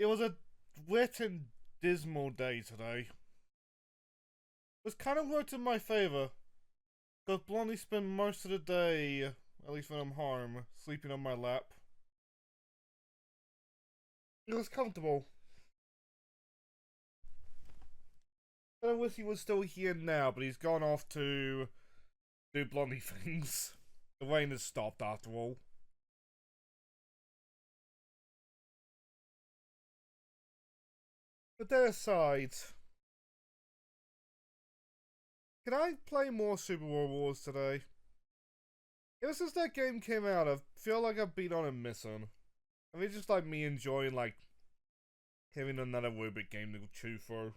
It was a wet and dismal day today. Which kind of worked in my favour. Because Blondie spent most of the day, at least when I'm home, sleeping on my lap. It was comfortable. I wish he was still here now, but he's gone off to do Blondie things. The rain has stopped after all. But that aside, can I play more Super Wars today? Ever since that game came out, I feel like I've been on a mission. I mean, it's just like me enjoying, like, having another Rubik game to chew through.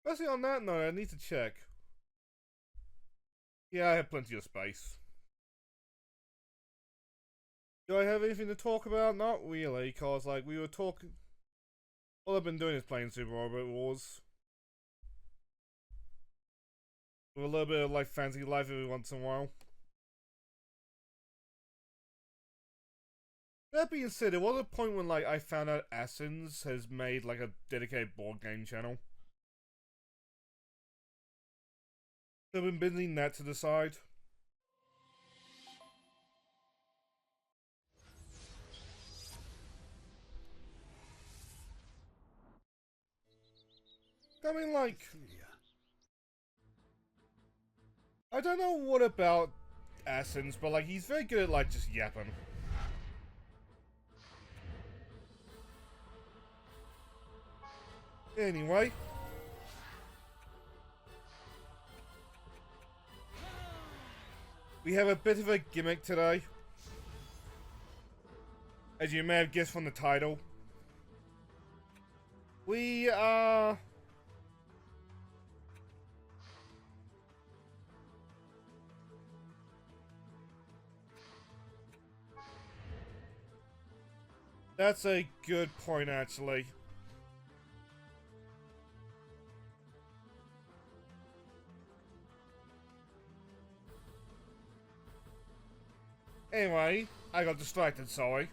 Especially on that note, I need to check. Yeah, I have plenty of space. Do I have anything to talk about? Not really, cause like we were talking. All I've been doing is playing Super Robot Wars. With a little bit of like fancy life every once in a while. That being said, there was a point when like I found out Essence has made like a dedicated board game channel. So I've been bending that to the side. I mean, like, I don't know what about Essence, but like he's very good at like just yapping. Anyway. We have a bit of a gimmick today. As you may have guessed from the title. We are... That's a good point, actually. Anyway, I got distracted, sorry.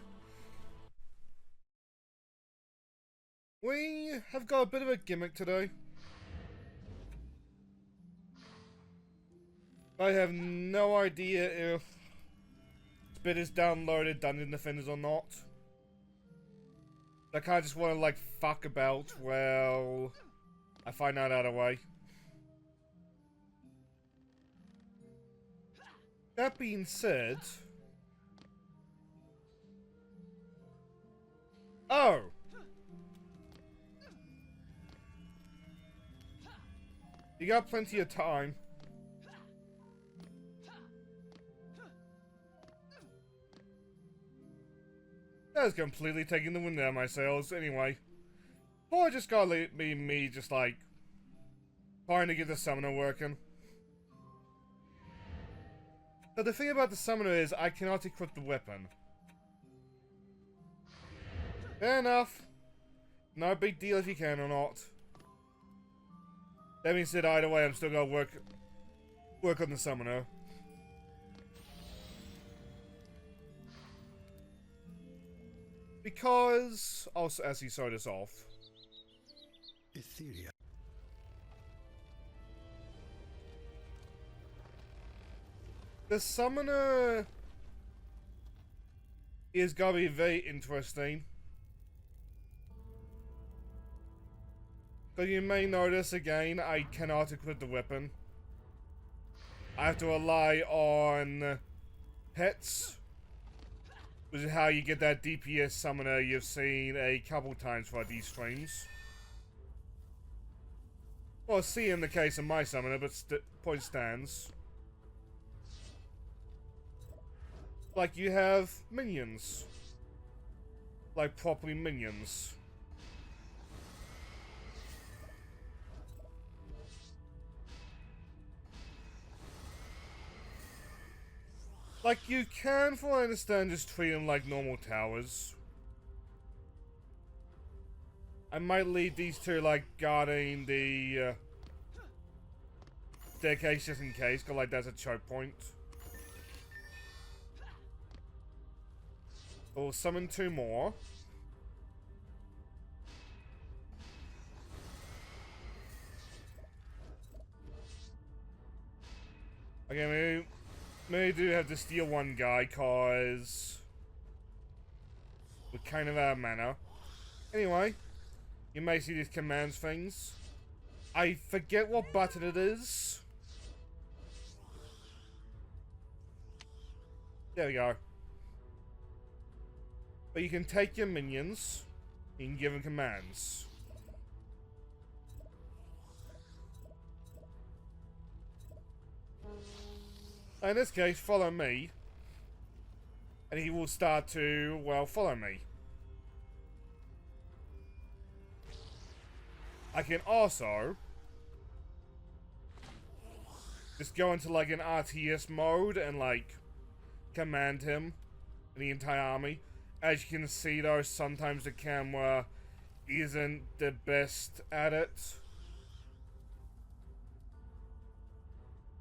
We have got a bit of a gimmick today. I have no idea if Spit is downloaded Dungeon Defenders or not. I kinda just wanna like fuck about, well... I find out either way. That being said... Oh! You got plenty of time. That was completely taking the wind out of my sails, anyway. Boy, just gotta be me just like... trying to get the summoner working. But the thing about the summoner is I cannot equip the weapon. Fair enough. No big deal if you can or not. That being said, either way, I'm still gonna work on the summoner. Because I'll actually start this off. Ethereal. The summoner is gonna be very interesting. But you may notice again, I cannot equip the weapon. I have to rely on pets, which is how you get that DPS summoner you've seen a couple times throughout these streams. Well, see in the case of my summoner, but point stands. Like you have minions. Like properly minions. Like, you can, from what I understand, just treat them like normal towers. I might leave these two, like, guarding the staircase just in case, because, like, that's a choke point. We'll summon 2 more. Okay, maybe do have to steal 1 guy, cause we're kind of out of mana. Anyway, you may see these commands things. I forget what button it is. There we go. But you can take your minions, you can give them commands. In this case, follow me. And he will start to, well, follow me. I can also just go into like an RTS mode and like command him and the entire army. As you can see though, sometimes the camera isn't the best at it.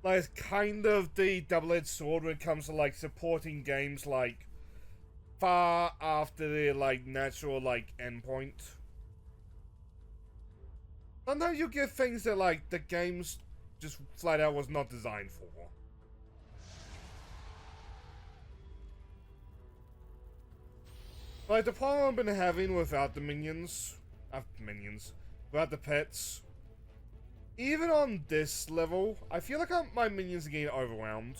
Like, it's kind of the double-edged sword when it comes to like supporting games like far after the like natural like endpoint. Sometimes you get things that like the game's just flat out was not designed for. Like the problem I've been having without the minions, without the pets. Even on this level, I feel like my minions are getting overwhelmed.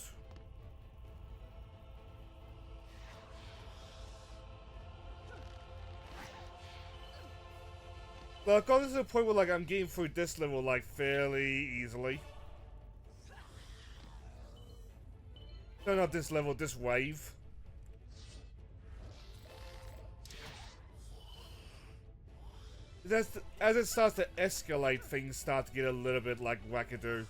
But I've got to the point where like I'm getting through this level like fairly easily. No, not this level, this wave. As it starts to escalate, things start to get a little bit like wackadoo.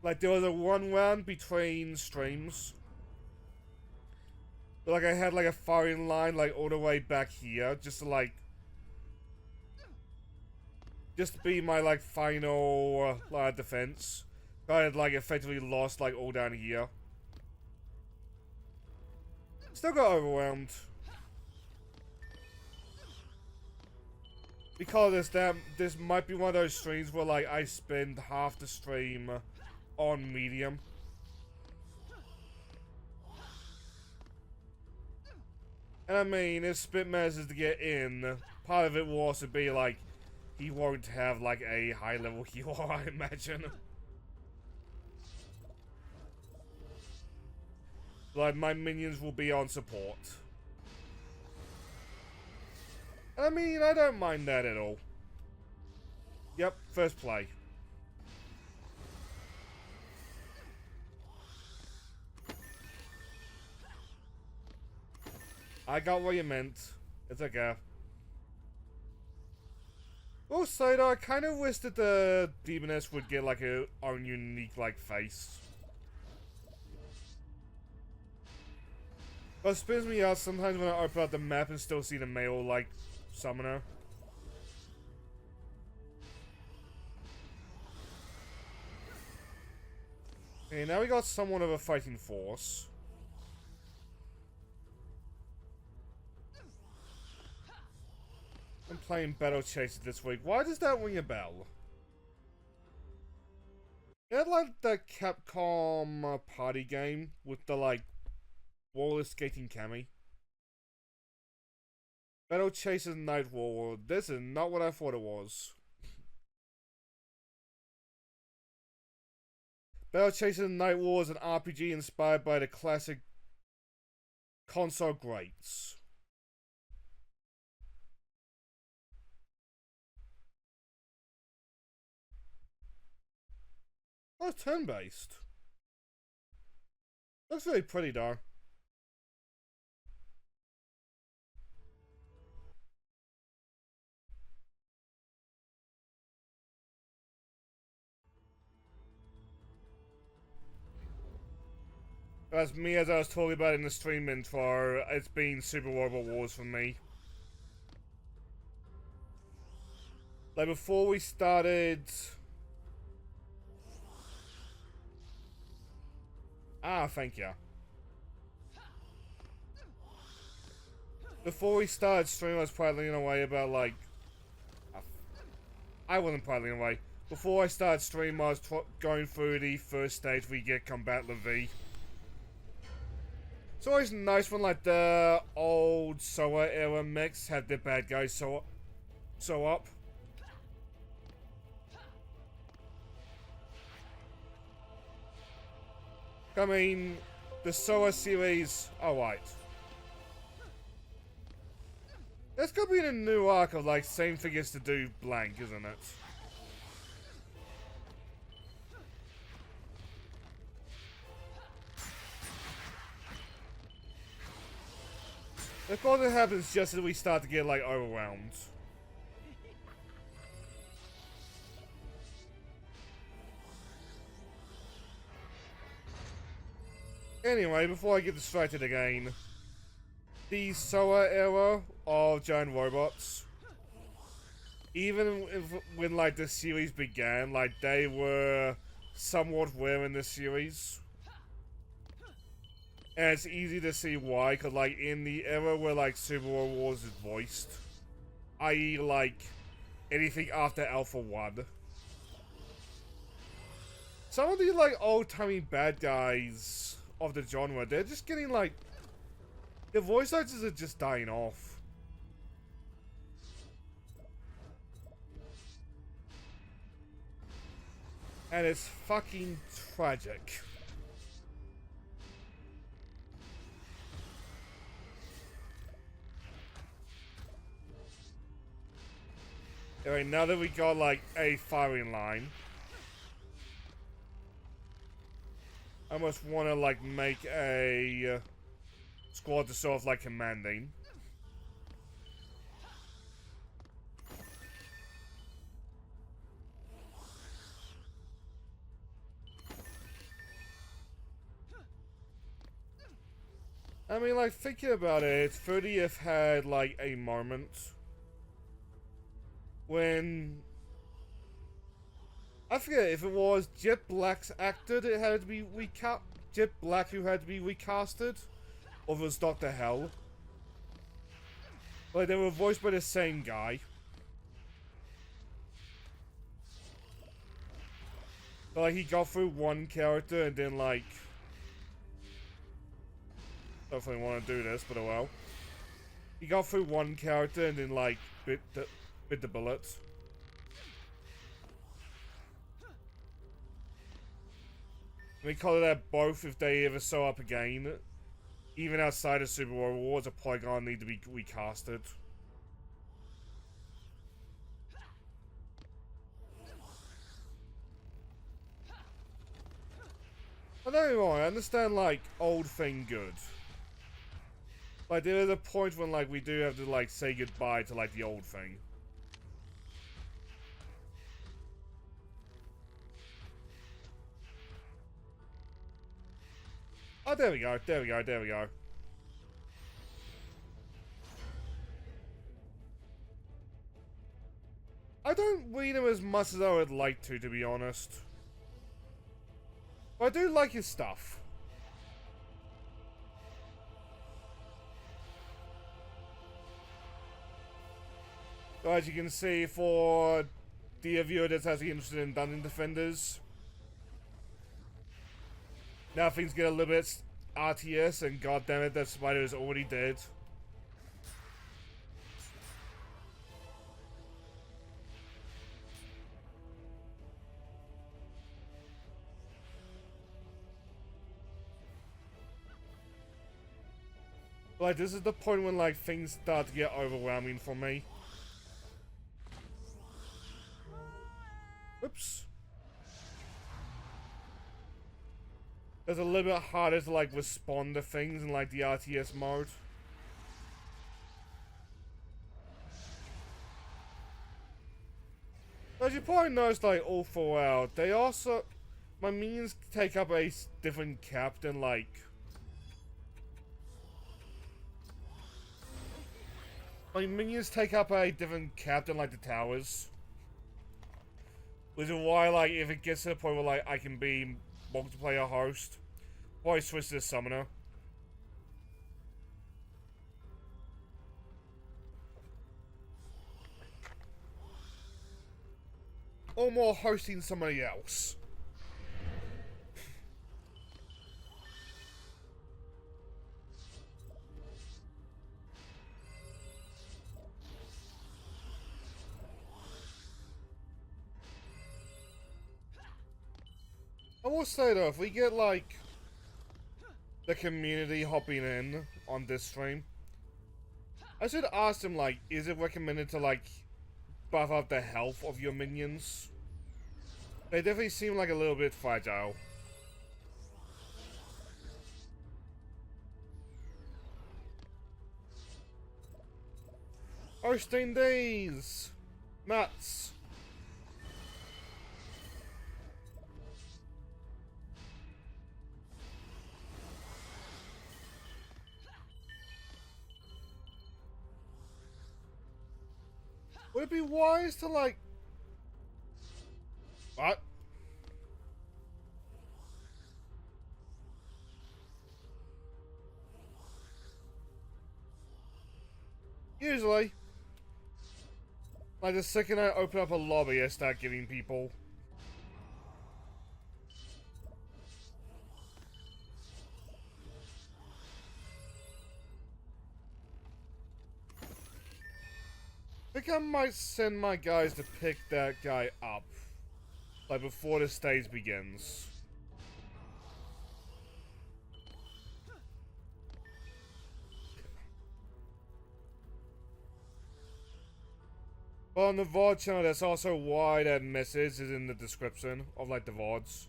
Like there was a 1 round between streams. But like I had like a firing line like all the way back here, just to like, just to be my like final line of defense. I had like effectively lost like all down here. Still got overwhelmed. Because this might be one of those streams where like I spend half the stream on medium. And I mean, if Spit manages to get in, part of it will also be like, he won't have like a high level heal, I imagine. Like, my minions will be on support. I mean, I don't mind that at all. Yep, first play. I got what you meant. It's okay. Also, though, I kind of wish that the Demoness would get like her own unique like face. But it spins me out sometimes when I open up the map and still see the male, like, summoner. Okay, now we got somewhat of a fighting force. I'm playing Battle Chaser this week. Why does that ring a bell? It had like the Capcom party game with the like roller skating cami. Battle Chaser Night War. This is not what I thought it was. Battle Chaser Night War is an RPG inspired by the classic console greats. Oh, it's turn-based. Looks very pretty, though. That's me, as I was talking about in the stream intro. It's been Super Robot Wars for me. Like, before we started... Ah, thank you. Before we started streaming, I was prattling away about, like... I wasn't prattling away. Before I started streaming, I was going through the first stage we get Combat Levy. It's always nice when, like, the old SOA era mechs have their bad guys so up. I mean, the SOA series... Oh, right. That's gonna be in a new arc of, like, same figures to do blank, isn't it? Of course it happens just as we start to get, like, overwhelmed. Anyway, before I get distracted again, the SOA era of giant robots, even when, like, the series began, like, they were somewhat rare in the series. And it's easy to see why, because, like, in the era where, like, Super Wars is voiced, i.e., like, anything after Alpha 1, some of the, like, old-timey bad guys of the genre, they're just getting, like, the voice actors are just dying off. And it's fucking tragic. Anyway, now that we got, like, a firing line, I almost want to, like, make a squad to sort of, like, commanding. I mean, like, thinking about it, 30th had, like, a moment when... I forget if it was Jet Black's actor that had to be Jet Black who had to be recasted, or if it was Dr. Hell. Like, they were voiced by the same guy. But, like, he got through one character and then, like... Definitely want to do this, but oh well. He got through one character and then, like, bit the bullets. We call it that both if they ever show up again. Even outside of Super Wars, are probably gonna need to be recasted. I don't know, I understand, like, old thing good. Like, there is a point when, like, we do have to, like, say goodbye to, like, the old thing. Oh, there we go, there we go, there we go. I don't read him as much as I would like to be honest. But I do like his stuff. So as you can see, for the viewer that's actually interested in Dungeon Defenders, now things get a little bit RTS, and goddammit, that spider is already dead. Like, this is the point when, like, things start to get overwhelming for me. Oops. It's a little bit harder to, like, respond to things in, like, the RTS mode. As you probably noticed, like, all throughout, they also... My minions take up a different captain, like... My minions take up a different captain, like the towers. Which is why, like, if it gets to the point where, like, I can be multiplayer host, Boy, switch this summoner. Or more hosting somebody else. I will say though, if we get like the community hopping in on this stream, I should ask them like, is it recommended to like buff up the health of your minions? They definitely seem like a little bit fragile. Hosting days! Nuts! Would it be wise to like... What? Usually. Like the second I open up a lobby, I start giving people. I think I might send my guys to pick that guy up. Like before the stage begins. But on the VOD channel, that's also why that message is in the description of like the VODs.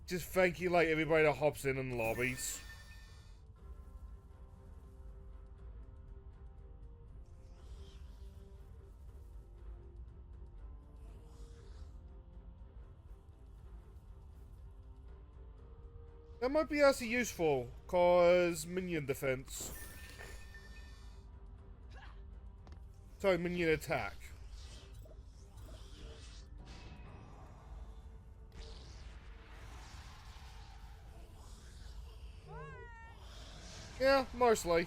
Just thank you like everybody that hops in the lobbies. That might be actually useful, cause minion defense. Sorry, minion attack. Yeah, mostly.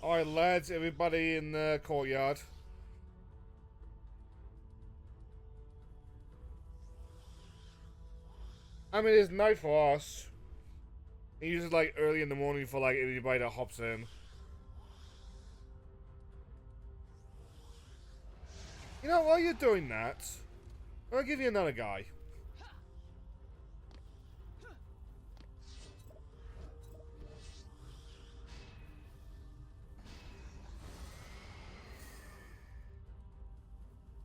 Alright lads, everybody in the courtyard. I mean, it's night for us. It usually like early in the morning for like everybody that hops in. You know, while you're doing that, I'll give you another guy.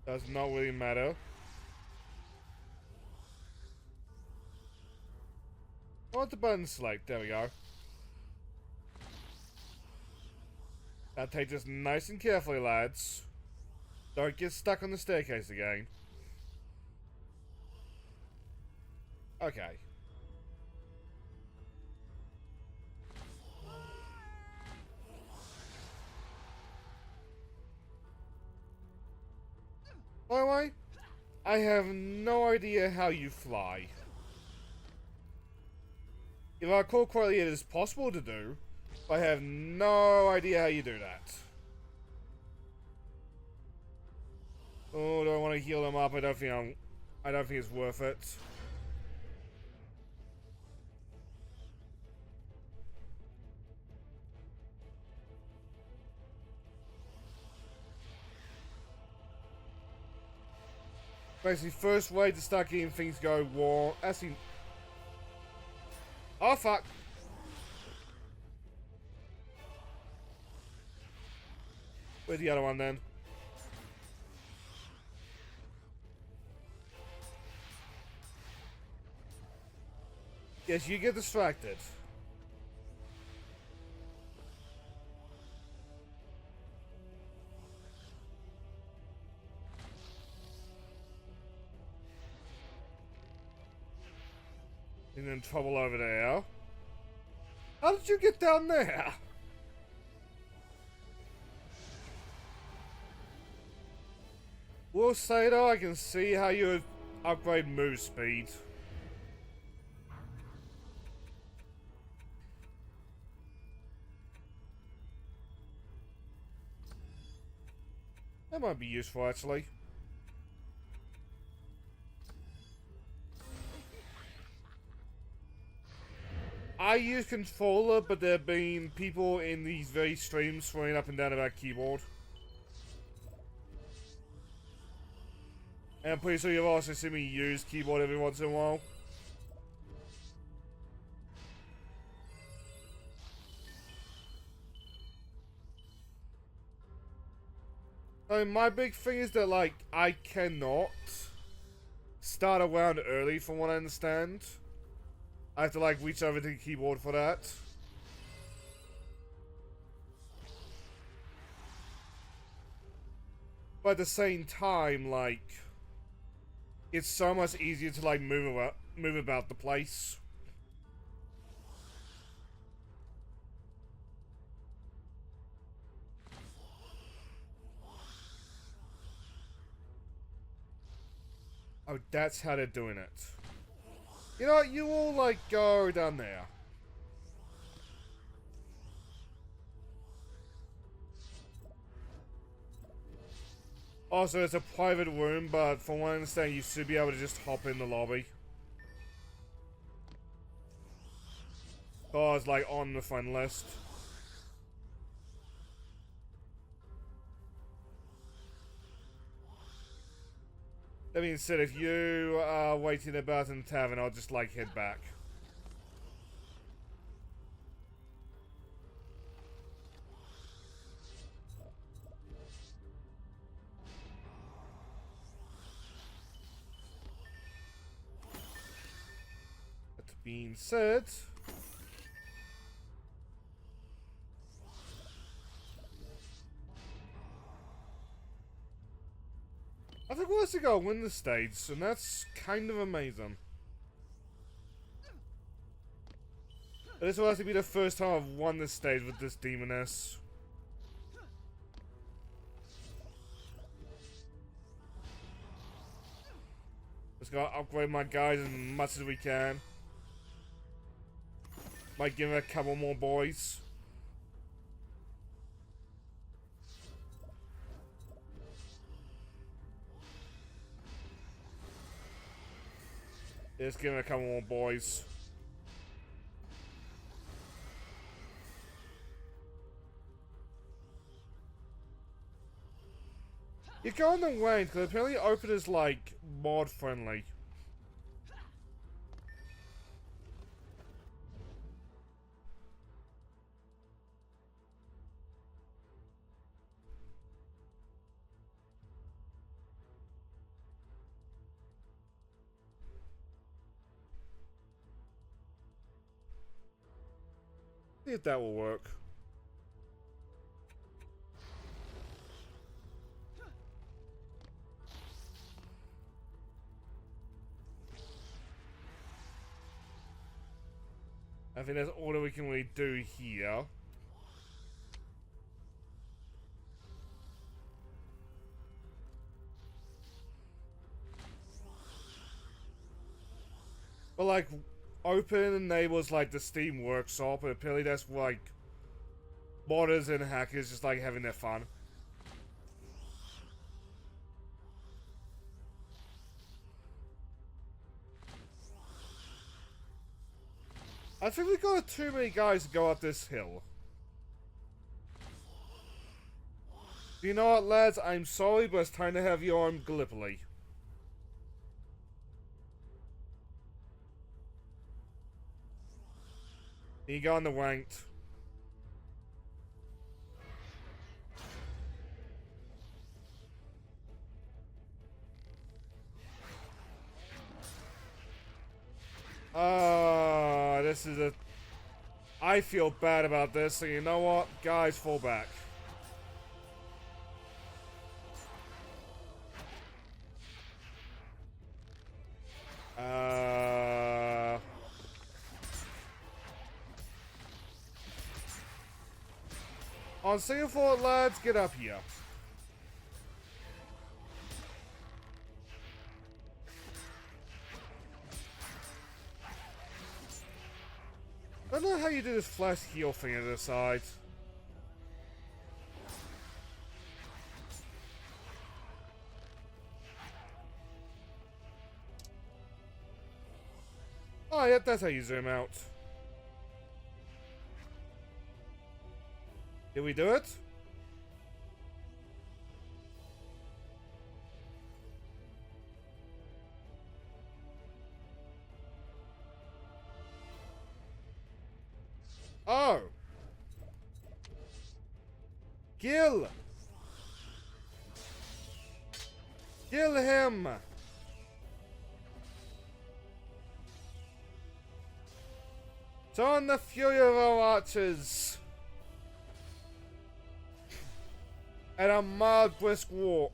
Does not really matter. I want the button select. There we go. Now take this nice and carefully, lads. Don't get stuck on the staircase again. Okay. By the way, I have no idea how you fly. If I recall correctly, it is possible to do, but I have no idea how you do that. Oh, do I want to heal them up? I don't think it's worth it. Basically, first way to start getting things go war. Actually, oh fuck! Where's the other one then? Yes, you get distracted. in trouble over there. How did you get down there? We'll say though, I can see how you would upgrade move speed. That might be useful actually. I use controller, but there have been people in these very streams throwing up and down about keyboard. And I'm pretty sure you've also seen me use keyboard every once in a while. I mean, my big thing is that, like, I cannot start a round early from what I understand. I have to, like, reach over to the keyboard for that. But at the same time, like, it's so much easier to, like, move about the place. Oh, that's how they're doing it. You know what, you all, like, go down there. Also, it's a private room, but from what I understand, you should be able to just hop in the lobby. Oh, it's like on the friend list. That being said, if you are waiting about in the tavern, I'll just like head back. That being said, I think we're actually gonna win the stage, and that's kind of amazing. This will actually be the first time I've won this stage with this demoness. Just gotta upgrade my guys as much as we can. Might give it a couple more boys. Just give it a couple more boys. You go on the range because apparently open is like mod friendly. See if that will work. I think that's all that we can really do here. But like, open enables like the Steam Workshop, and apparently that's like modders and hackers just like having their fun. I think we got too many guys to go up this hill. You know what, lads? I'm sorry, but it's time to have you on Gallipoli. You go on the ranked. This is a... I feel bad about this, so you know what? Guys, fall back. On second thought, lads, get up here. I don't know how you do this flash heal thing at the side. Oh, yeah, that's how you zoom out. Did we do it? Oh! Kill! Kill him! Turn the fury of our archers! At a mild brisk walk.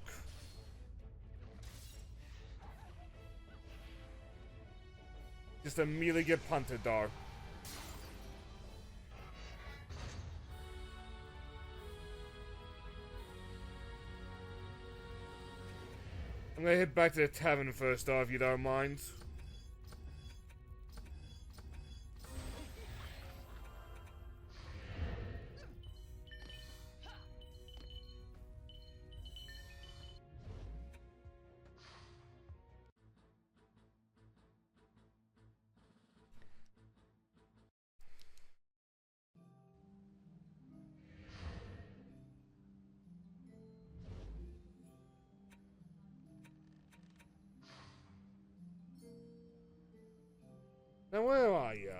Just immediately get punted, dog. I'm gonna head back to the tavern first, though, if you don't mind. Now, where are you?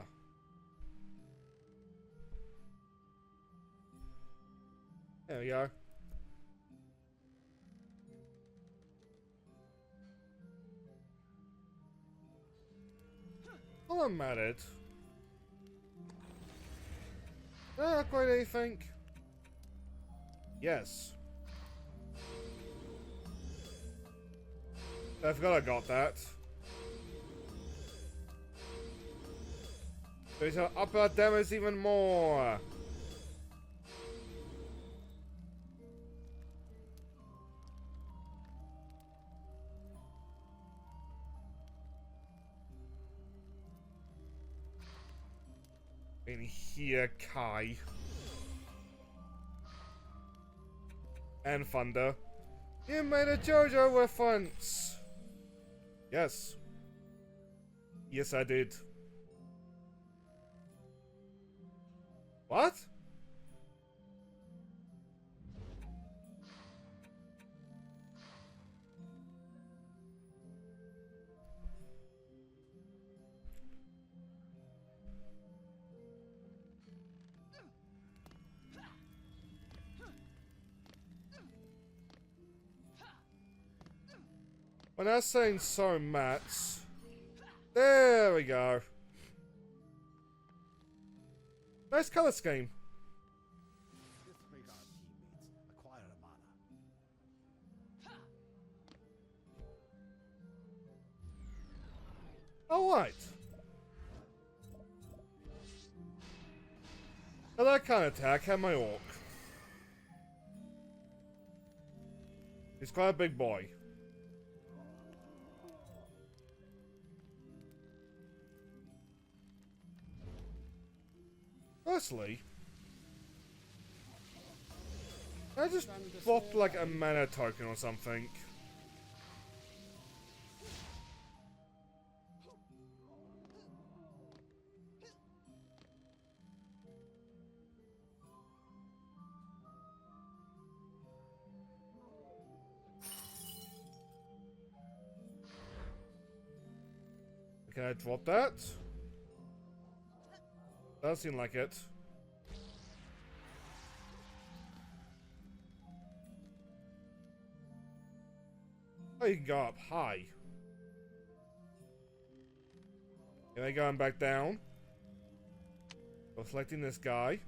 There we go. While I'm at it, did I upgrade anything? Yes. I forgot I got that. So to up our damage even more. In here, Kai. And Thunder. You made a JoJo reference! Yes. Yes, I did. What? When I was saying so mats, there we go. Nice color scheme. This makes our teammates acquire a mana. Alright. Now that kind of attack had my orc. He's quite a big boy. Firstly, I just bopped like a mana token or something. Can I drop that? Does seem like it. Oh, you can go up high. Am I going back down? So selecting this guy.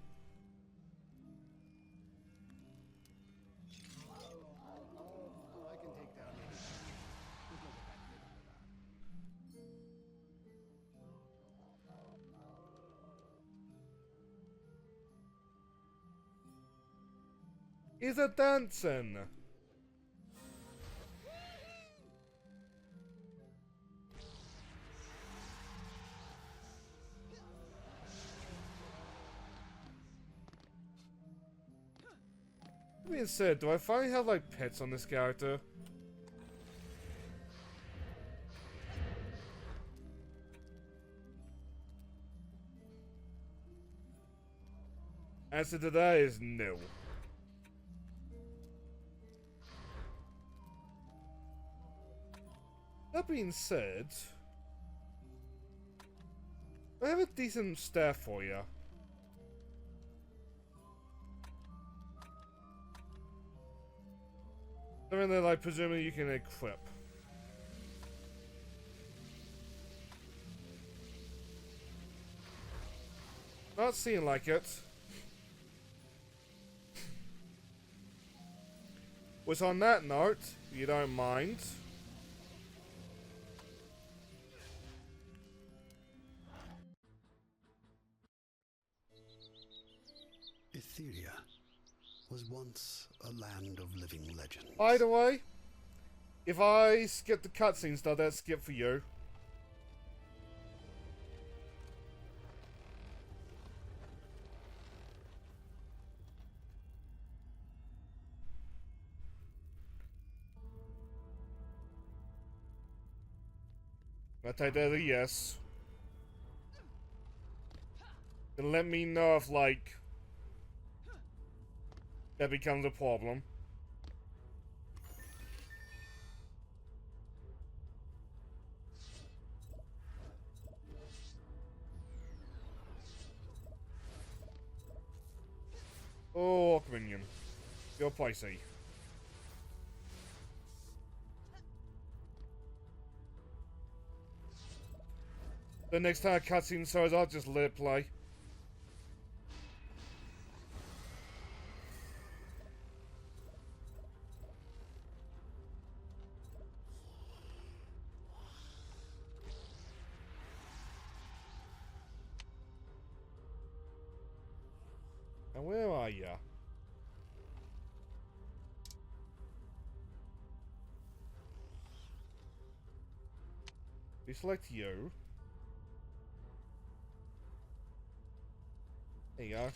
I can take down any. There's no He's a dancing. That being said, do I finally have like pets on this character? Answer to that is no. That being said, I have a decent staff for you. Something that, like, presumably you can equip. Not seeming like it. Which, on that note, if you don't mind, Etheria was once a land of living legends. by the way, if I skip the cutscenes, does that skip for you? I'll take that as a yes. Then let me know if, like, that becomes a problem. Oh, Orc minion. You're pricey. The next time a cutscene starts, I'll just let it play. And where are ya? We select you. There you go.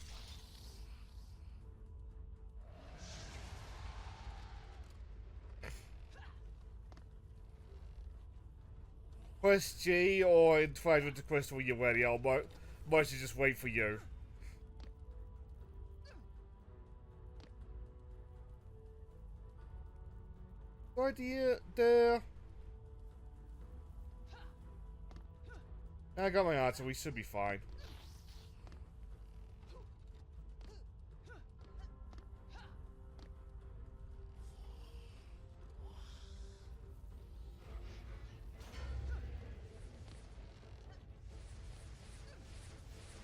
Press G or try to request when you're ready. I'll mostly just wait for you. Idea there. I got my answer. We should be fine.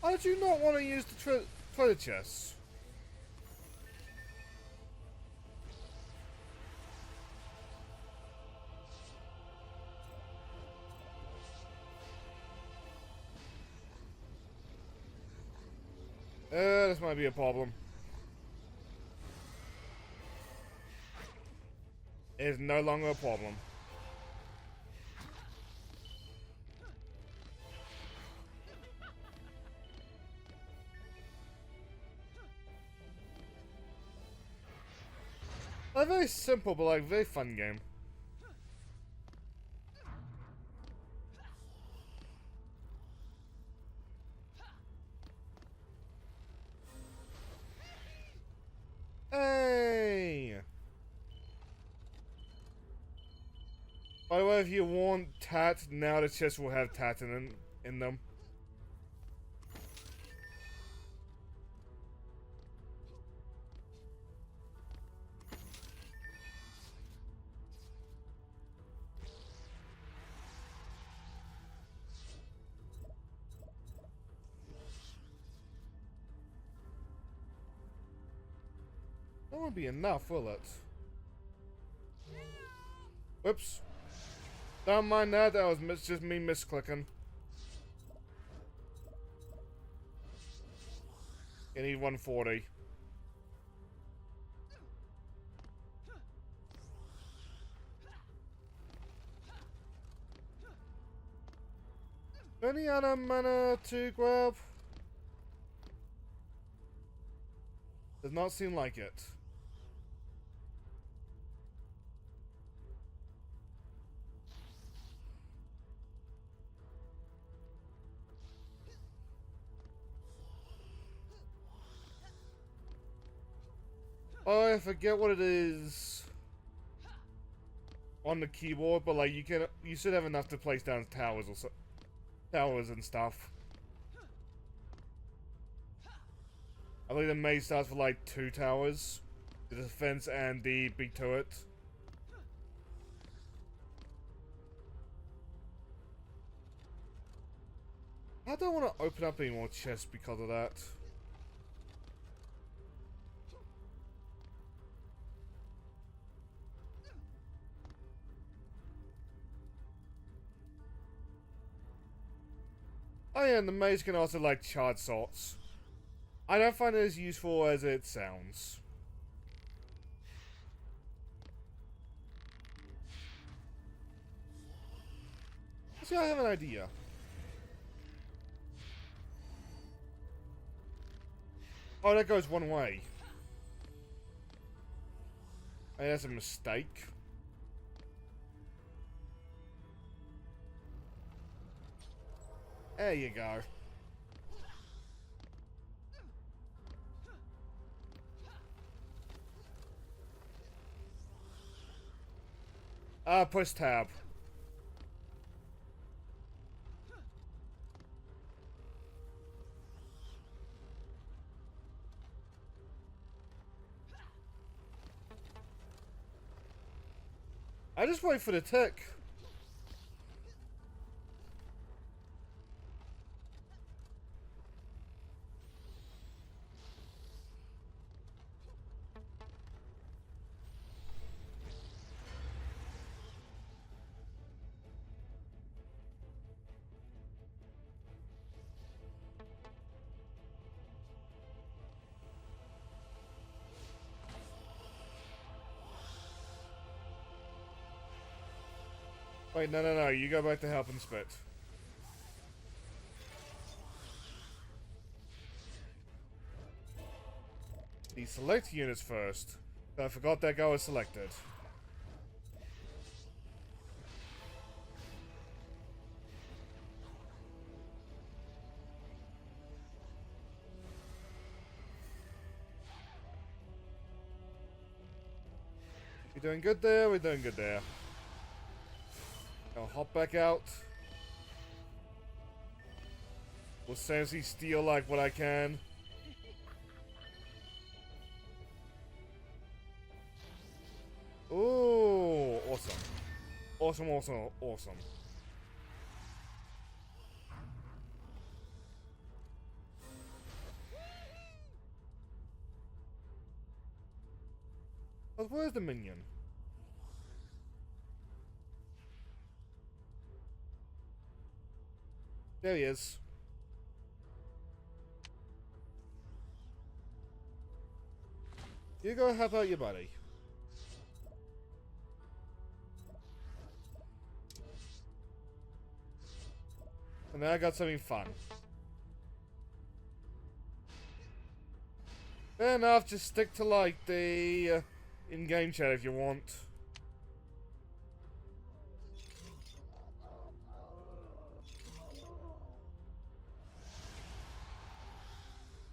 How did you not want to use the treasure chests? This might be a problem. It is no longer a problem. A very simple but like very fun game. Hey! By the way, if you want tat, now the chests will have tat in them. That won't be enough, will it? Whoops. Don't mind that, that was just me misclicking. I need 140. Any other mana to grab? Does not seem like it. Oh, I forget what it is on the keyboard, but like you should have enough to place down towers or towers and stuff. I think the maze starts with like 2 towers, the defense and the big turret. I don't want to open up any more chests because of that. Oh yeah, and the maze can also like charge salts. I don't find it as useful as it sounds. See, I have an idea. Oh, that goes one way. Hey, that's a mistake. There you go. Press tab. I just wait for the tick. Wait, no, you go back to help and spit. The select units first. I forgot that guy was selected. We're doing good there, we're doing good there. I'll hop back out. Will Samsy steal like what I can? Ooh, awesome. Awesome. But where's the minion? There he is. You go help out your buddy. And now I got something fun. Fair enough, just stick to like the in-game chat if you want.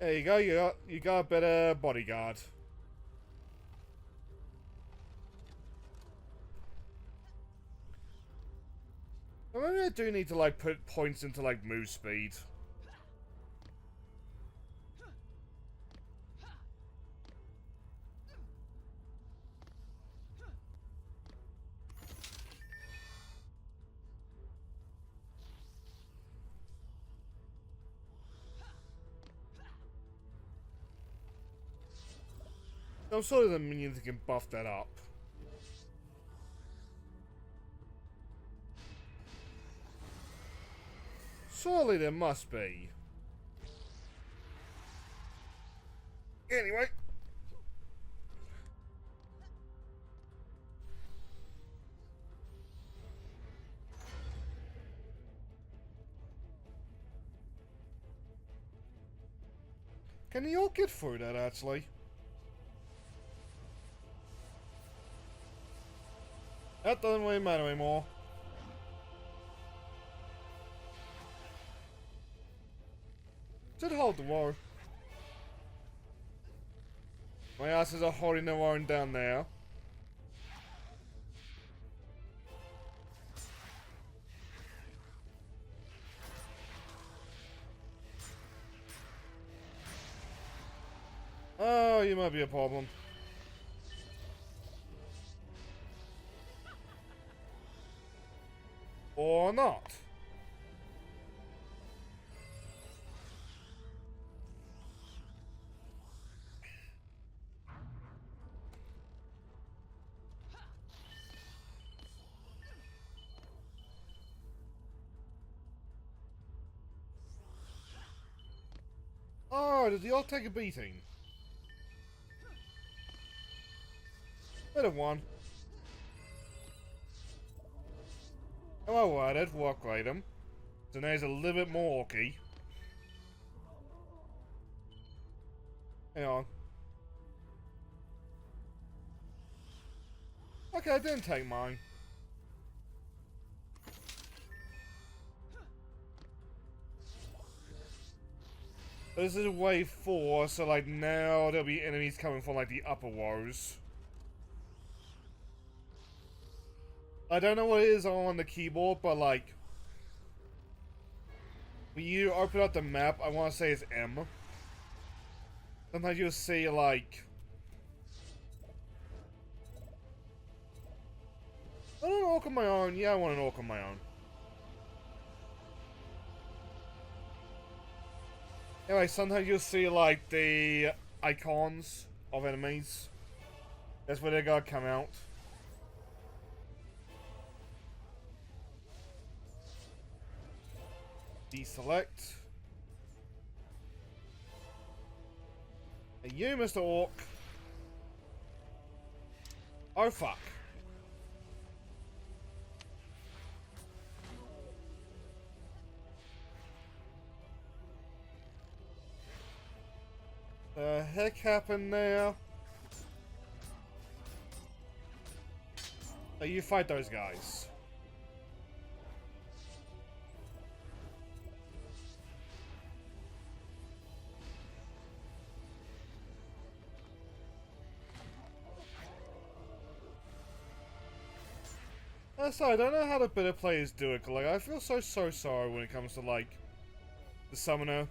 There you go, you got a better bodyguard. Well, maybe I do need to like put points into like move speed. I'm sure there's a minion that can buff that up. Surely there must be. Anyway. Can the orc get through that, actually? That doesn't really matter anymore. Should hold the wall. My asses are holding their own down there. Oh, you might be a problem. Or not. Oh, did the orc take a beating? Bit of one. Oh, well, that worked right him. So now he's a little bit more orky. Hang on. Okay, I didn't take mine. This is wave 4, so like now there'll be enemies coming from like the upper rows. I don't know what it is on the keyboard, but like when you open up the map, I want to say it's M. Sometimes you'll see like I want an orc on my own. Yeah, I want an orc on my own. Anyway, sometimes you'll see like the icons of enemies. That's where they're gonna come out. Deselect. And you, Mr. Orc. Oh, fuck. The heck happened there? Oh, you fight those guys. Sorry, I don't know how the better players do it. Like, I feel so sorry when it comes to, like, the summoner.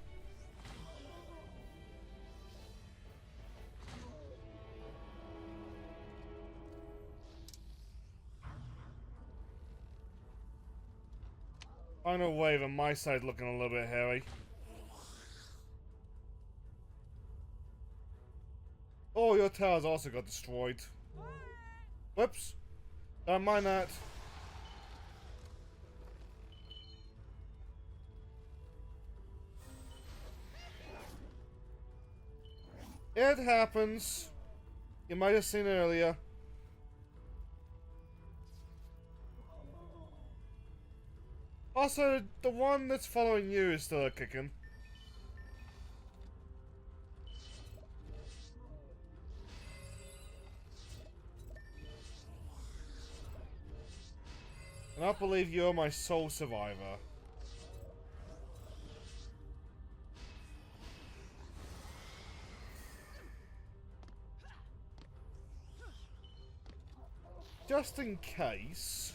Final wave on my side looking a little bit hairy. Oh, your tower's also got destroyed. Whoops. Don't mind that. It happens. You might have seen it earlier. Also, the one that's following you is still kicking. And I believe you're my sole survivor. Just in case.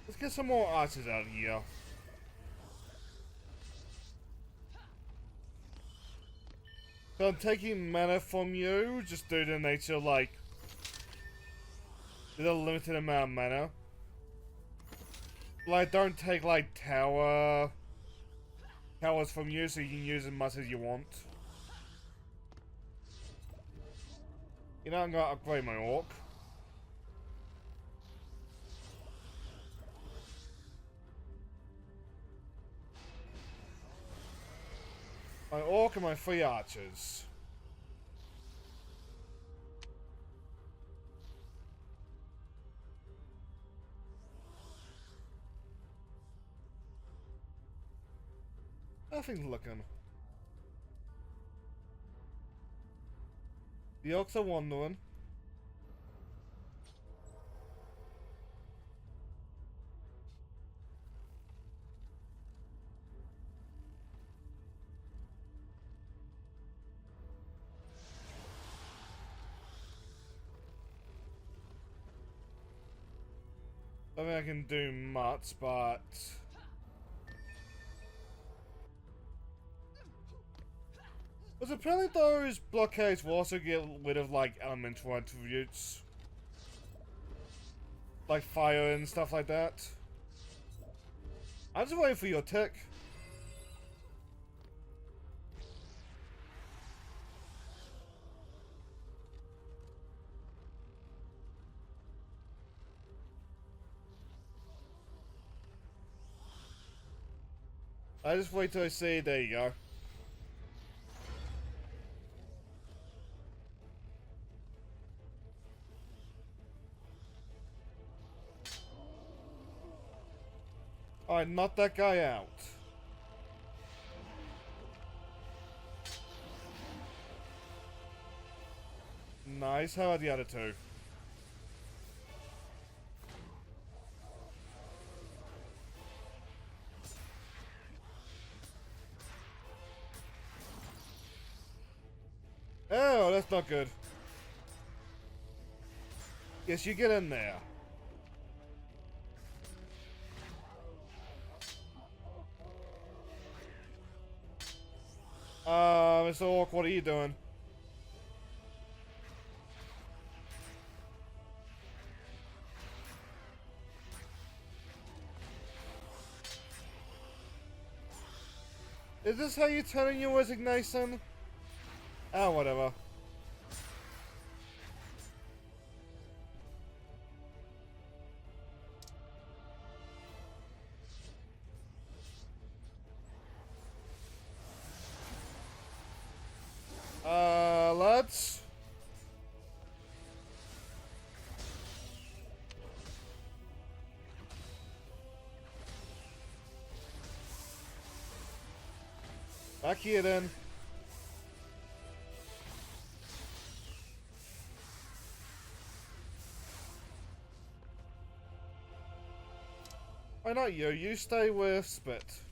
Let's get some more archers out of here. So I'm taking mana from you, just due to the nature, like, with a limited amount of mana. Like, don't take, like, towers from you, so you can use as much as you want. You know, I'm gonna upgrade my orc. My orc and my 3 archers. Nothing's looking. The Orcs are wandering. I don't think I can do much, but... But apparently those blockades will also get rid of, like, elemental attributes. Like fire and stuff like that. I'm just waiting for your tick. I just wait till I see, there you go. Alright, knock that guy out. Nice, how are the other two? Oh, that's not good. Yes, you get in there. Mr. Orc, what are you doing? Is this how you turn in your resignation? Oh, whatever. Let's... Back here then. Why not you? You stay with Spit.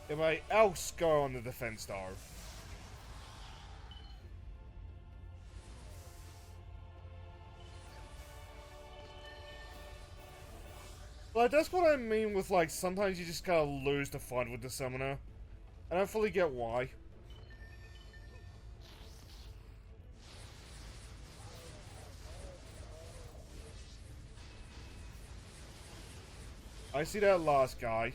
Everybody else go on the defense though. Like, that's what I mean with, like, sometimes you just gotta lose the fight with the summoner. I don't fully get why. I see that last guy.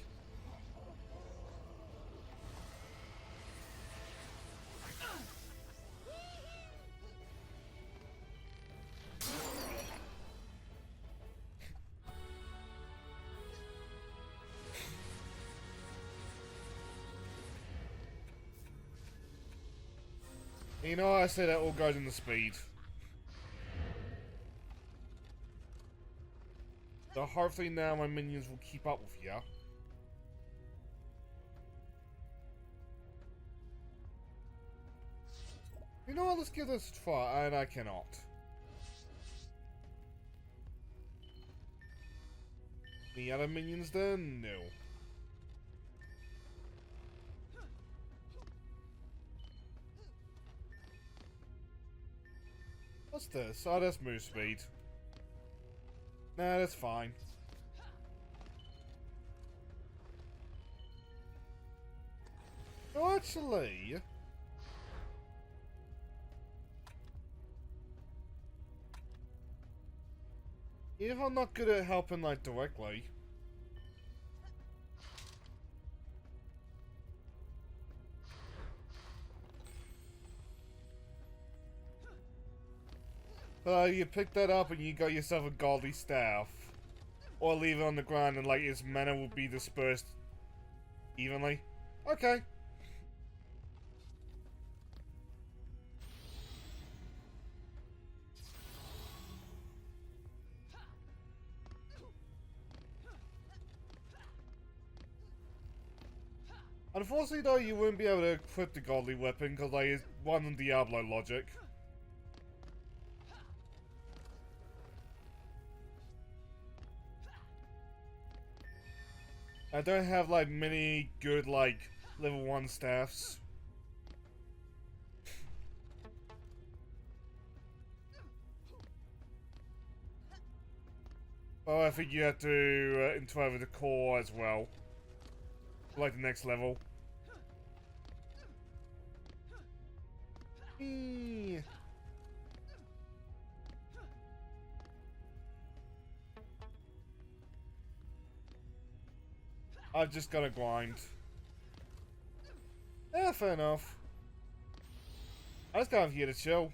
You know, I say that all goes in the speed. So hopefully now my minions will keep up with you. You know what, let's give this a try, and I cannot. Any other minions then? No. What's this? Oh, that's move speed. Nah, that's fine. Oh, actually... Even if I'm not good at helping, like, directly... you pick that up and you got yourself a godly staff. Or leave it on the ground and, like, its mana will be dispersed evenly. Okay. Unfortunately, though, you wouldn't be able to equip the godly weapon because like it's one on Diablo logic. I don't have like many good like level 1 staffs. Oh, I think you have to interact with the core as well. Like the next level. Eee. I've just gotta grind. Yeah, fair enough. I just kind of here to chill.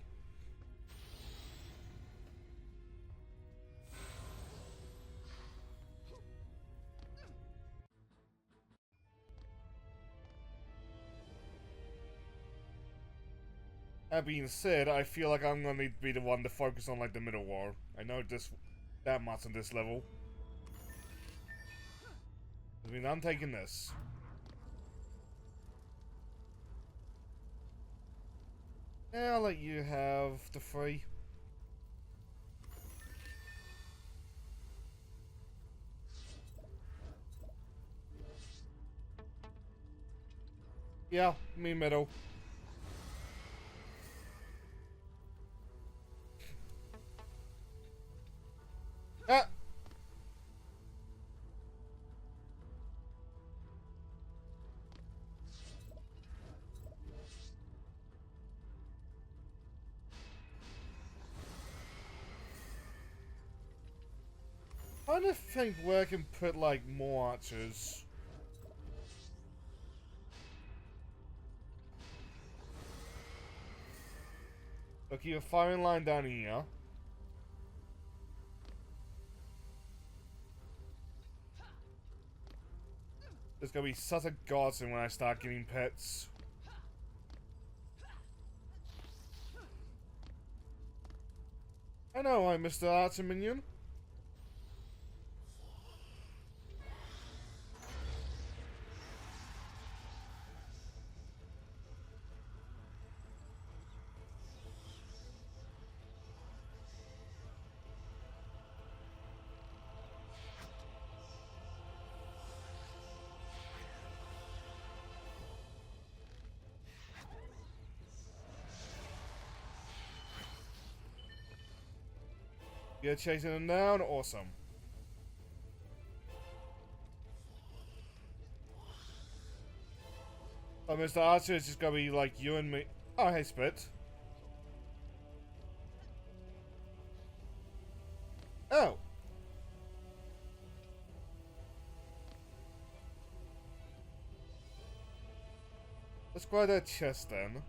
That being said, I feel like I'm gonna need to be the one to focus on like the middle war. I know that much on this level. I mean, I'm taking this. Yeah, I'll let you have the free. Yeah, me middle. Ah! I don't think where I can put like more archers. Okay, a firing line down here. There's gonna be such a godsend when I start getting pets. I know, I'm Mr. Archer Minion. You're chasing them down? Awesome. Oh, Mr. Archer is just gonna be like you and me. Oh, hey, Spit. Oh. Let's grab that chest then.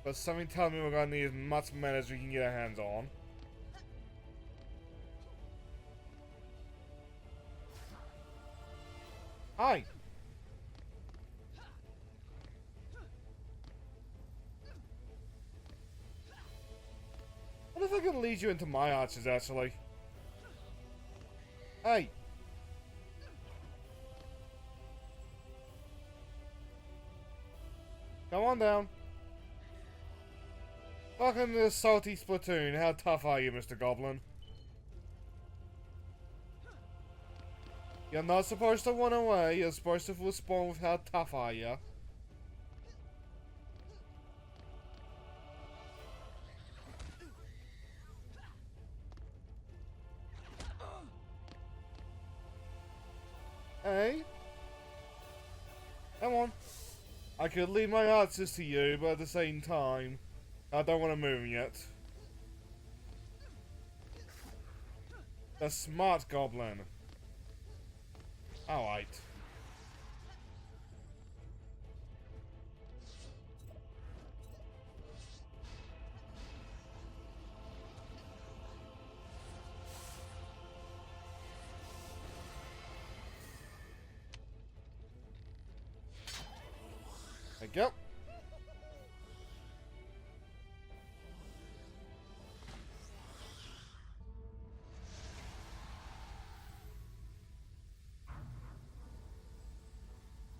But something tells me we're gonna need as much mana as we can get our hands on. Hi! What if I can lead you into my archers, actually? Hey! Come on down. Welcome to the salty Splatoon. How tough are you, Mr. Goblin? You're not supposed to run away. You're supposed to respond with how tough are you. Hey? Come on. I could leave my archers to you, but at the same time, I don't want to move them yet. The smart goblin. Alright. There you go.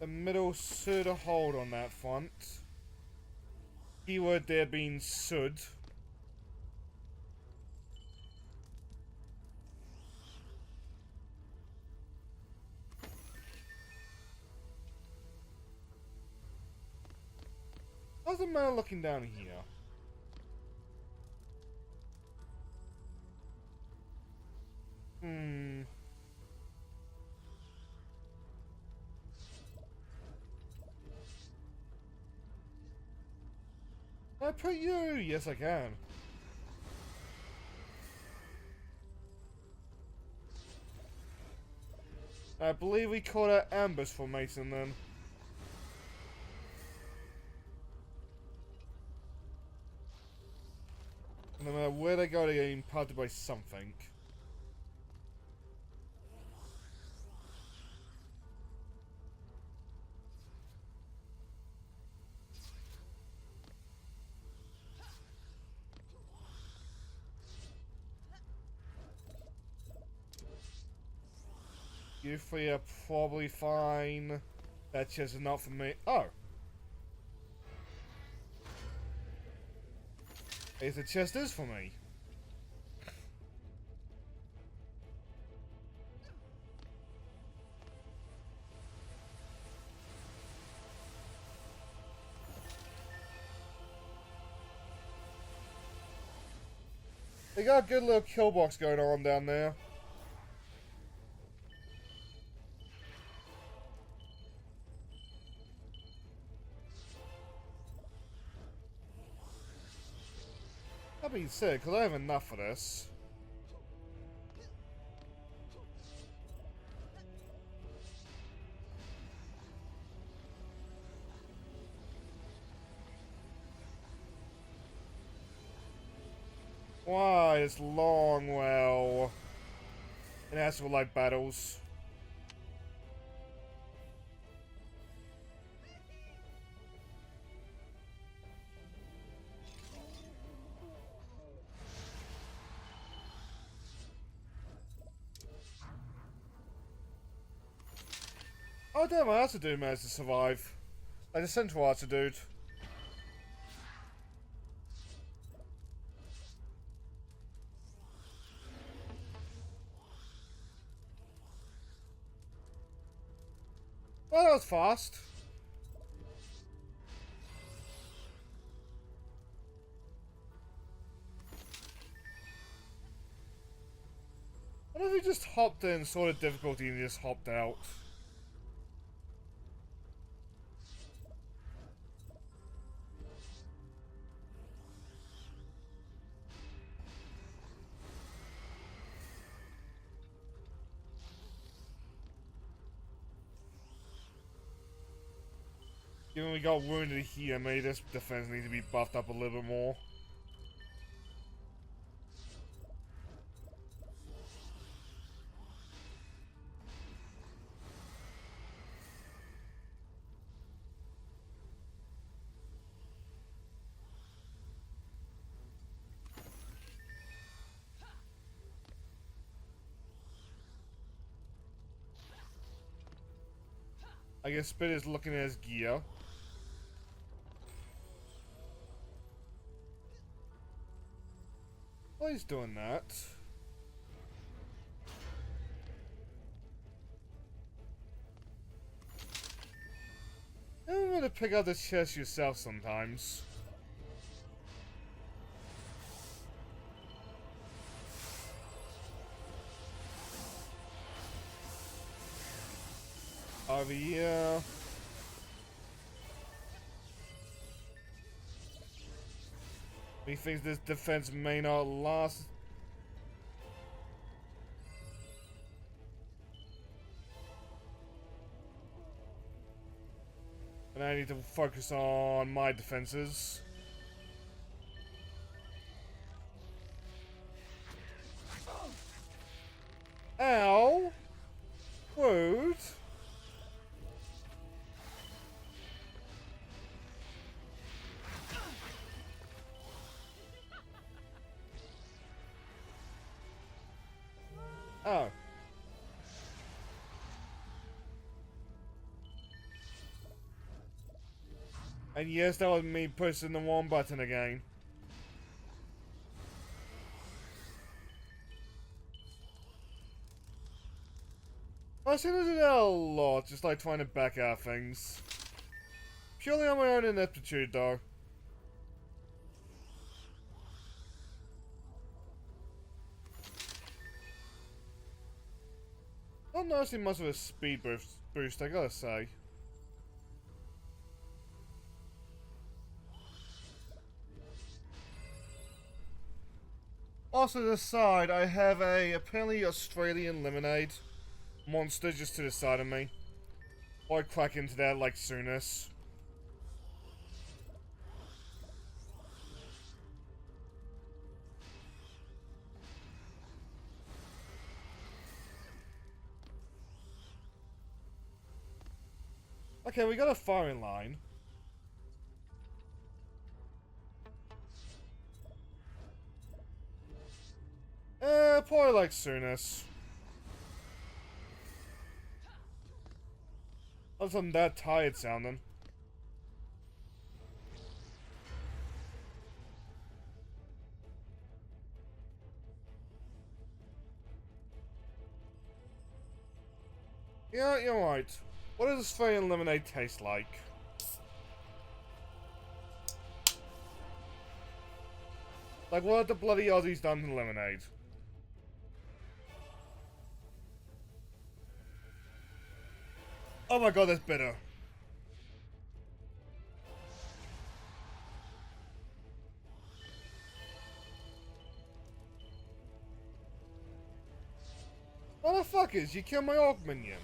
The middle should hold on that front. Keyword there being should. How's the man looking down here? Can I put you? Yes, I can. I believe we caught an ambush formation then. No matter where they go, they get impacted by something. You three are probably fine. That chest is not for me. Oh! I guess the chest is for me. They got a good little kill box going on down there. That being said, because I have enough for this. Why, it's long, well. It has to like battles. Oh damn, my Archer dude managed to survive. Like the Central Archer dude. Well, that was fast. What if he just hopped in sort of difficulty and just hopped out? Given we got wounded here, maybe this defense needs to be buffed up a little bit more. I guess Spit is looking at his gear. Well, he's doing that. You want to pick out the chest yourself sometimes. Over here. He thinks this defense may not last. And I need to focus on my defenses. Ow! Rude. Oh. And yes, that was me pushing the wrong button again. I seem to do that a lot, just like trying to back out things. Purely on my own ineptitude, though. Not noticing much of a speed boost, I gotta say. Also, to the side, I have a apparently Australian lemonade monster just to the side of me. I'll crack into that like soonest. Okay, we got a firing line. Probably like soonest. I wasn't that tired sounding. Yeah, you're right. What does Australian lemonade taste like? Like, what have the bloody Aussies done to lemonade? Oh my god, that's bitter. Motherfuckers, you killed my orc minion.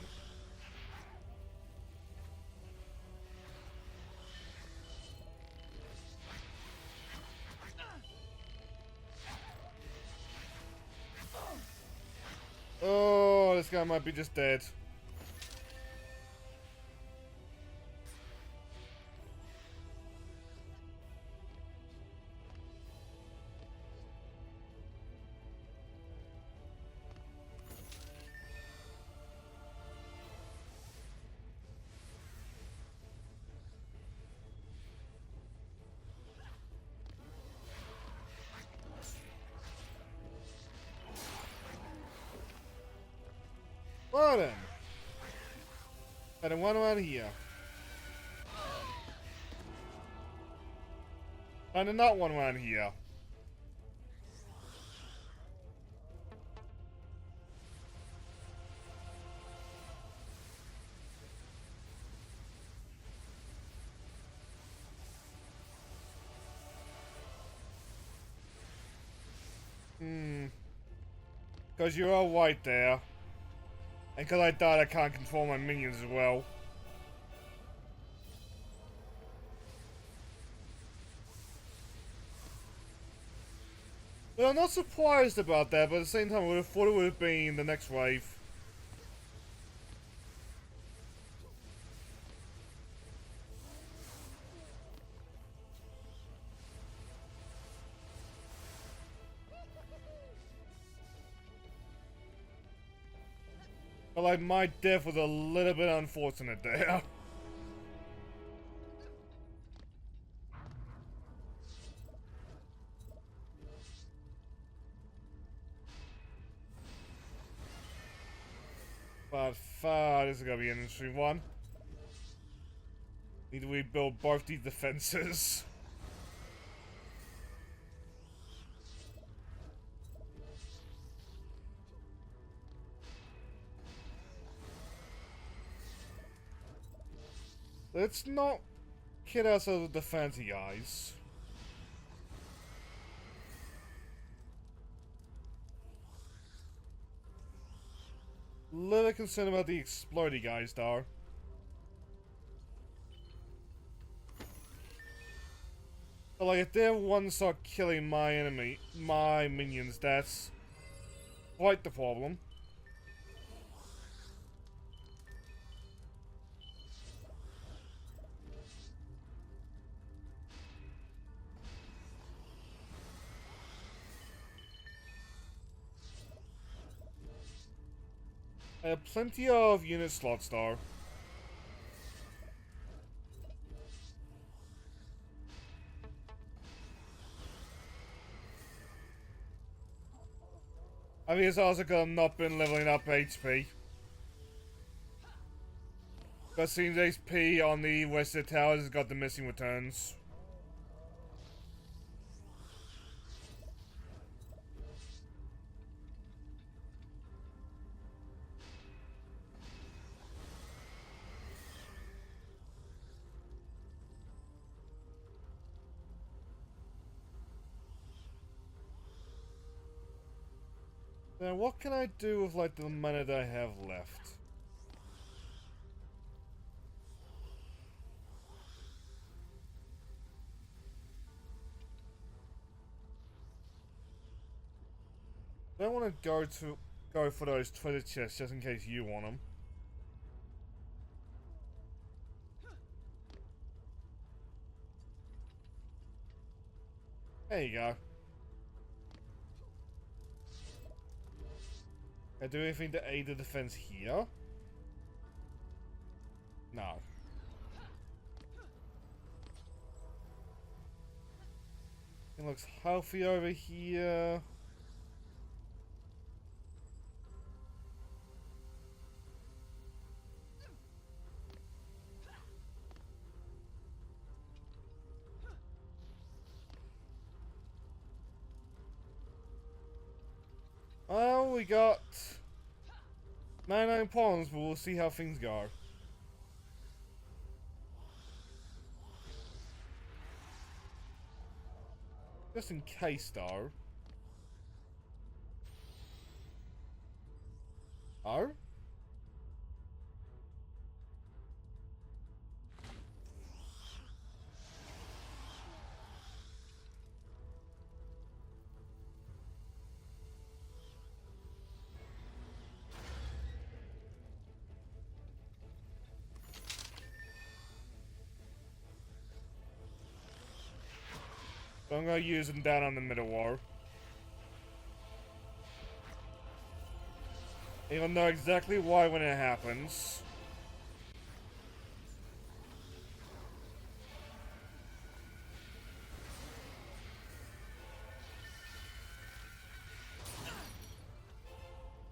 Oh, this guy might be just dead. Well then. And one around here. And not one around here. Because you're all right there. And because I died, I can't control my minions as well. But I'm not surprised about that, but at the same time, I would have thought it would have been the next wave. But like, my death was a little bit unfortunate there. But this is gonna be an interesting one. Need to rebuild both these defenses. Let's not kid ourselves with the fancy guys. Little concerned about the explodey guys, though. But like, if they're one start killing my minions, that's quite the problem. I have plenty of unit slots, though. I mean, it's also because I've not been leveling up HP. But seems HP on the West of the Towers has got the missing returns. Now, what can I do with, like, the money that I have left? I don't want to go for those treasure chests just in case you want them. There you go. Can I do anything to aid the defense here? No. It looks healthy over here. Oh, we got 99 pawns, but we'll see how things go. Just in case, though. Oh? So I'm gonna use them down on the middle wall. And you'll know exactly why when it happens.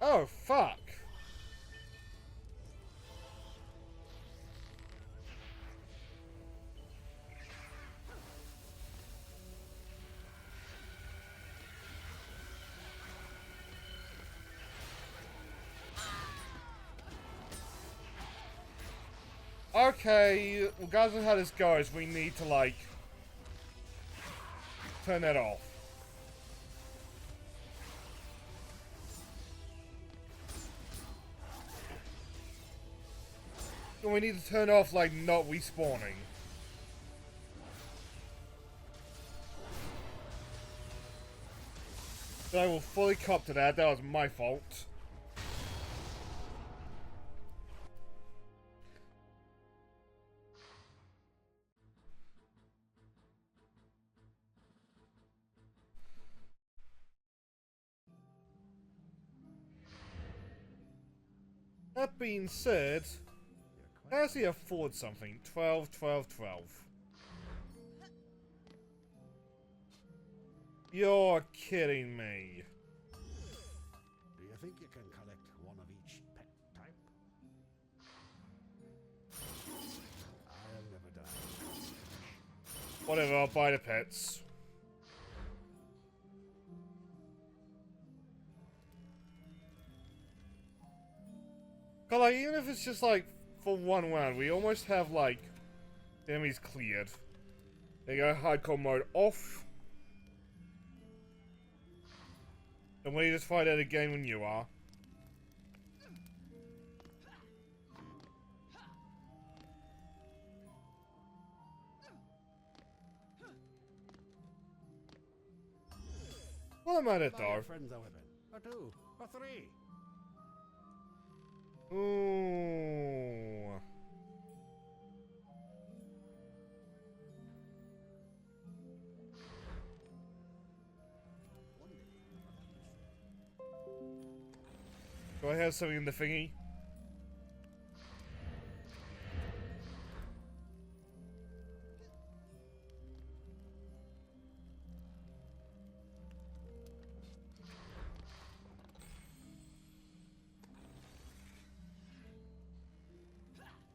Oh, fuck. Okay, regardless of how this goes, we need to, like, turn that off. And we need to turn off, like, not respawning. So I will fully cop to that. That was my fault. That being said, I actually afford something. 12, 12, 12. You're kidding me. Do you think you can collect one of each pet type? I'll never die. Whatever, I'll buy the pets. Cause like, even if it's just like for one round, we almost have like the enemies cleared. There you go, hardcore mode off. And we just fight out again when you are. What am I at though? Friends a weapon. Or two. Or three. Ooh. Do I have something in the thingy?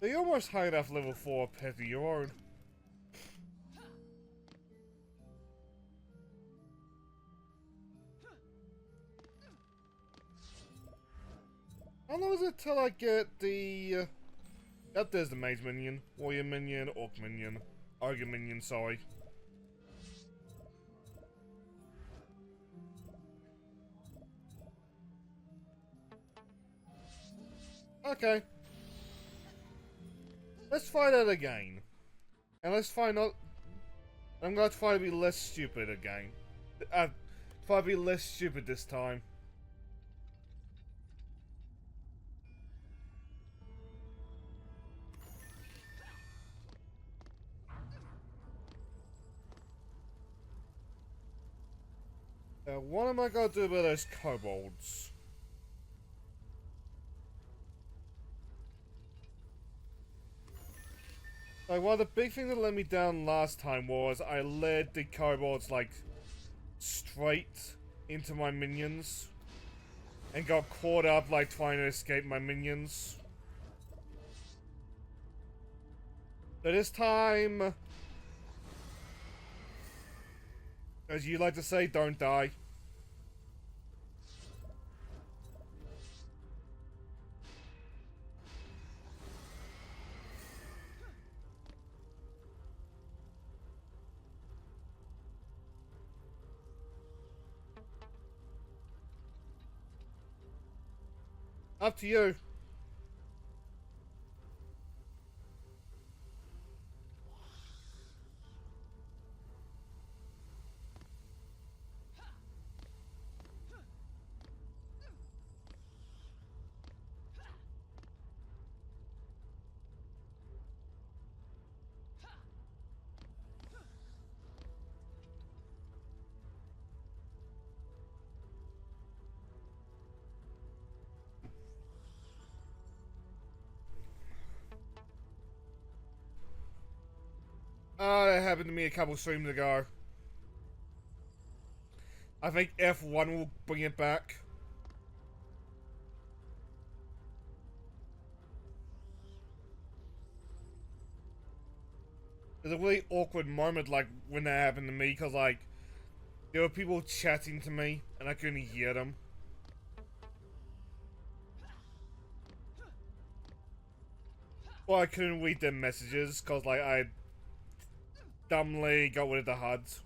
So you're almost high enough level 4 pet of your own. How long is it till I get the... Yep, there's the mage minion, warrior minion, orc minion, ogre minion, sorry. Okay. Let's try that again. And let's find out... I'm gonna try to be less stupid again. Try to be less stupid this time. What am I gonna do about those kobolds? Like, one of the big things that let me down last time was I led the kobolds, like, straight into my minions. And got caught up, like, trying to escape my minions. So this time... As you like to say, don't die. Up to you. Oh, that happened to me a couple streams ago. I think F1 will bring it back. There's a really awkward moment, like, when that happened to me, because, like, there were people chatting to me, and I couldn't hear them. Or I couldn't read their messages, because, like, I dumbly got rid of the HUDs.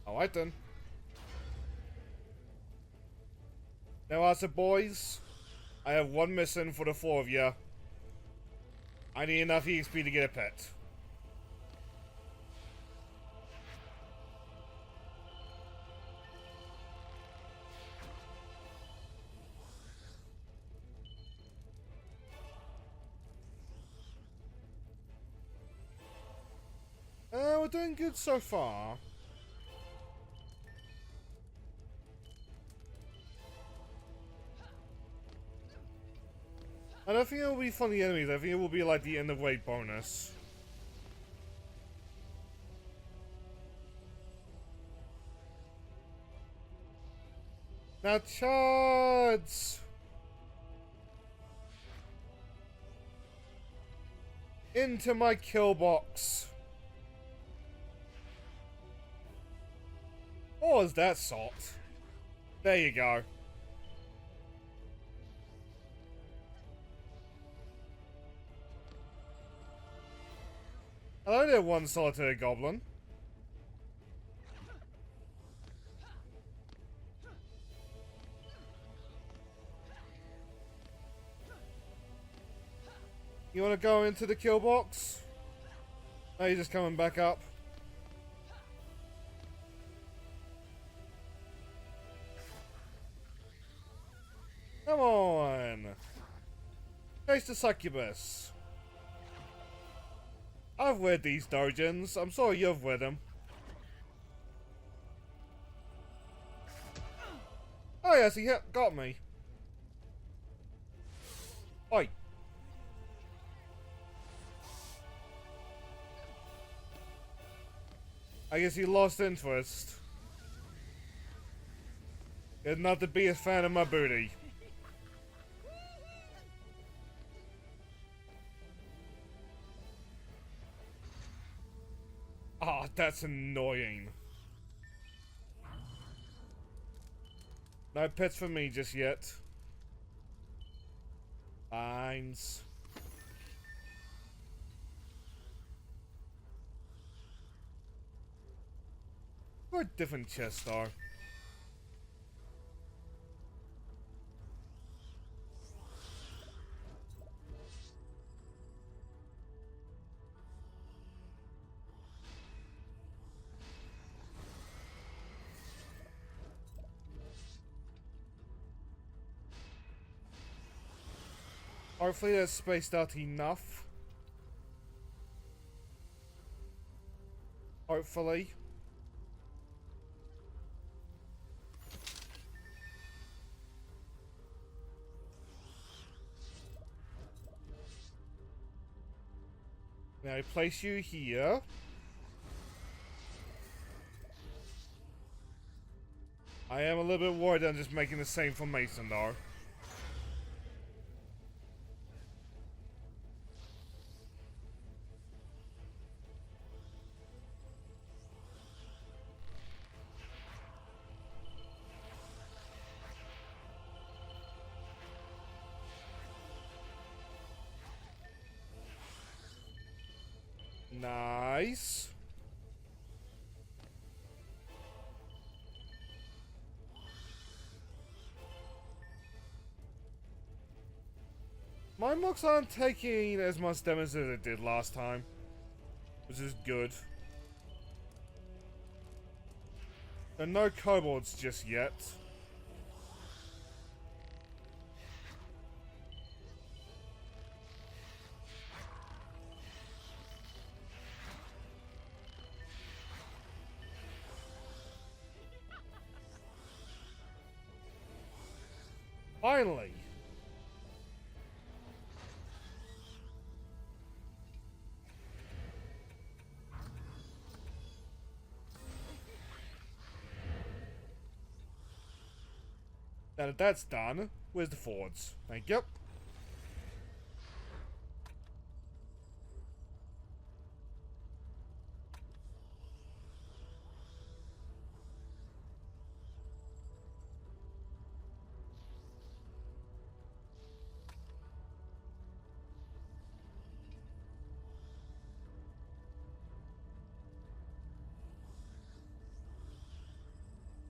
Alright then. Now as the boys, I have one mission for the 4 of you. I need enough EXP to get a pet. We're doing good so far. I don't think it will be funny enemies, I think it will be like the end of wave bonus. Now charge! Into my kill box. Or is that salt? There you go. Hello there, one solitary goblin. You wanna go into the kill box? Oh, you're just coming back up. Come on! Taste the succubus. I've read these dojins. I'm sorry you've read them. Oh yes, he got me. Oi. I guess he lost interest. He's not the biggest fan of my booty. Ah, oh, that's annoying. No pets for me just yet. Fines. Or a different chest are. Hopefully that's spaced out enough. Hopefully. Now I place you here. I am a little bit worried I'm just making the same for Mason though. Nice. My mocks aren't taking as much damage as it did last time, which is good. There are no kobolds just yet. Finally! Now that that's done, where's the fords? Thank you.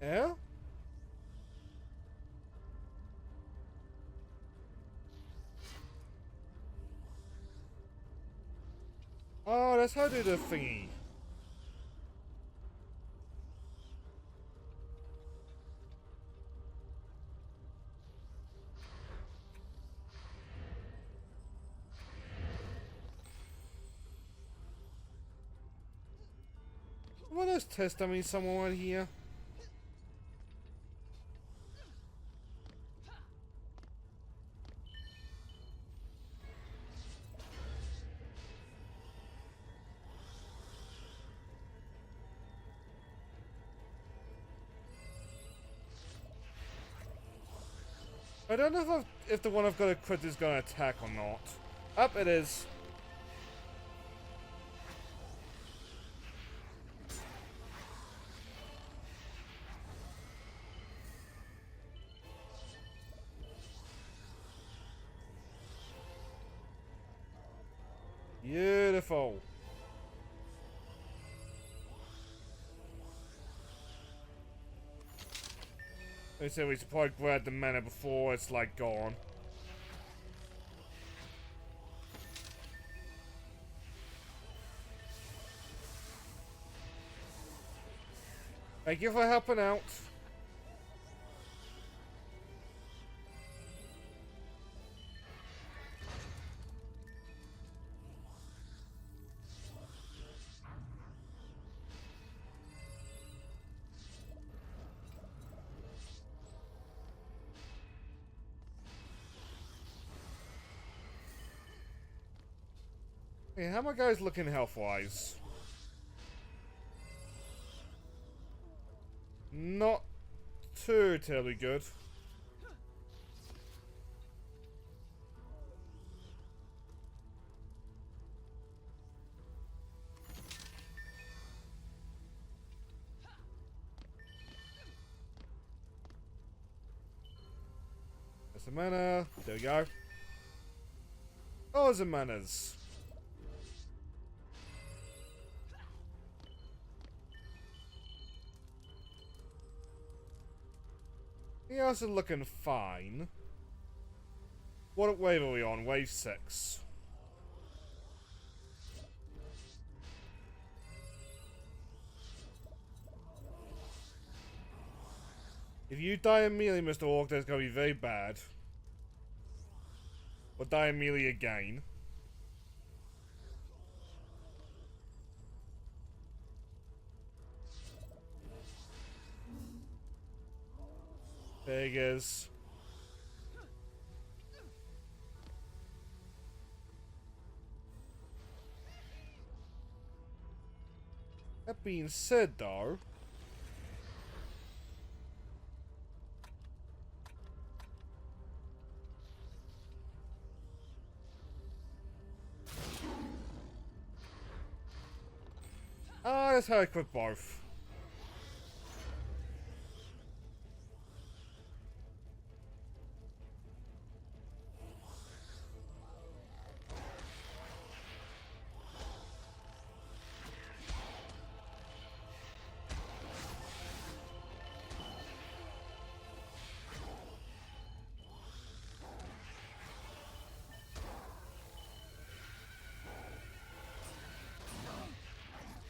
Yeah? Oh, that's how I do the thingy. What is test dummy someone here? I don't know if the one I've got to crit is going to attack or not. Up it is. Beautiful. They said we should probably grab the mana before it's like gone. Thank you for helping out. Hey, how are my guys looking health-wise? not too terribly good. There's the mana. There we go. Oh, the manas. The others are looking fine. What wave are we on? Wave 6. If you die immediately, Mr. Orc, that's going to be very bad. Or die immediately again. Figures. That being said, though, let's have a quick both.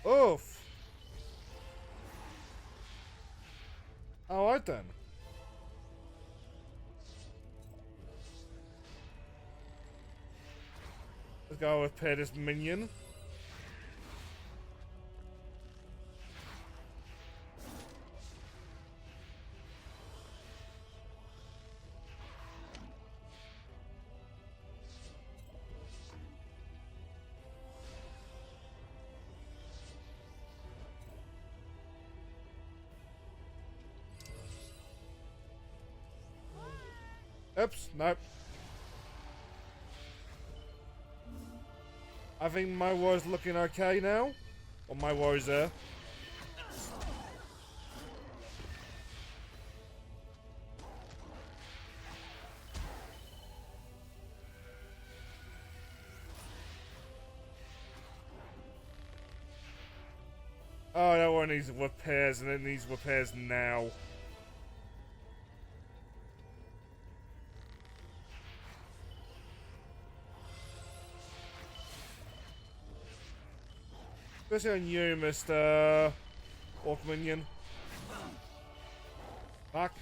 Oof. Alright then. Let's go repair this minion. Oops, nope. I think my war's looking okay now. Or my war's there. Oh, that one needs repairs, and it needs repairs now. Especially on you, Mr. Orc Minion. Fuck.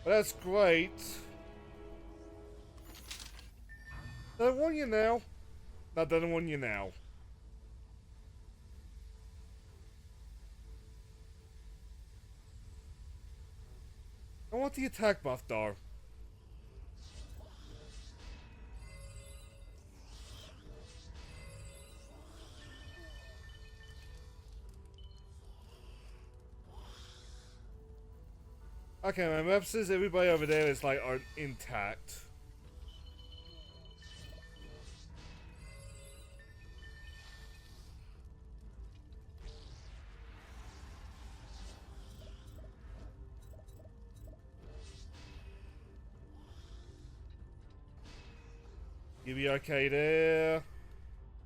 Well, that's great. Don't want you now. No, don't want you now. I want the attack buff, though. Okay, my map says everybody over there is like intact. You'll be okay there.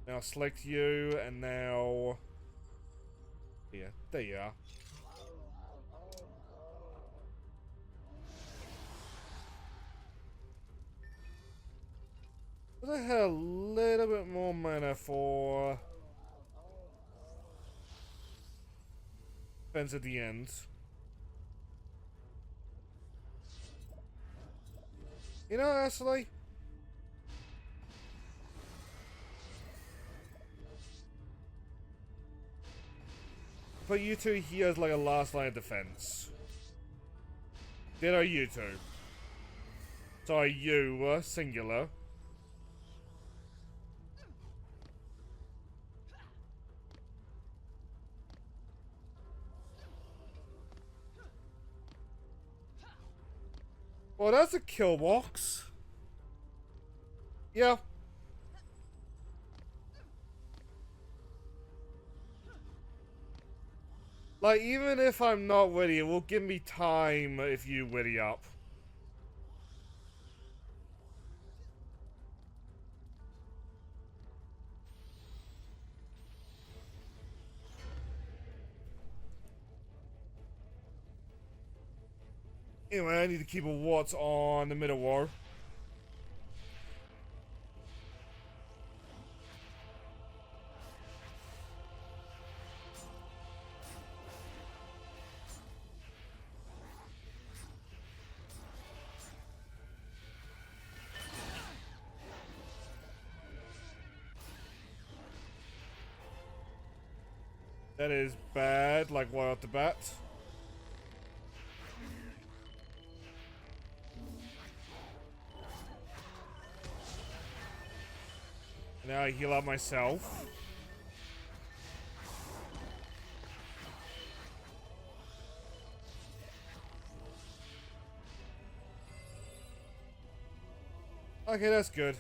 Now select you, and now... Yeah, there you are. But I had a little bit more mana for... defense at the end. You know, actually... put you two here as like a last line of defense. Ditto you two. Sorry, you, singular. Well, that's a kill box. Yeah. Like, even if I'm not ready, it will give me time if you ready up. Anyway, I need to keep a watch on the middle war. That is bad, like right off the bat. Now I heal up myself. Okay, that's good.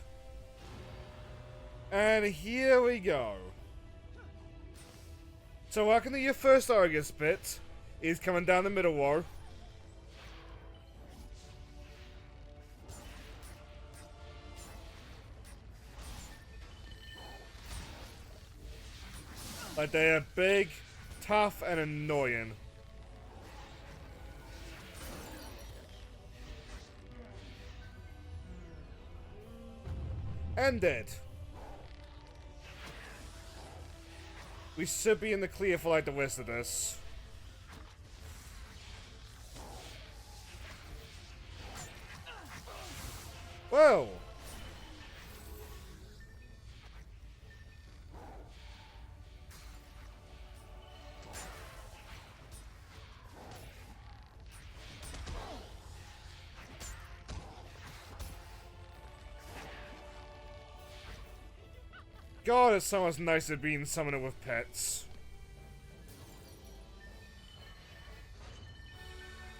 And here we go. So I reckon that your first Argus bit is coming down the middle wall. Like they are big, tough, and annoying. And dead. We should be in the clear for like the rest of this. Whoa! God, it's so much nicer being summoned with pets.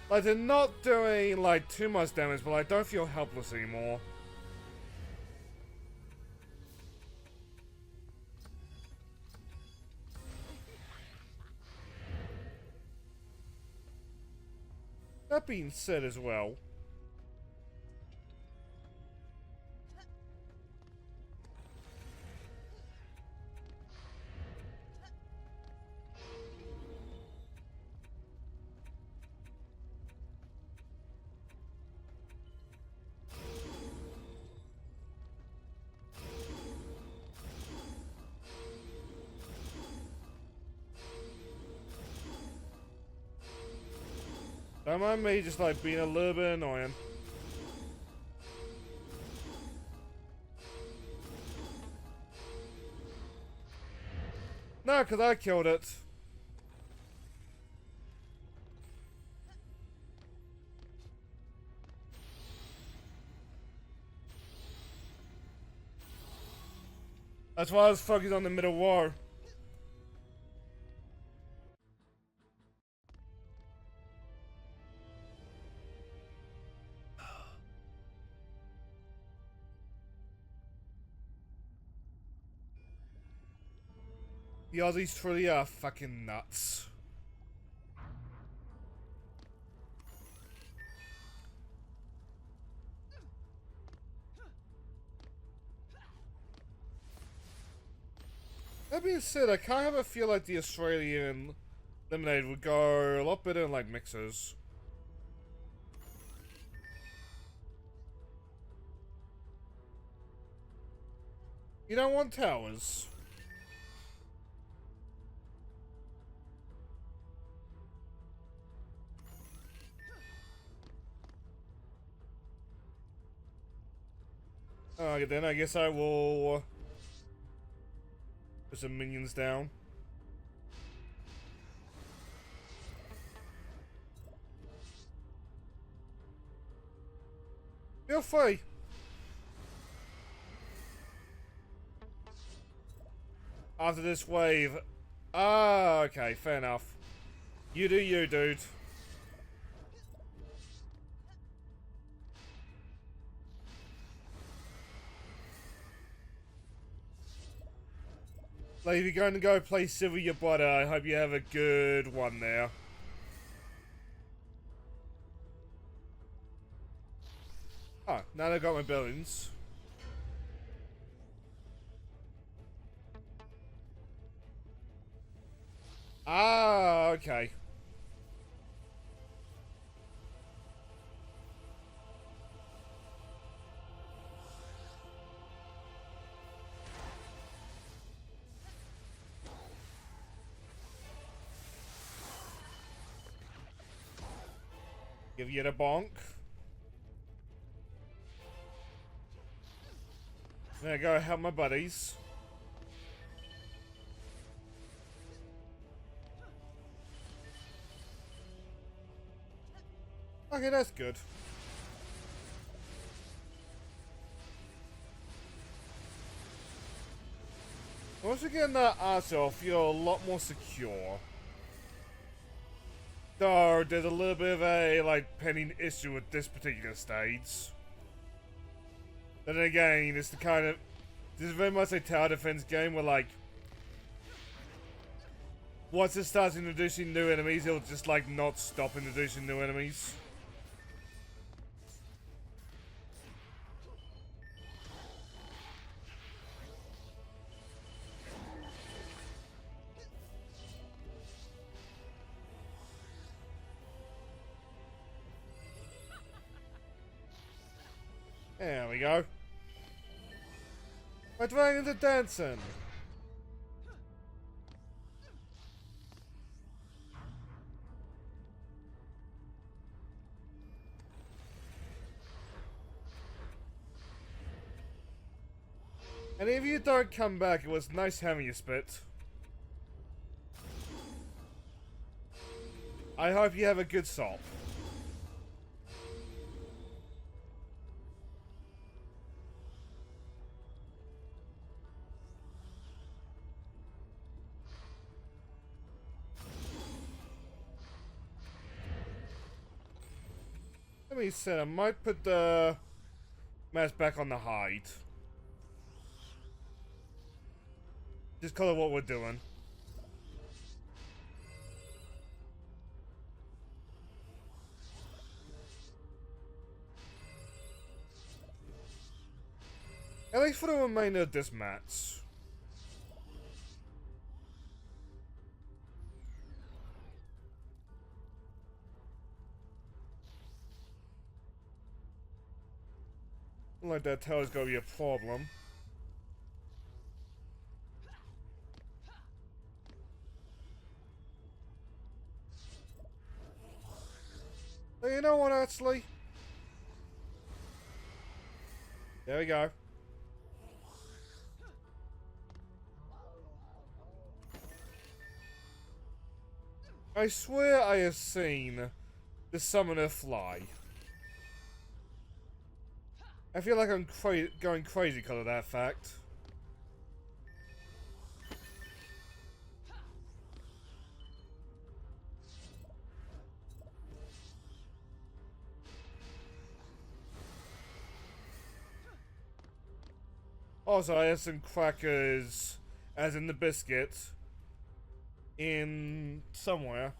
Like, they're not doing, like, too much damage, but I don't feel helpless anymore. That being said as well, don't mind me just like being a little bit annoying. No, because I killed it. That's why I was focused on the middle war. The Aussies truly are fucking nuts. That being said, I kind of have a feel like the Australian lemonade would go a lot better in like mixers. You don't want towers. Okay, then I guess I will put some minions down. feel free. After this wave. Ah, okay, fair enough. You do you, dude. Like, if you're going to go play Silver Your Brother, I hope you have a good one there. Oh, now I've got my buildings. Ah, okay. Give you the bonk. There I go, help my buddies. Okay, that's good. Once you get that arse off, you're a lot more secure. Though, there's a little bit of a, like, pending issue with this particular stage. But then again, it's the kind of... This is very much a tower defense game where, like... Once it starts introducing new enemies, it'll just, like, not stop introducing new enemies. There we go. My dragons are dancing. And if you don't come back, it was nice having you, Spit. I hope you have a good sop. Let me see, I might put the mask back on the hide. Just call it what we're doing. At least for the remainder of this match. Like that tower's gonna be a problem. But you know what, actually? There we go. I swear I have seen the summoner fly. I feel like I'm going crazy because of that fact. Also, I have some crackers, as in the biscuit, in somewhere.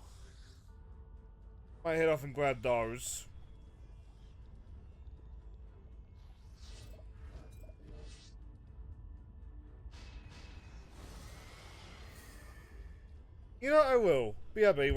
Might head off and grab those. You know, I will. BRB.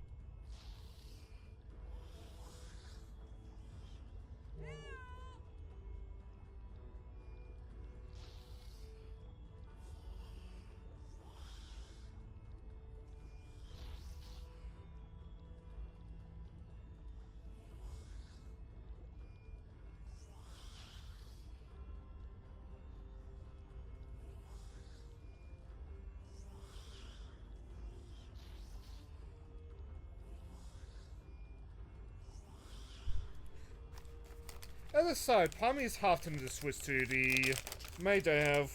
Other side, part of me is half tempted to switch to the mage I have.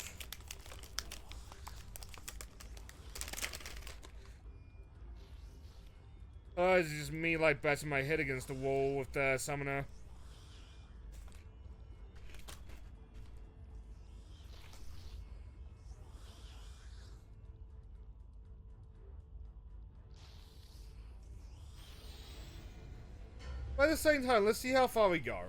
It's just me, like, batting my head against the wall with the summoner. But at the same time, let's see how far we go.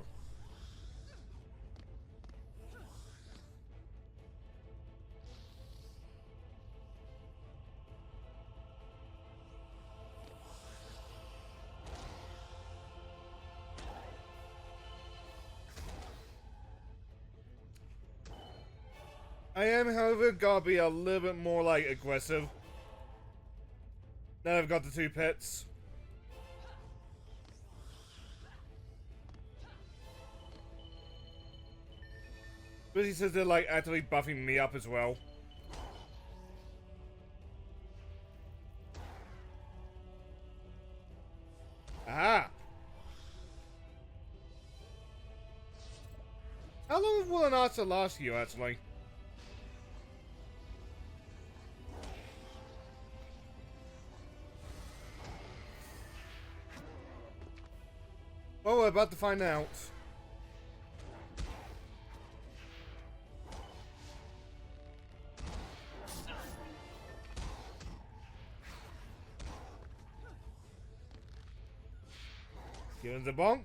I am, however, gonna be a little bit more, like, aggressive. Now I've got the 2 pets. But he says they're, like, actively buffing me up as well. Aha! How long will an archer last you, actually? Well, we're about to find out. Give him the bonk.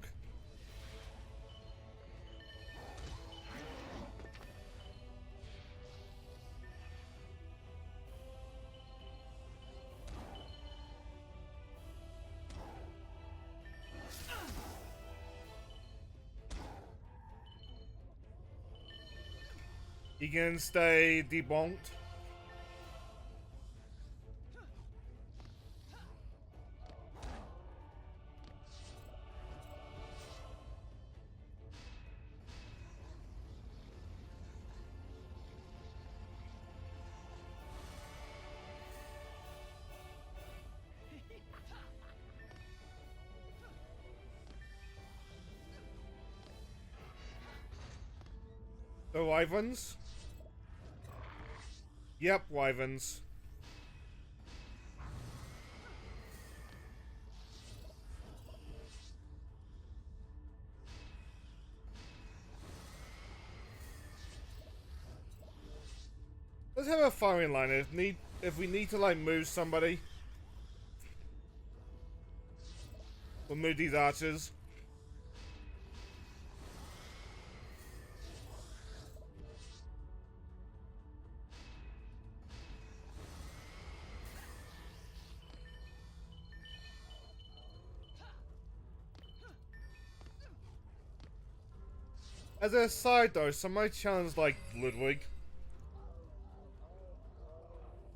He can stay debunked. The wyverns? Yep, wyverns. Let's have a firing line if we need to, like, move somebody. We'll move these archers. As an aside though, somebody challenged, like, Ludwig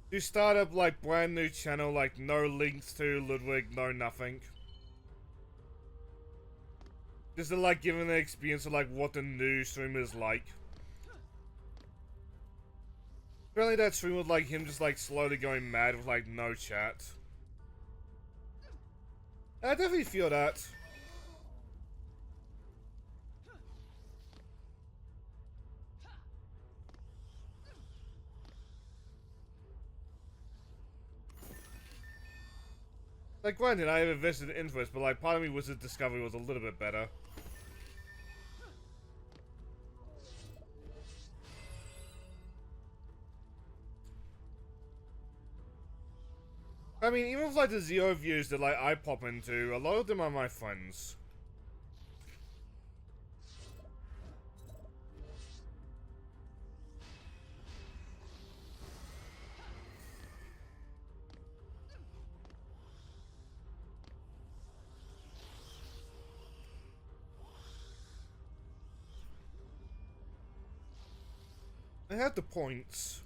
to start up, like, brand new channel, like, no links to Ludwig, no nothing. Just to, like, give him the experience of, like, what the new stream is like. Apparently that stream was, like, him just, like, slowly going mad with, like, no chat. I definitely feel that. Like, granted, I have a vested interest, but, like, part of me was that Discovery was a little bit better. I mean, even with, like, the zero views that, like, I pop into, a lot of them are my friends. I have the points.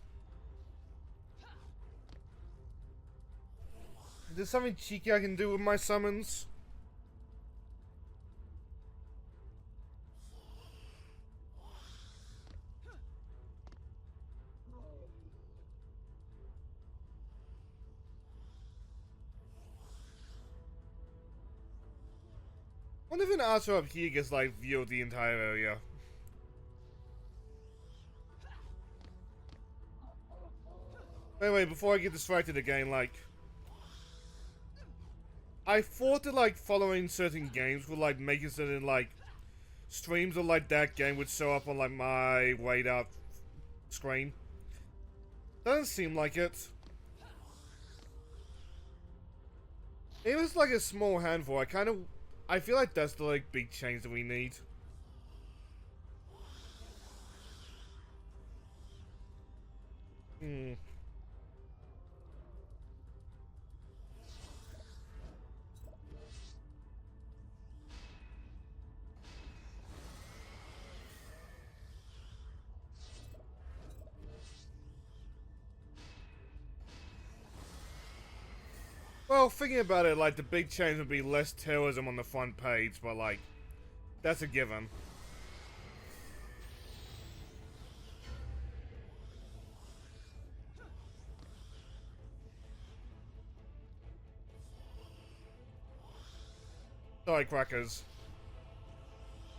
Is there something cheeky I can do with my summons? Wonder if an archer up here gets like view of the entire area. Anyway, before I get distracted again, like, I thought that like following certain games would like make it so that like streams of like that game would show up on like my radar screen. Doesn't seem like it. It was like a small handful. I feel like that's the like big change that we need. Well, thinking about it, like, the big change would be less terrorism on the front page, but, like, that's a given. Sorry, crackers.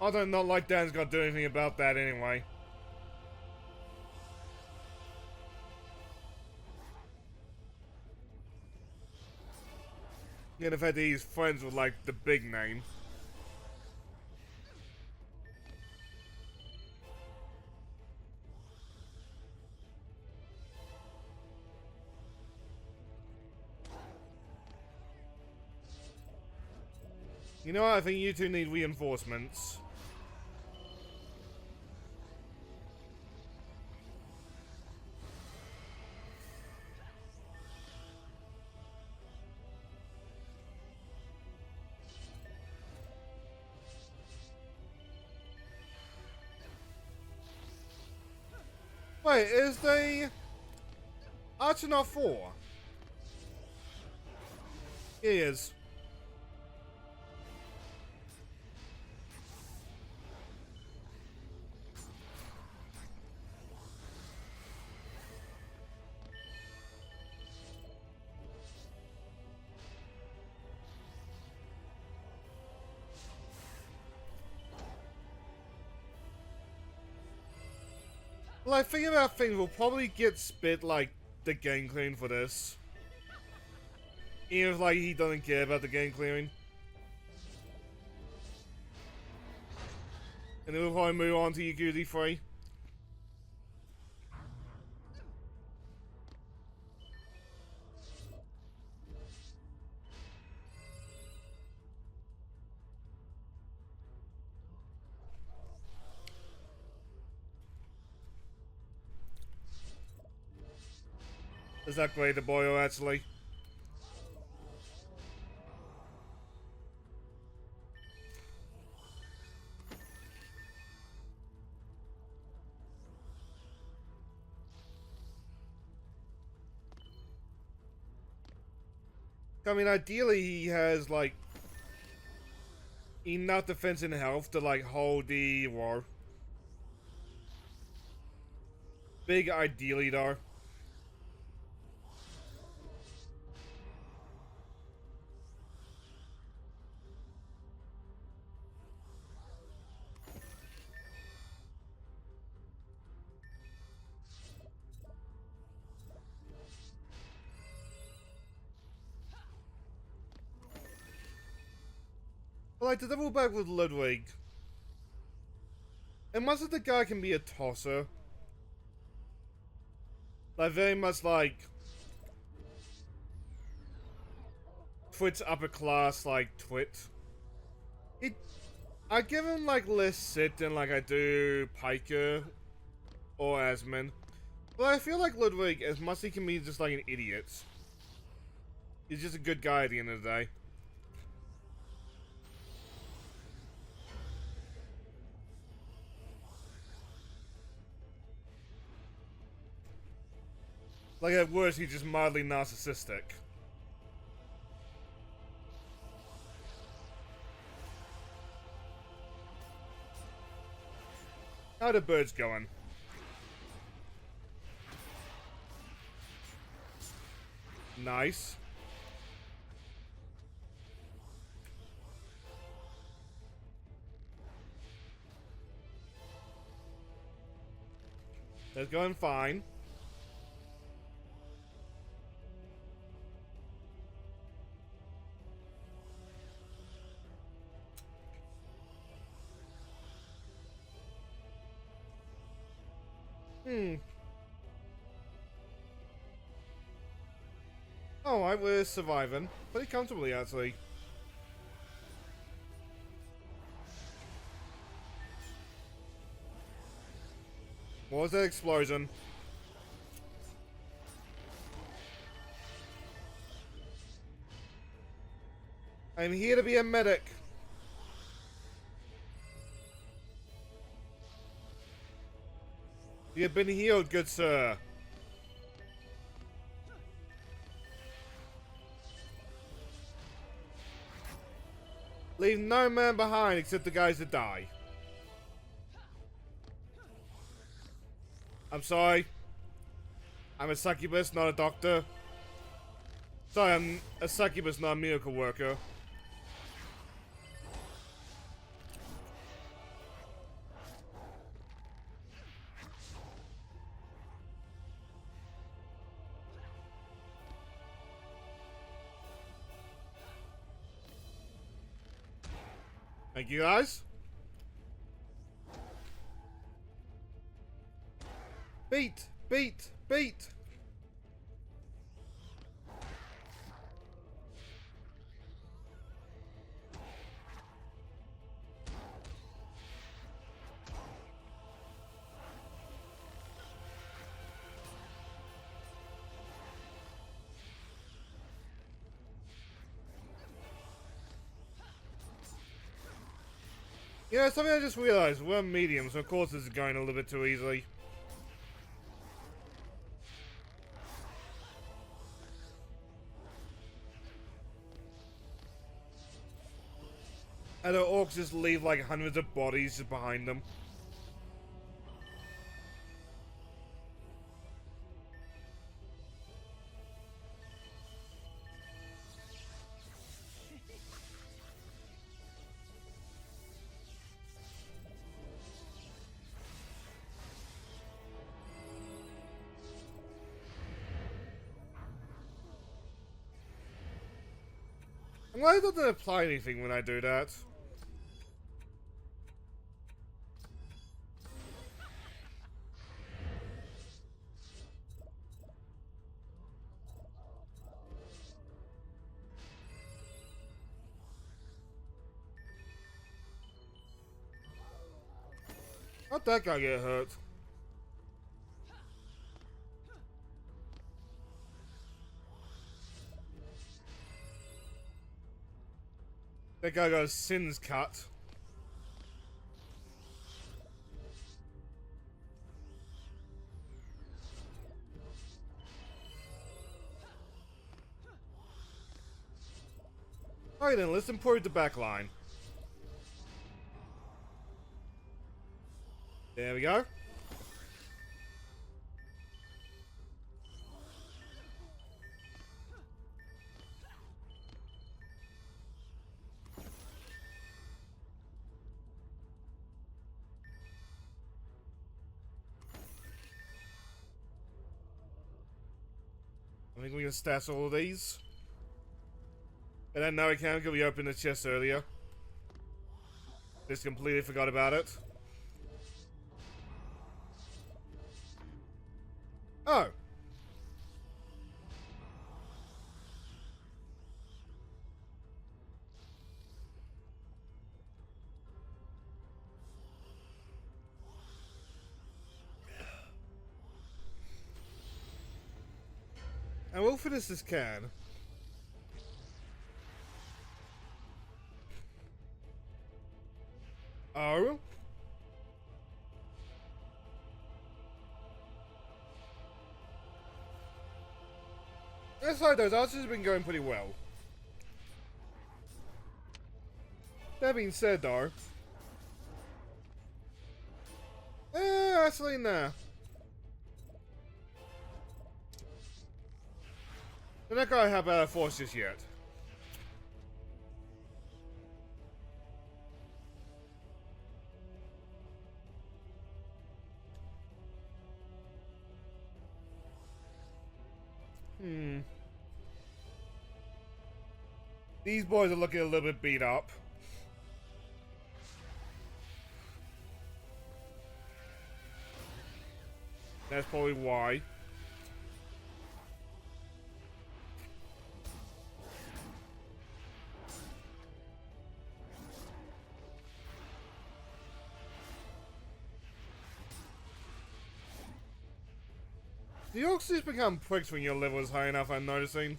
Although not like Dan's gonna do anything about that anyway. Yeah, the fact that he's friends with, like, the big name. You know what? I think you two need reinforcements. Wait, is the Archer not 4? He is. Well, I think about things will probably get spit like the game clearing for this. Even if like he doesn't care about the game clearing. And then we'll probably move on to Yakuza 3. Is that great, the boyo actually? I mean, ideally he has, like, enough defense and health to, like, hold the war. Big ideally, though. But, like, to double back with Ludwig, unless the guy can be a tosser, like, very much like Twit's upper class, like, Twit. I give him, like, less sit than, like, I do Piker or Asmund. But I feel like Ludwig, as much as he can be just, like, an idiot, he's just a good guy at the end of the day. Like, at worst, he's just mildly narcissistic. How the birds going? Nice. It's going fine. Alright, we're surviving. Pretty comfortably, actually. What was that explosion? I'm here to be a medic. You have been healed, good sir. Leave no man behind except the guys that die. I'm sorry. I'm a succubus, not a doctor. Sorry, I'm a succubus, not a miracle worker. Thank you, guys. Beat! Beat! Beat! Yeah, something I just realized. We're medium, so of course this is going a little bit too easily. And the orcs just leave like hundreds of bodies just behind them. I'm glad it doesn't apply anything when I do that. How'd that guy get hurt? That guy got his sins cut. Alright then, let's improve the back line. There we go. I think we can stash all of these. And then now we can because we opened the chest earlier. Just completely forgot about it. Oh. And we'll finish this can. Oh. That's like those archers have been going pretty well. That being said though. Actually nah. They're not gonna have better forces yet. Hmm. These boys are looking a little bit beat up. That's probably why. The Orcs just become pricks when your level is high enough, I'm noticing.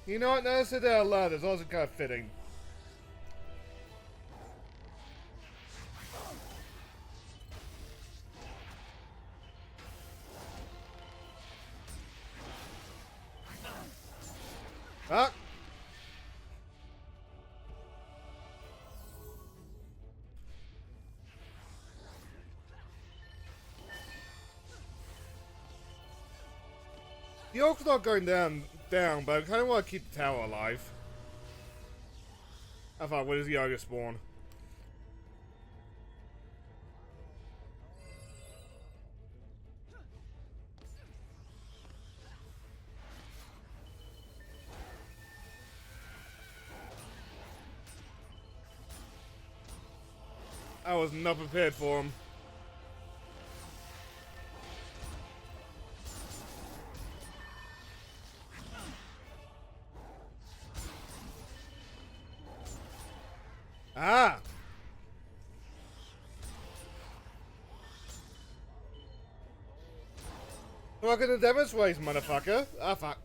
You know what? Now I said that out loud, it's also kind of fitting. Ah! The Orc's not going down, but I kind of want to keep the tower alive. I thought, where does the ogre spawn? I was not prepared for him. Ah! Welcome to Devil's Ways, motherfucker. Ah, fuck.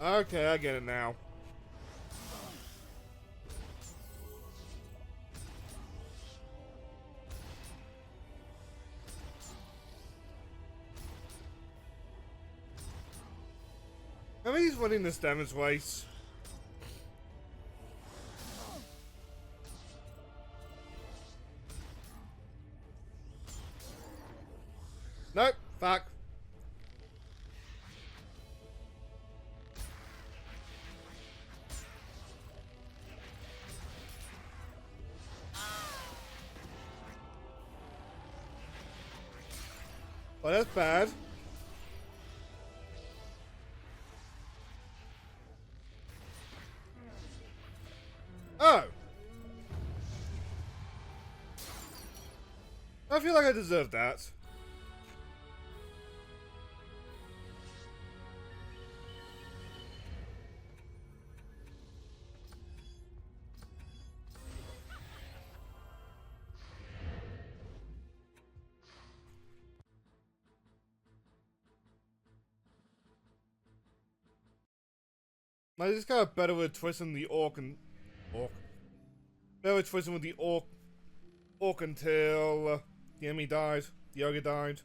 Okay, I get it now. I mean, he's winning this damage race. Nope, fuck. Well, that's bad. Oh! I feel like I deserve that. I just got better with twisting the orc and... Orc? Better with twisting with the orc until the enemy died. The ogre died.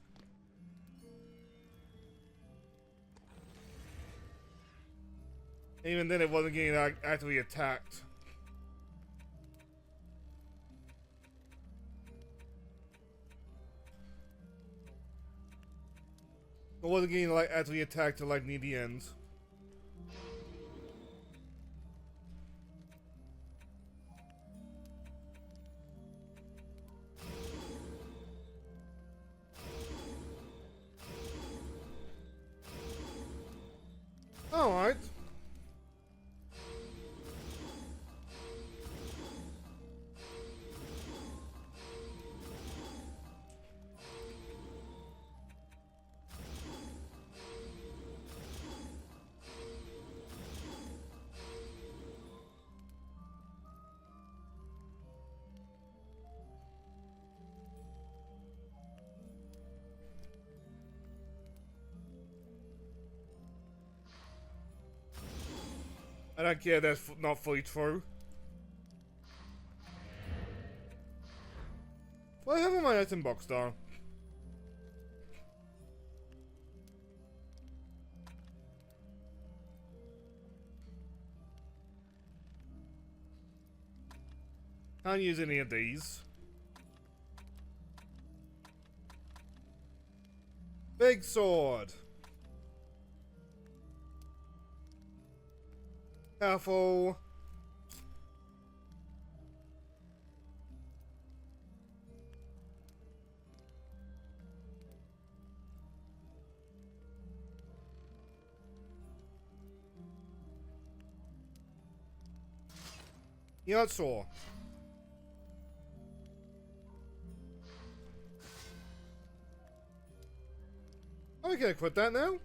Even then it wasn't getting actively attacked. It wasn't getting like actively attacked to like near the end. Alright. I don't care, that's not fully true. What do I have in my item box though? Can't use any of these. Big sword. Careful. You're not sure. I'm gonna quit that now.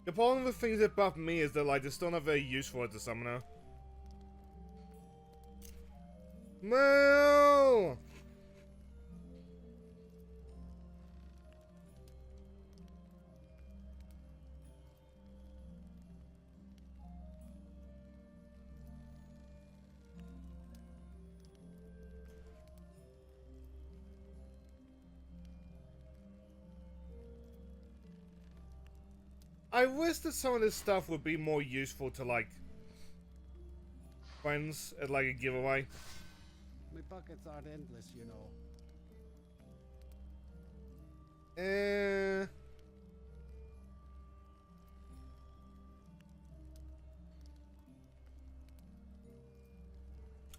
The problem with things that buff me is that, like, they're still not very useful as a summoner. No! I wish that some of this stuff would be more useful to, like, friends at, like, a giveaway. My buckets aren't endless, you know.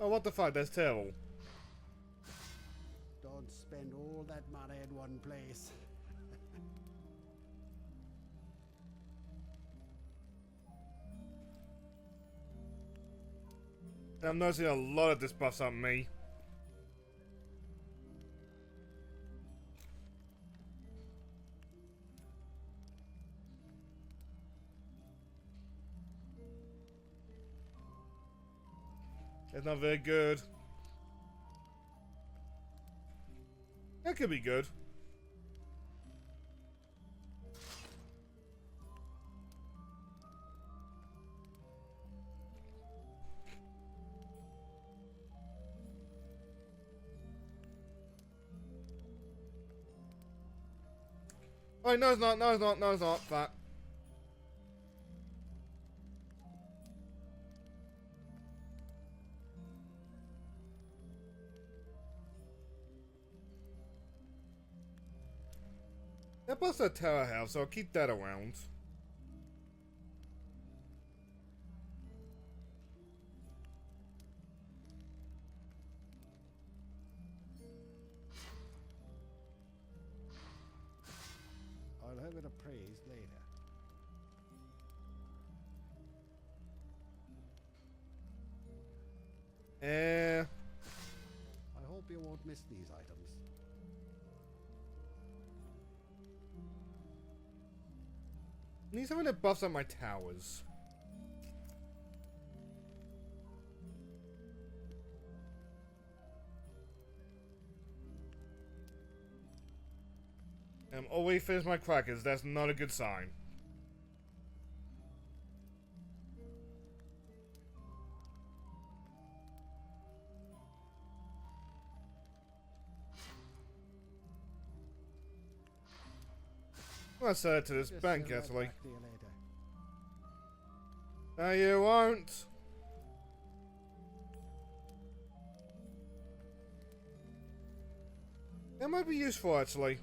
Oh, what the fuck? That's terrible. Don't spend all that money in one place. I'm noticing a lot of this buffs on me. It's not very good. That could be good. Oh, no it's not, no it's not, no it's not, that. That busts a tower house, so I'll keep that around. I'll have it appraised later. I hope you won't miss these items. Need someone that buffs up my towers. Always finish my crackers, that's not a good sign. I'll sell it to this Just bank, send that actually. back to you later. No, you won't. That might be useful, actually.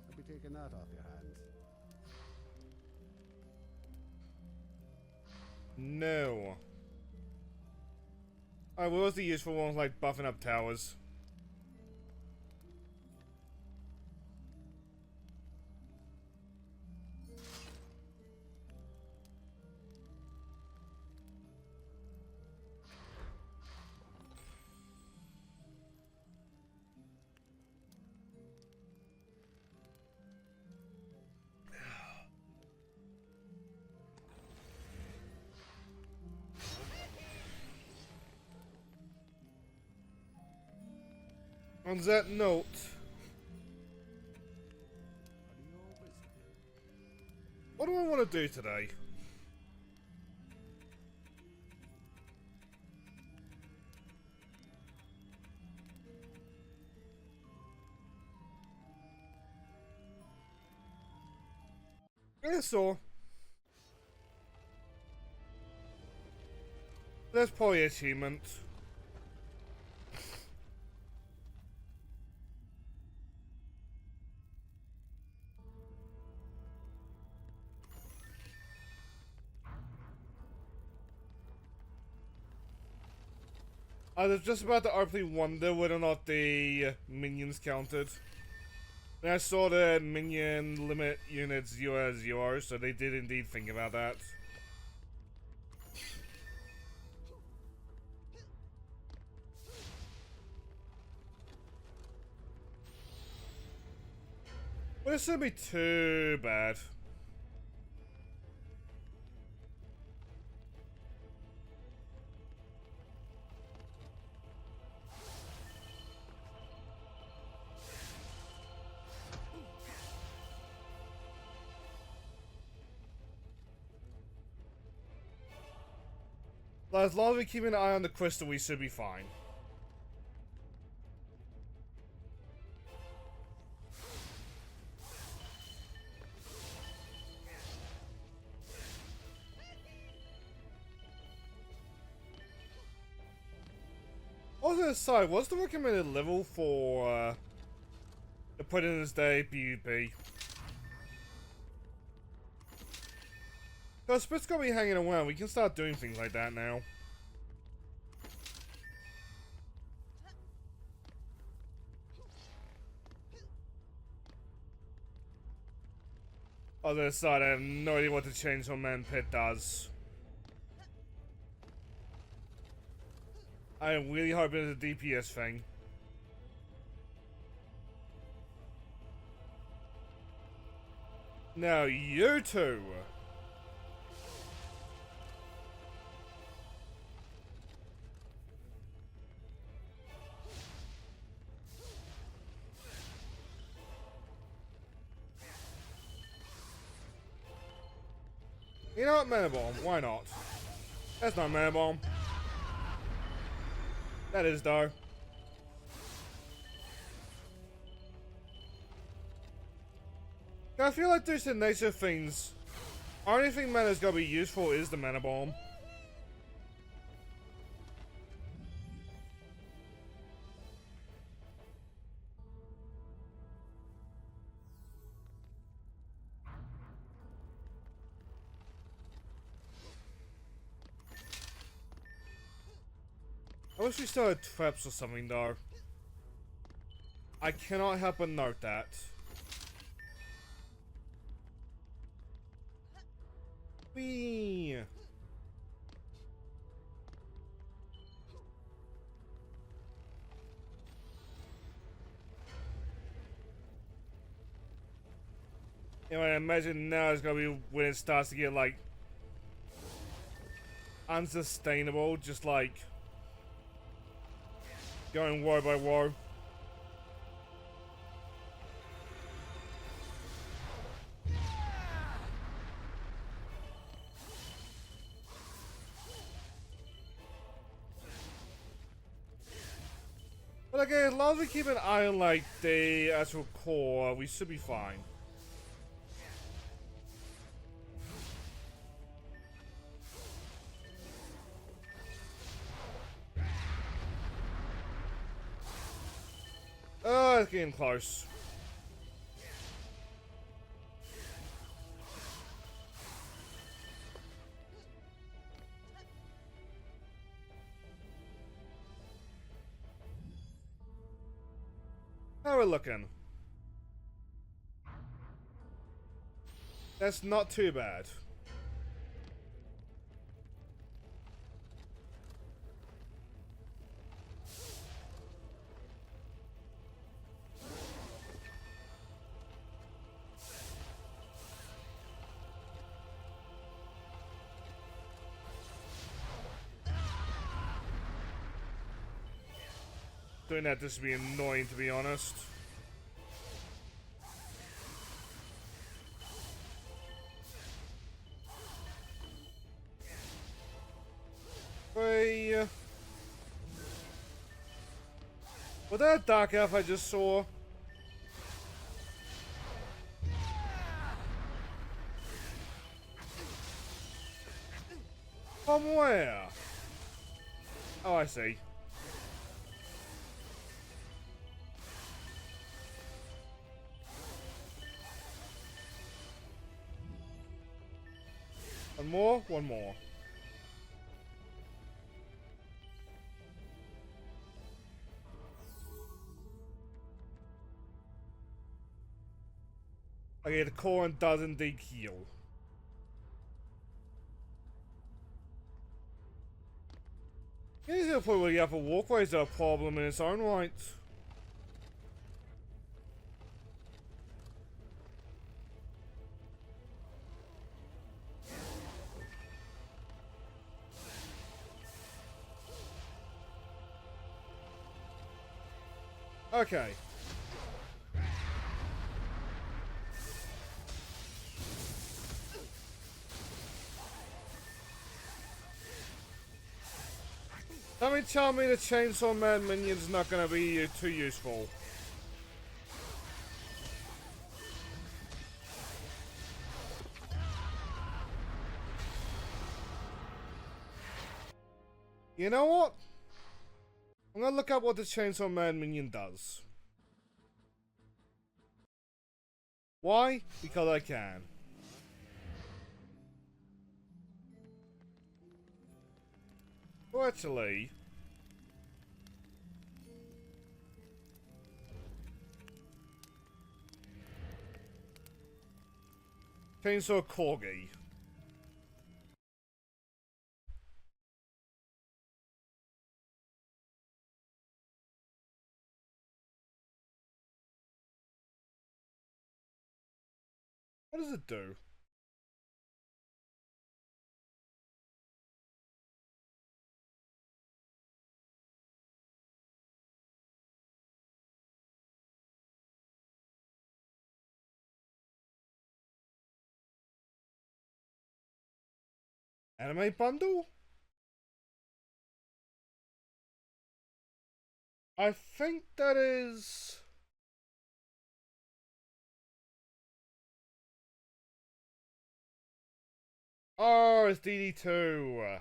I'll be taking that off your hands. No. Alright, what was the useful ones like buffing up towers? On that note, do I want to do today? Yeah, so there's probably achievement. I was just about to openly wonder whether or not the minions counted. And I saw the minion limit units 0 as 0, so they did indeed think about that. But it shouldn't be too bad. But as long as we keep an eye on the crystal, we should be fine. Also, aside, what's the recommended level for the Predator's Day PvP? Because Spit's gonna be hanging around, we can start doing things like that now. On the other side, I have no idea what the Chainsaw Man pit does. I am really hoping it's a DPS thing. Now, you two! You know what, Mana Bomb? Why not? That's not Mana Bomb. That is, though. I feel like these nature things, only thing mana's gonna be useful is the Mana Bomb. I wish we still had traps or something, though. I cannot help but note that. Whee! Anyway, I imagine now is gonna be when it starts to get, like, unsustainable, just like going woe by woe. But again, as long as we keep an eye on, like, the actual core, we should be fine. Oh, it's getting close. How are we looking? That's not too bad. Doing that just to be annoying, to be honest. Was that a dark elf I just saw? From where? Oh, I see. One more? One more. Okay, the corn does indeed heal. Yeah, the point where the upper walkways are a problem in its own right. Okay. Don't tell me the Chainsaw Man minion's not gonna be too useful. You know what? I'm gonna look up what the Chainsaw Man minion does. Why? Because I can. Well, actually... Chainsaw Corgi. What does it do? Anime bundle? I think that is... Oh, it's DD2.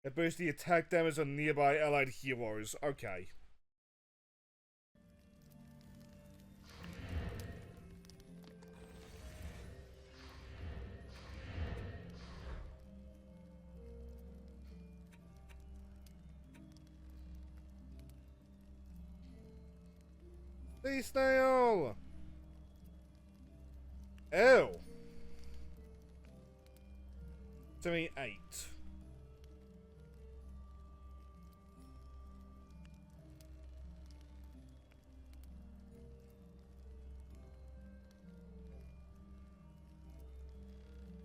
It boosts the attack damage on nearby allied heroes. Okay. Sea snail! Ew. 78.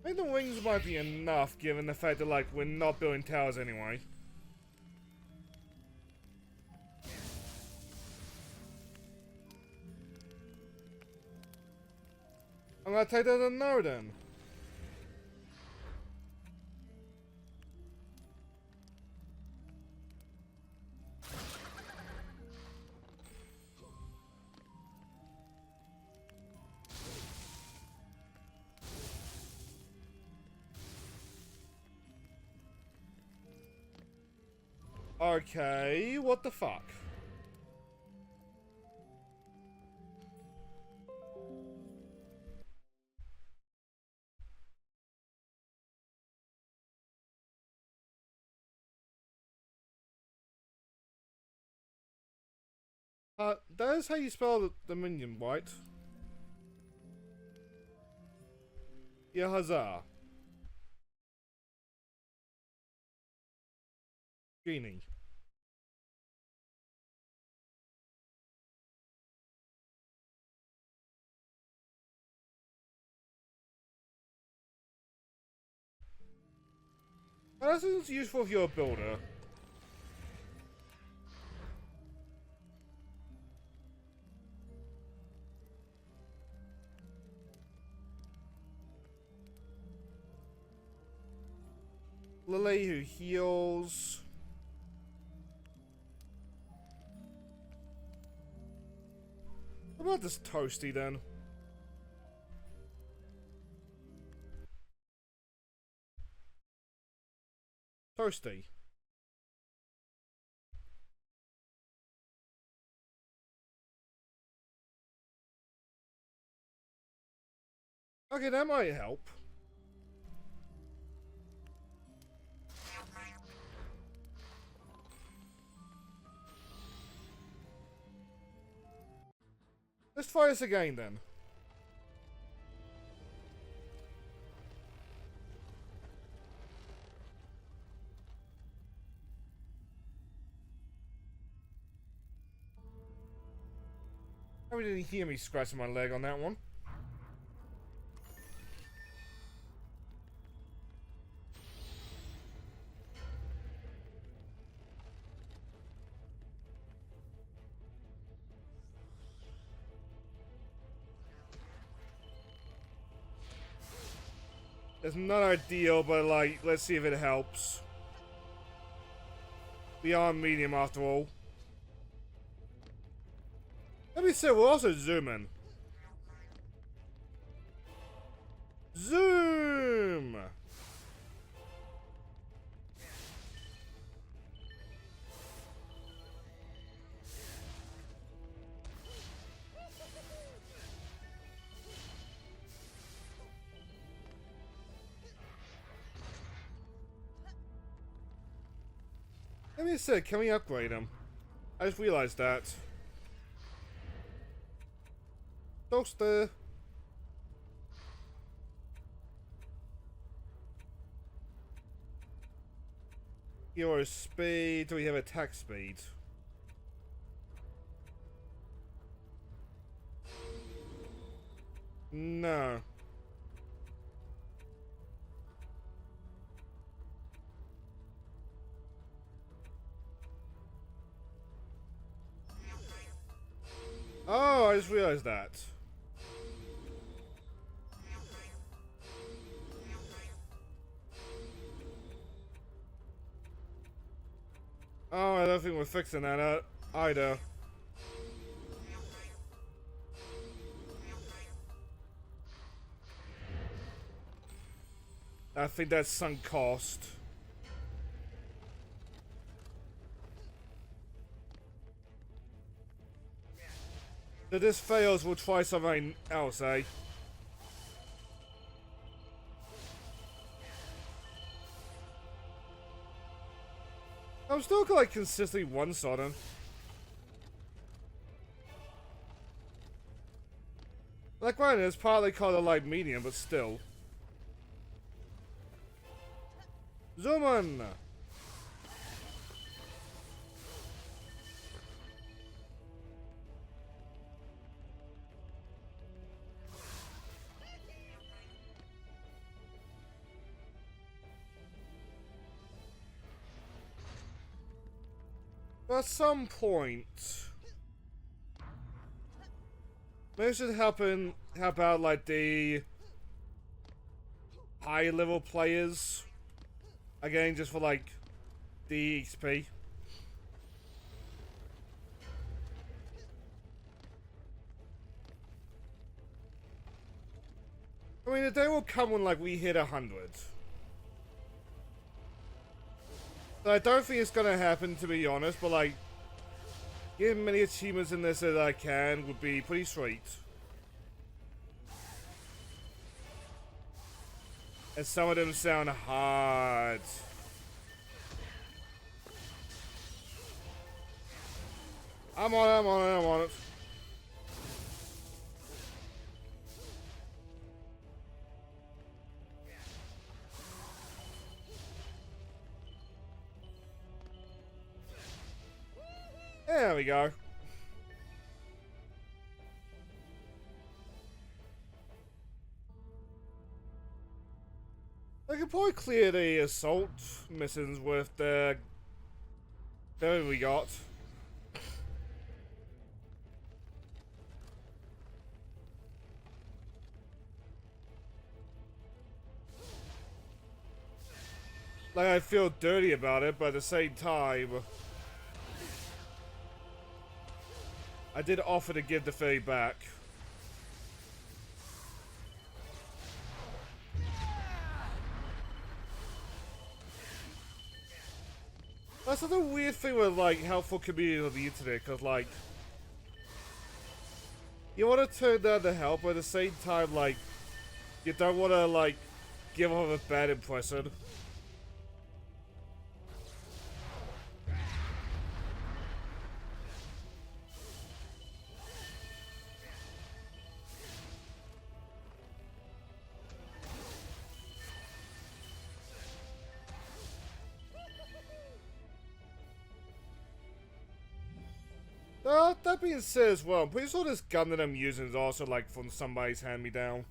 I think the wings might be enough, given the fact that, like, we're not building towers anyway. I'm gonna take that as a no then. Okay, what the fuck? That is how you spell the minion, right? Yeah, huzzah. Genie. That seems useful if you're a builder. Lily who heals. What about this Toasty then? Toasty. Okay, that might help. Let's try this again then. I didn't hear me scratching my leg on that one. It's not ideal, but like, let's see if it helps. We are medium after all. Let me say, we're also zooming. Zoom! Let me see, can we upgrade him? I just realized that. Toaster. Hero speed, do we have attack speed? No. Oh, I just realized that. Oh, I don't think we're fixing that either. I think that's sunk cost. If this fails, we'll try something else, eh? I'm still like consistently one-shotting. Like, right, it's partly called a light medium, but still. Zoom in! At some point, maybe it should help out like the high level players again, just for like the XP. I mean, the day will come when like we hit 100. I don't think it's gonna happen, to be honest, but like, getting many achievements in this as I can would be pretty sweet. And some of them sound hard. I'm on it. There we go. I could probably clear the assault missions with the... There we got. Like, I feel dirty about it, but at the same time, I did offer to give the fairy back. That's such a weird thing with, like, helpful community on the internet, because, like, you want to turn down the help, but at the same time, like, you don't want to, like, give off a bad impression. That being said as well, I'm pretty sure this gun that I'm using is also, like, from somebody's hand-me-down.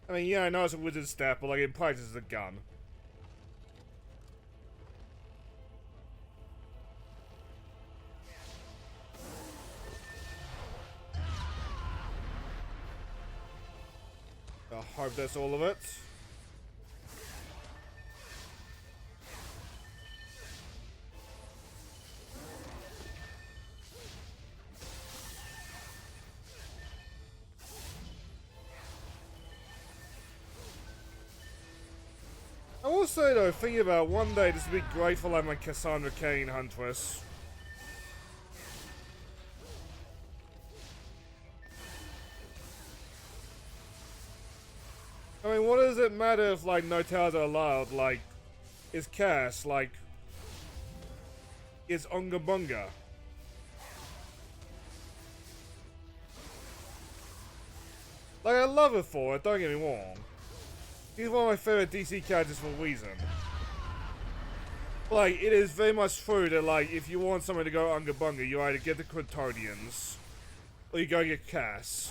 I mean, yeah, I know it's a wizard staff, but, like, in practice it's a gun. I hope that's all of it. I will say though, thinking about one day this would be great for like my Cassandra Cain Huntress. I mean, what does it matter if like no towers are allowed? Like, it's Cass, like, it's Unga Bunga. Like, I love her for it, don't get me wrong. He's one of my favorite DC characters for a reason. Like, it is very much true that, like, if you want someone to go Unga Bunga, you either get the Kryptonians, or you go get Cass.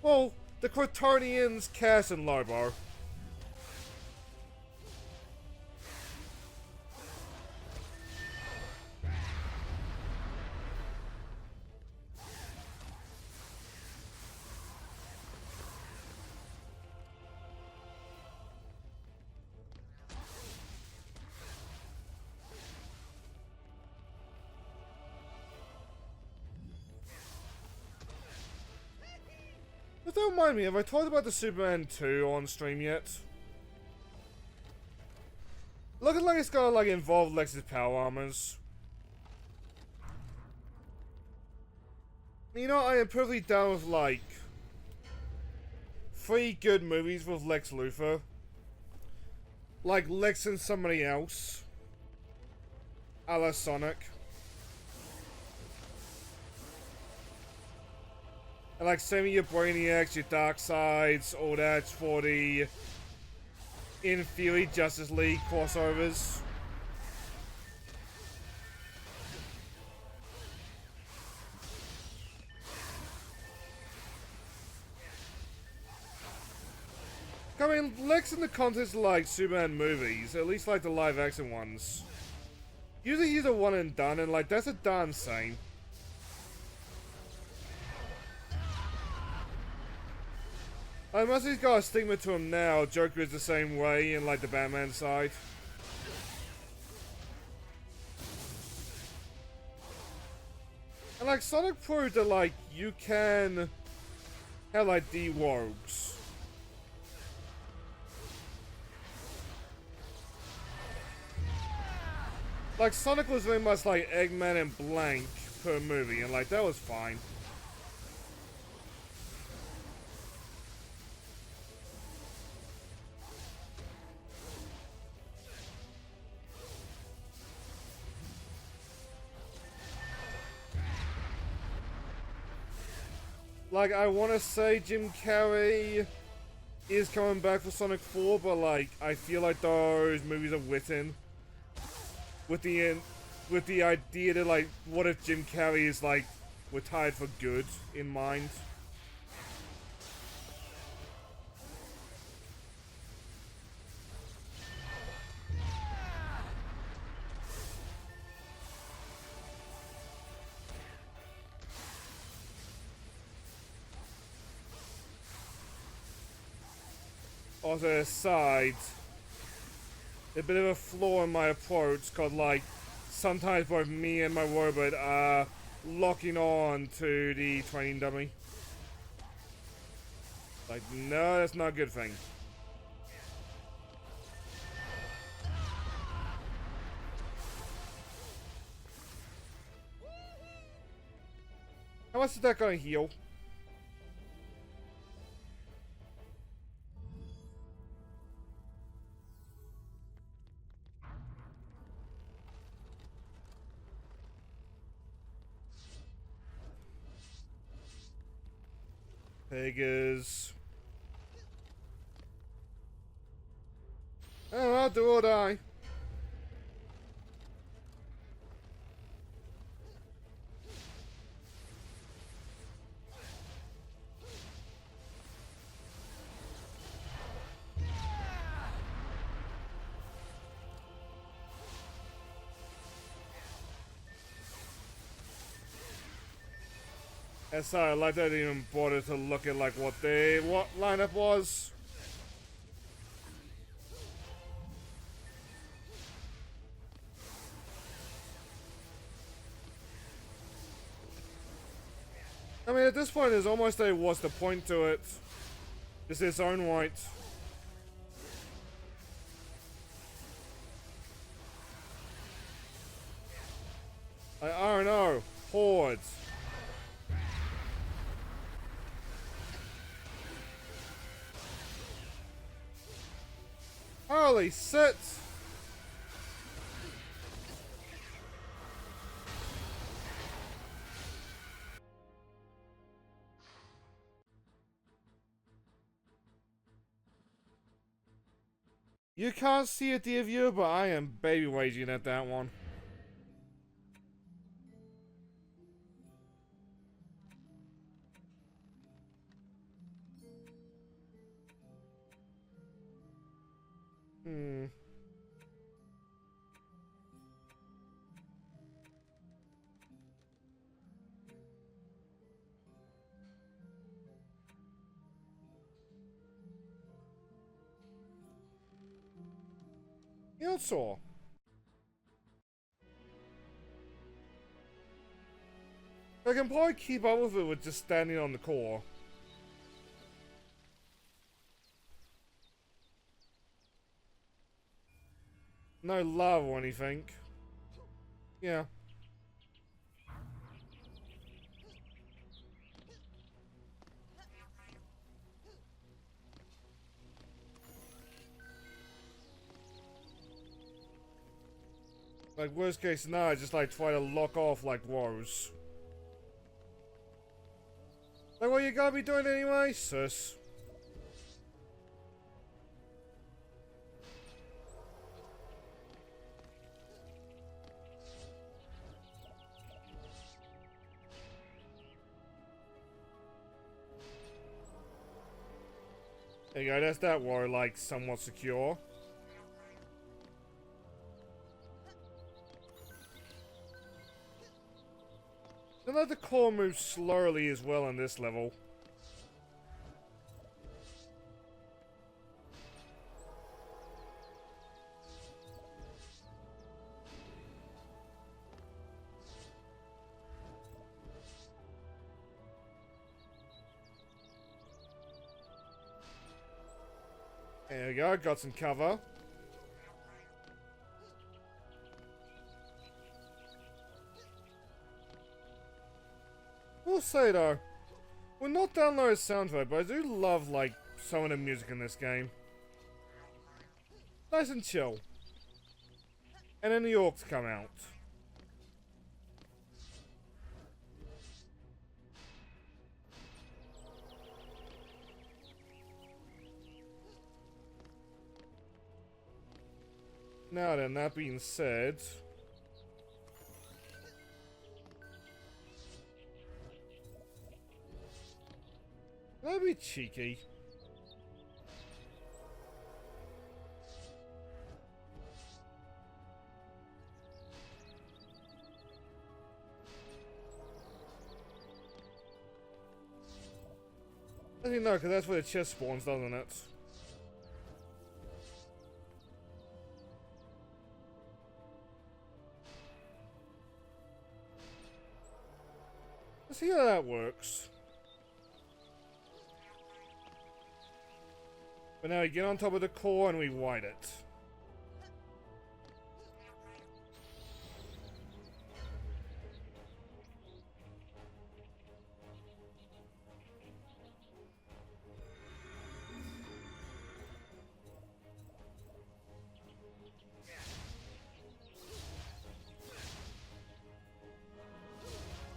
Well, the Kryptonians, Cass, and Lobo. But don't mind me, have I talked about the Superman 2 on stream yet? Looking like it's gonna like involve Lex's power armors. You know, I am perfectly down with like 3 good movies with Lex Luthor. Like Lex and somebody else. A la Sonic. And like saving your Brainiacs, your Darkseids, all that for the, in theory, Justice League crossovers. I mean, Lex in the context of like Superman movies, at least like the live action ones, usually he's a one and done, and like that's a darn shame. Unless he's got a stigma to him now, Joker is the same way in like the Batman side. And like Sonic proved that like you can have like the rogues. Like Sonic was very much like Eggman and Blank per movie, and like that was fine. Like, I want to say Jim Carrey is coming back for Sonic 4, but like, I feel like those movies are written with the idea that like, what if Jim Carrey is like retired for good in mind? on the side, a bit of a flaw in my approach, cause like sometimes both me and my robot are locking on to the training dummy. Like, no, that's not a good thing. How much is that gonna heal? Figures. Oh, I'll do or die. And sorry, like I didn't even bother to look at like what lineup was. I mean, at this point, there's almost a what's the point to it? It's its own right. I don't know. Hordes. Holy shit! You can't see it, dear viewer, but I am baby waging at that one. You saw. I can probably keep up with it with just standing on the core. No love or anything. Yeah. Like, worst case scenario, just like try to lock off like Rose. Like, what you gotta be doing anyway, sus? There you go, that's that war, like, somewhat secure. Then let the core move slowly as well on this level. There we go, got some cover. We'll say though, we're not downloading soundtrack, but I do love like some of the music in this game. Nice and chill. And then the Orcs come out. Now then, that being said, that'd be cheeky. I think no, because that's where the chest spawns, doesn't it? see how that works. But now we get on top of the core and we wide it.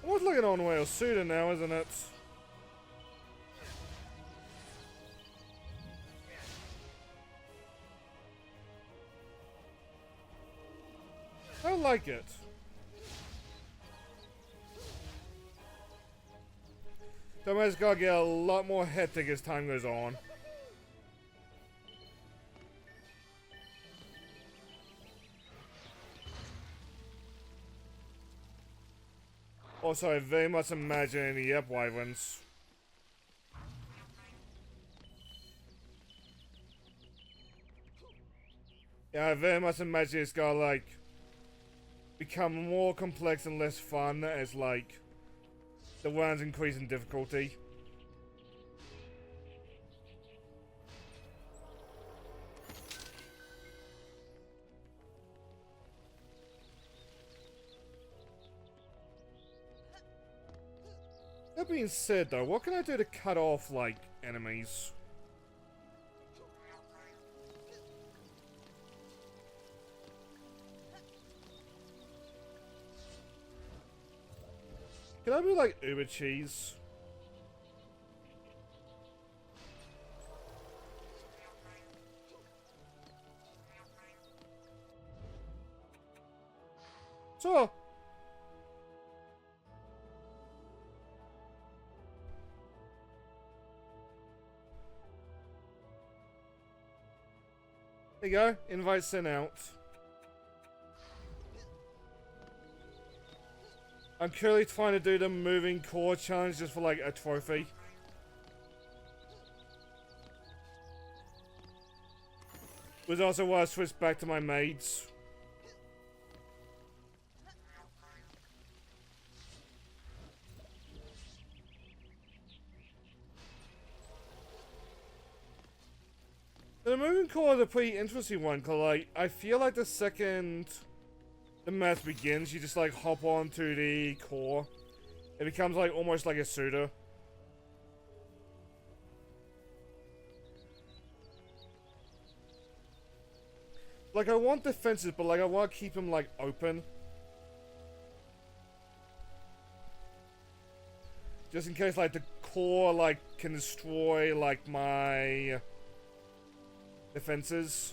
Almost like an on-whale suitor now, isn't it? I like it. Somebody's gotta get a lot more hectic as time goes on. Also, I very much imagine the wyverns. Yeah, I very much imagine it's gonna, like, become more complex and less fun as, like, the rounds increase in difficulty. That being said, though, what can I do to cut off, like, enemies? Can I be like Uber cheese? So. There you go. Invite sent out. I'm currently trying to do the moving core challenge just for like a trophy. Was also why I switched back to my maids. The moving core is a pretty interesting one, cause like I feel like the second the match begins, you just like hop onto the core. It becomes like almost like a suitor. Like I want defenses, but like I want to keep them like open. Just in case like the core like can destroy like my defenses.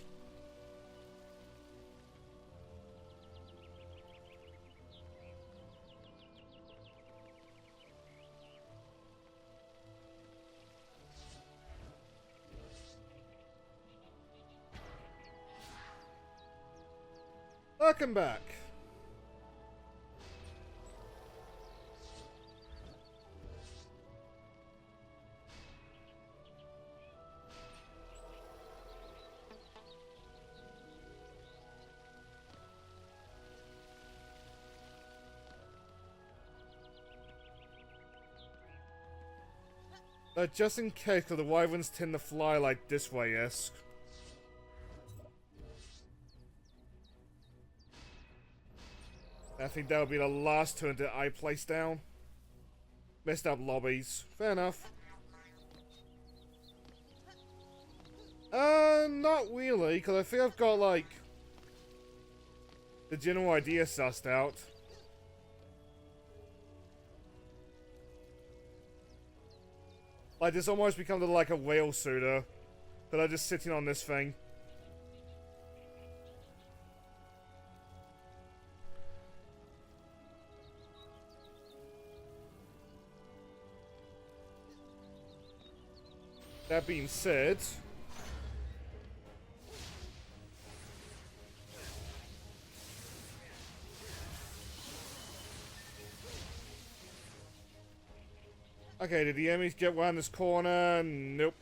Welcome back. Just in case, because the wyverns tend to fly like this way-esque. I think that'll be the last turn that I place down. Messed up lobbies. Fair enough. Not really, because I think I've got, like, the general idea sussed out. Like, this almost becomes like a whale suitor, but I'm just sitting on this thing. That being said, okay, did the enemies get around this corner? Nope.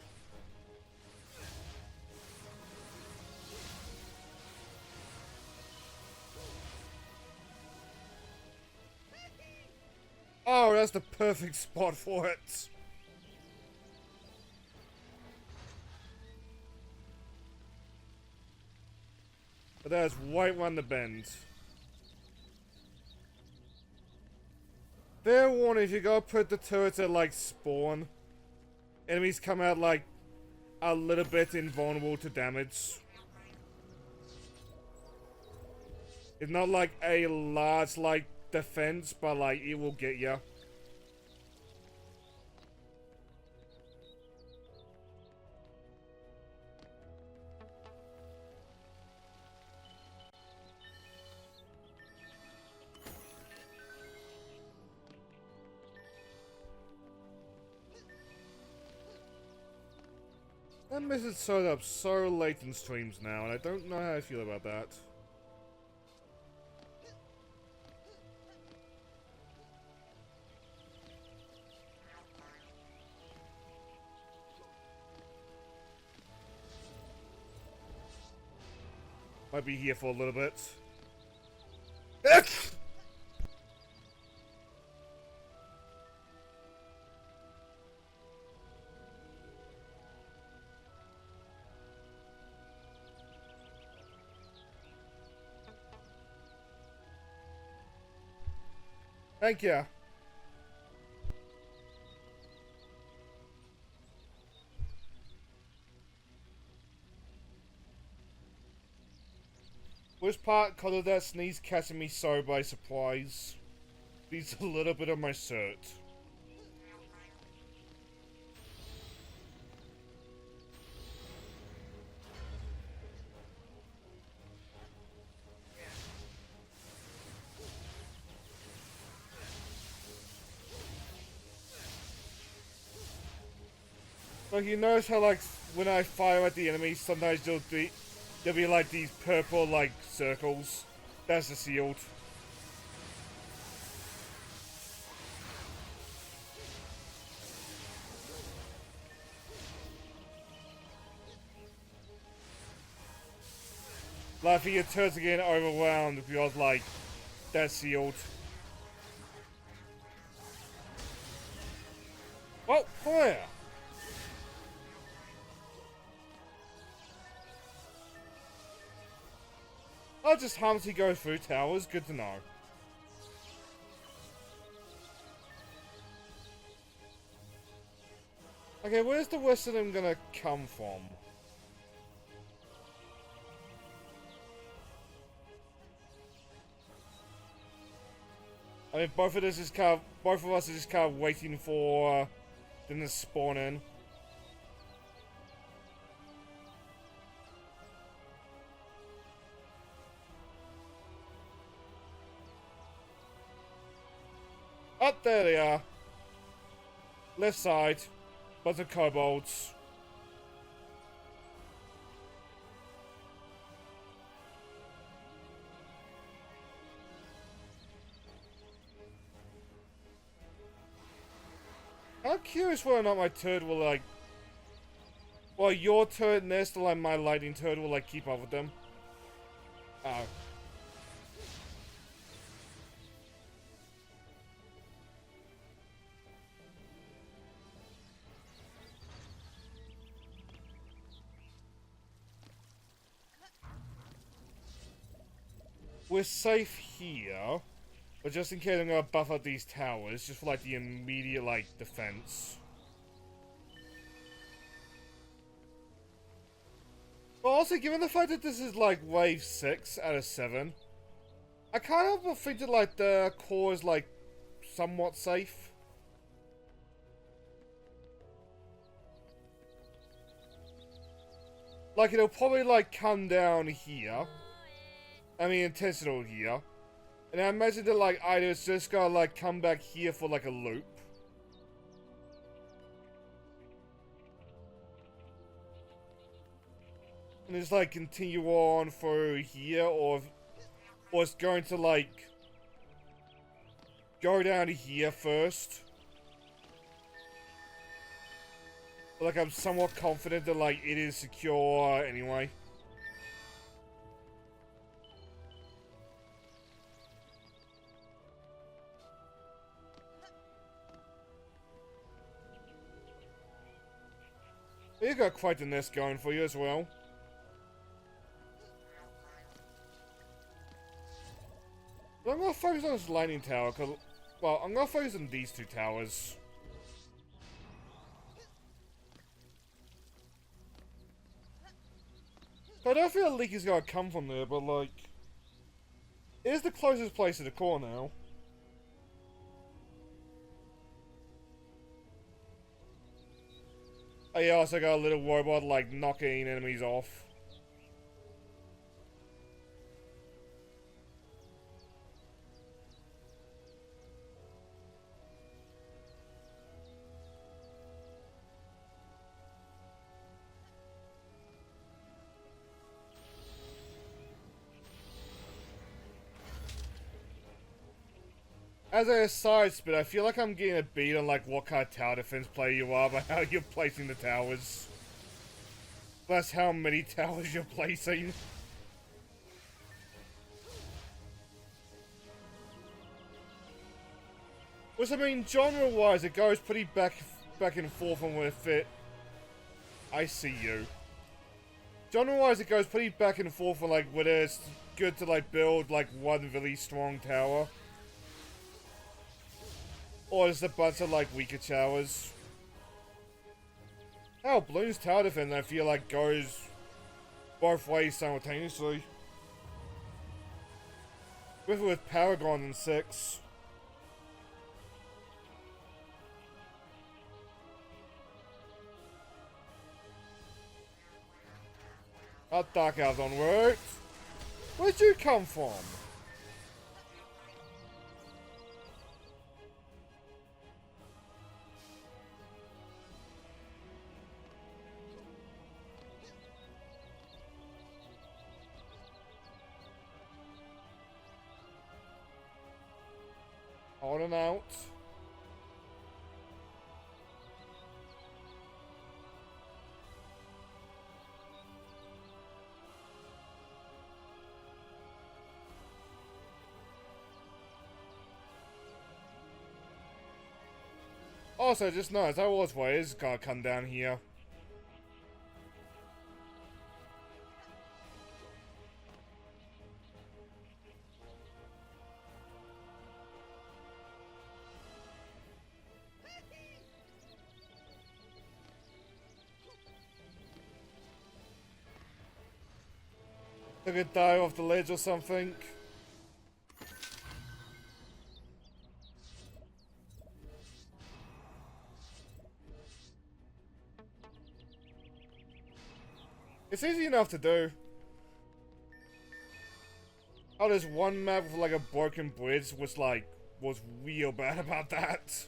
Oh, that's the perfect spot for it. But that's right around the bend. Fair warning, if you go put the turrets at like spawn, enemies come out like a little bit invulnerable to damage. It's not like a large like defense, but like it will get ya. That message showed up so late in streams now, and I don't know how I feel about that. Might be here for a little bit. Thank you. Which part colour that sneeze catching me so by surprise? Needs a little bit of my shirt. Like, you notice how, like, when I fire at the enemies, sometimes there'll be, like, these purple, like, circles. That's the shield. Like, if your turns again overwhelmed because, like, that's shield. Oh, fire! I'll just harmlessly go through towers, good to know. Okay, where's the rest of them gonna come from? I mean, both of us is kind of waiting for them to spawn in. Up there they are. Left side. Bunch of kobolds. I'm curious whether or not my turret will like... Well, your turret nest or like my lightning turret will like keep up with them. Oh. We're safe here, but just in case I'm gonna buff up these towers, just for like the immediate like defense. But also, given the fact that this is like wave 6 out of 7, I kind of think that like the core is like somewhat safe. Like it'll probably like come down here. I mean, intentional here. And I imagine that, like, either it's just gonna, like, come back here for, like, a loop. And just, like, continue on through here, or it's going to, like, go down to here first. But, like, I'm somewhat confident that, like, it is secure anyway. You got quite the nest going for you as well. But I'm gonna focus on this lightning tower, cause, well, I'm gonna focus on these 2 towers. I don't feel a leak is gonna come from there, but like, it is the closest place to the core now. I also got a little robot like knocking enemies off. As an aside, Spit, I feel like I'm getting a beat on like what kind of tower defense player you are by how you're placing the towers. That's how many towers you're placing. Which, I mean, genre-wise, it goes pretty back and forth on where it fit. I see you. Genre-wise, it goes pretty back and forth on like whether it's good to like build like one really strong tower, or just a bunch of like weaker towers. Hell, Bloons tower defense I feel like goes both ways simultaneously. With Paragon and 6. That Dark Elves on work. Where'd you come from? On and out. Also, just notice, that was why it's gonna come down here. They could die off the ledge or something. It's easy enough to do. Oh, there's one map with like a broken bridge, which like was real bad about that.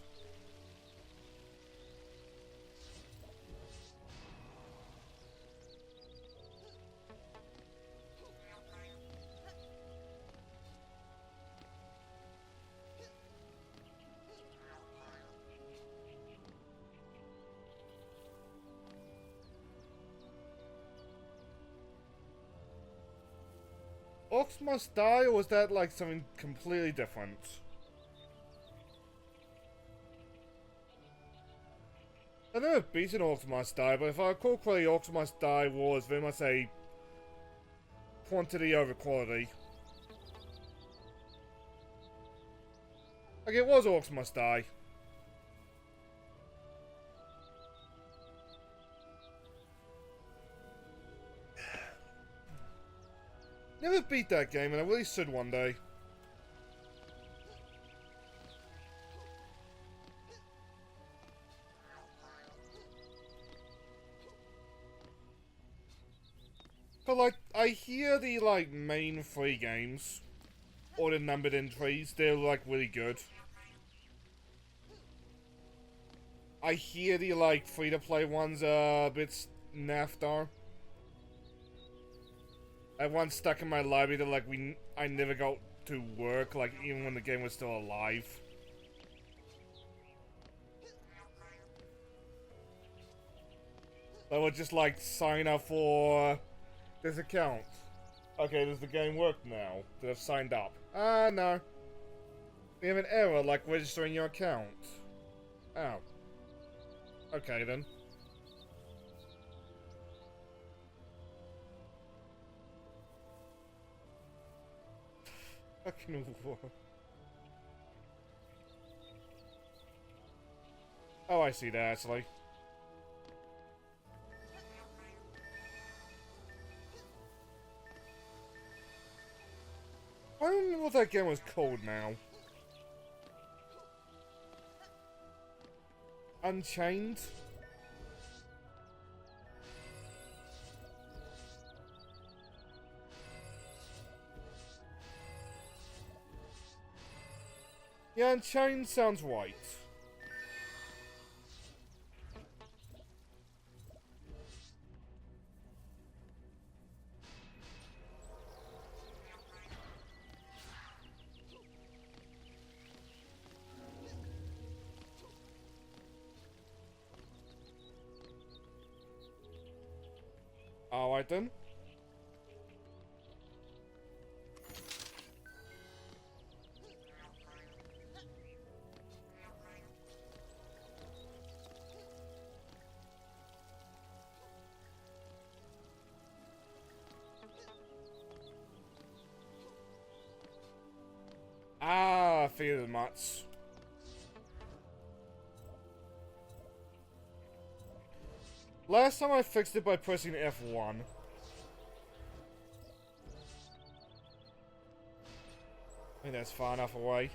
Orcs must die, or was that like something completely different? I've never beaten Orcs must die, but if I recall correctly, Orcs must die was very much a quantity over quality. Okay, it was Orcs must die. Never beat that game, and I really should one day. But like, I hear the like main 3 games, or the numbered entries, they're like really good. I hear the like free-to-play ones are a bit naffed. I had one stuck in my library that like I never got to work, like even when the game was still alive. I would just like sign up for this account. Okay, does the game work now? That I've signed up? No. We have an error like registering your account. Oh. Okay then. Fucking war. Oh, I see that actually. I don't know what that game was called now. Unchained? Yeah, Unchained sounds right. Alright then. Ah, I figured as much. Last time I fixed it by pressing F1. I think that's far enough away.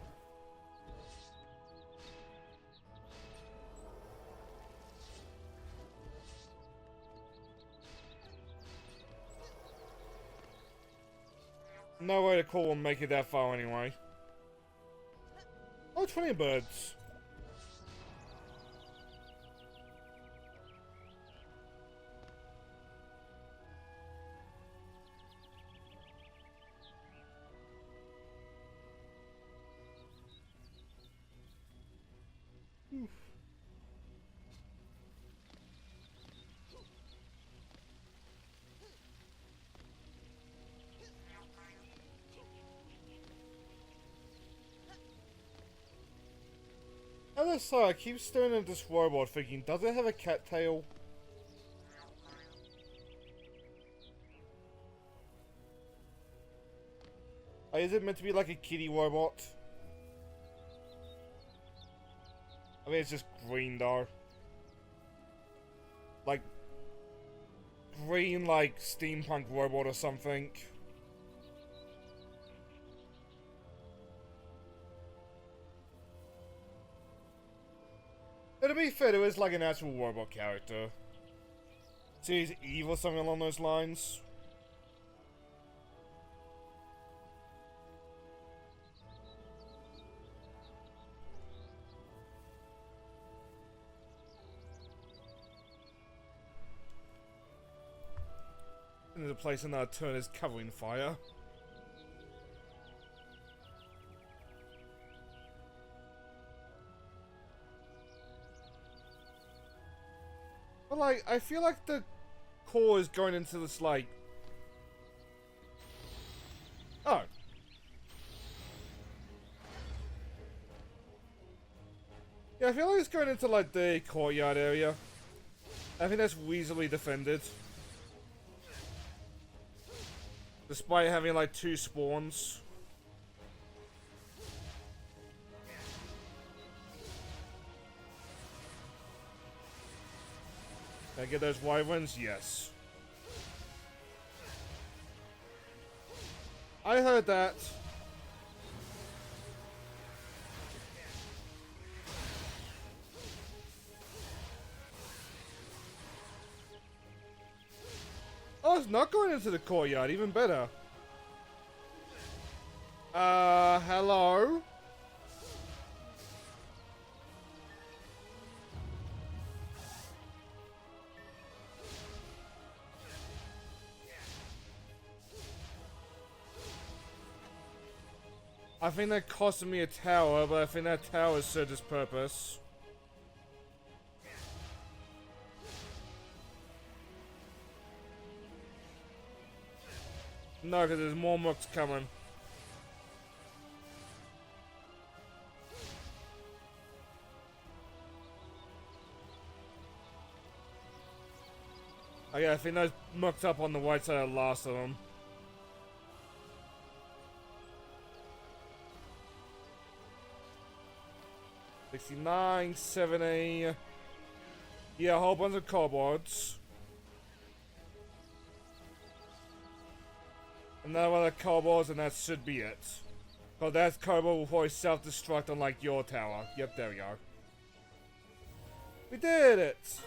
No way to call and make it that far anyway. Oh, 20 birds. Other side, I keep staring at this robot thinking, does it have a cat tail? Is it meant to be like a kitty robot? I mean, it's just green though. Like, green, like, steampunk robot or something. To be fair, it is like an actual robot character. Series Eve or something along those lines. There's a place in our turn is covering fire. But like, I feel like the core is going into this like... Oh. Yeah, I feel like it's going into like the courtyard area. I think that's reasonably defended. Despite having like 2 spawns. Can I get those wyverns? Yes. I heard that. Oh, it's not going into the courtyard, even better. Hello? I think that costed me a tower, but I think that tower served its purpose. No, because there's more mooks coming. Oh yeah, I think those mooks up on the right side are the last of them. 69, 70. Yeah, a whole bunch of kobolds. Another one of the kobolds, and that should be it. So that kobold will probably self-destruct on like your tower. Yep, there we go. We did it!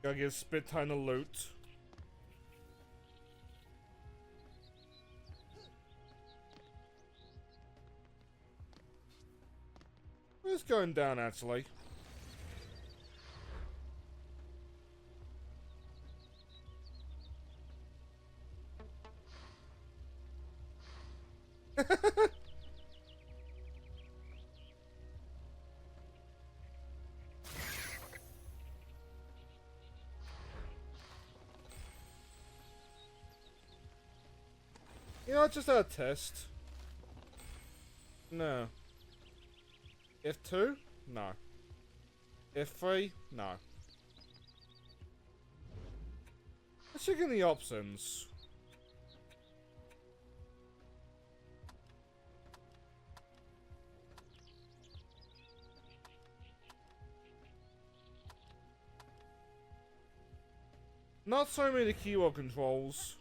Gotta get a spit ton of loot. It's going down actually. You know, just a test. No. F2? No. F3? No. Let's check in the options. Not so many keyboard controls.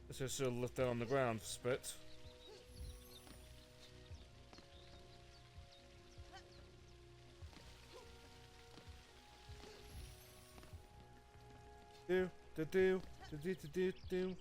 Let's just sort of lift that on the ground for spit. Do do do do do do do do.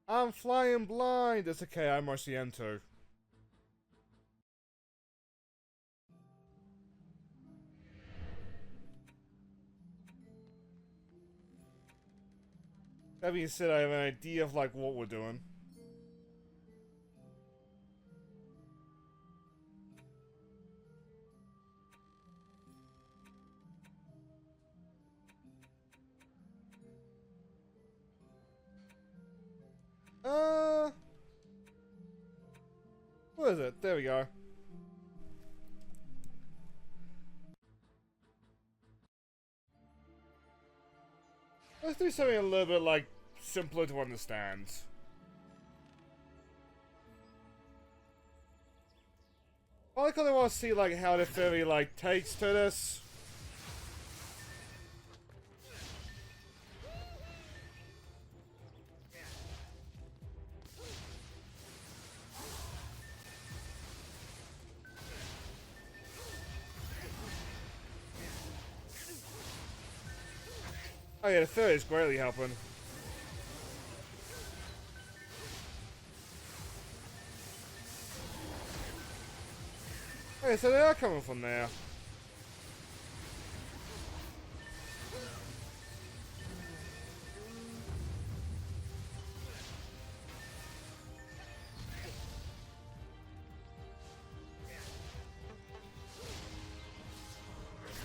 I'm flying blind! It's okay, I'm Marciento. That being said, I have an idea of like what we're doing. What is it? There we go. Let's do something a little bit like simpler to understand. I kind of want to see like how the fairy like takes to this. Oh yeah, the fairy is greatly helping. Okay, so they are coming from there.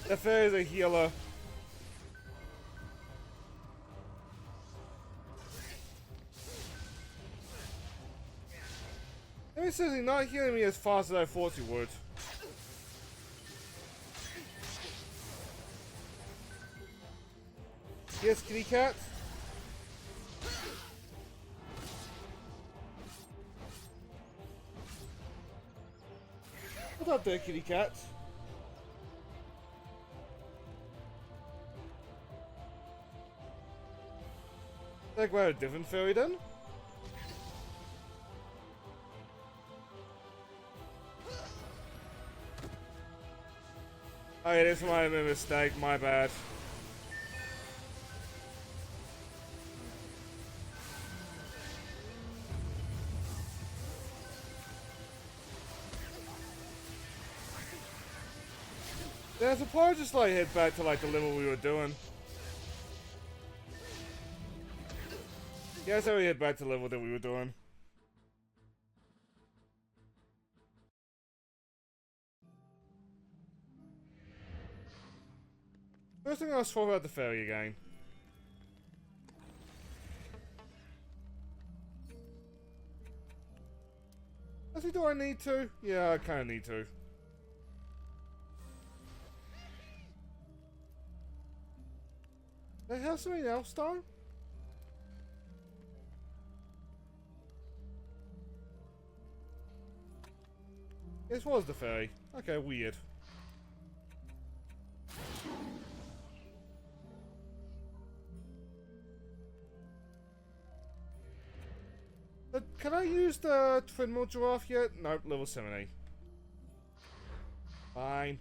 The fairy is a healer. Maybe seriously not healing me as fast as I thought he would. Yes, kitty cat. What's up there, kitty cat? Like we're a different fairy then? Oh yeah, this might have been a mistake, my bad. Yeah, so probably just like head back to like the level we were doing. Yeah, so we head back to the level that we were doing. First thing I'll swap out the ferry again. Actually, do I need to? Yeah, I kinda need to. Did I have something else though? This was the ferry. Okay, weird. Can I use the twin mill giraffe yet? Nope, level 70. Fine.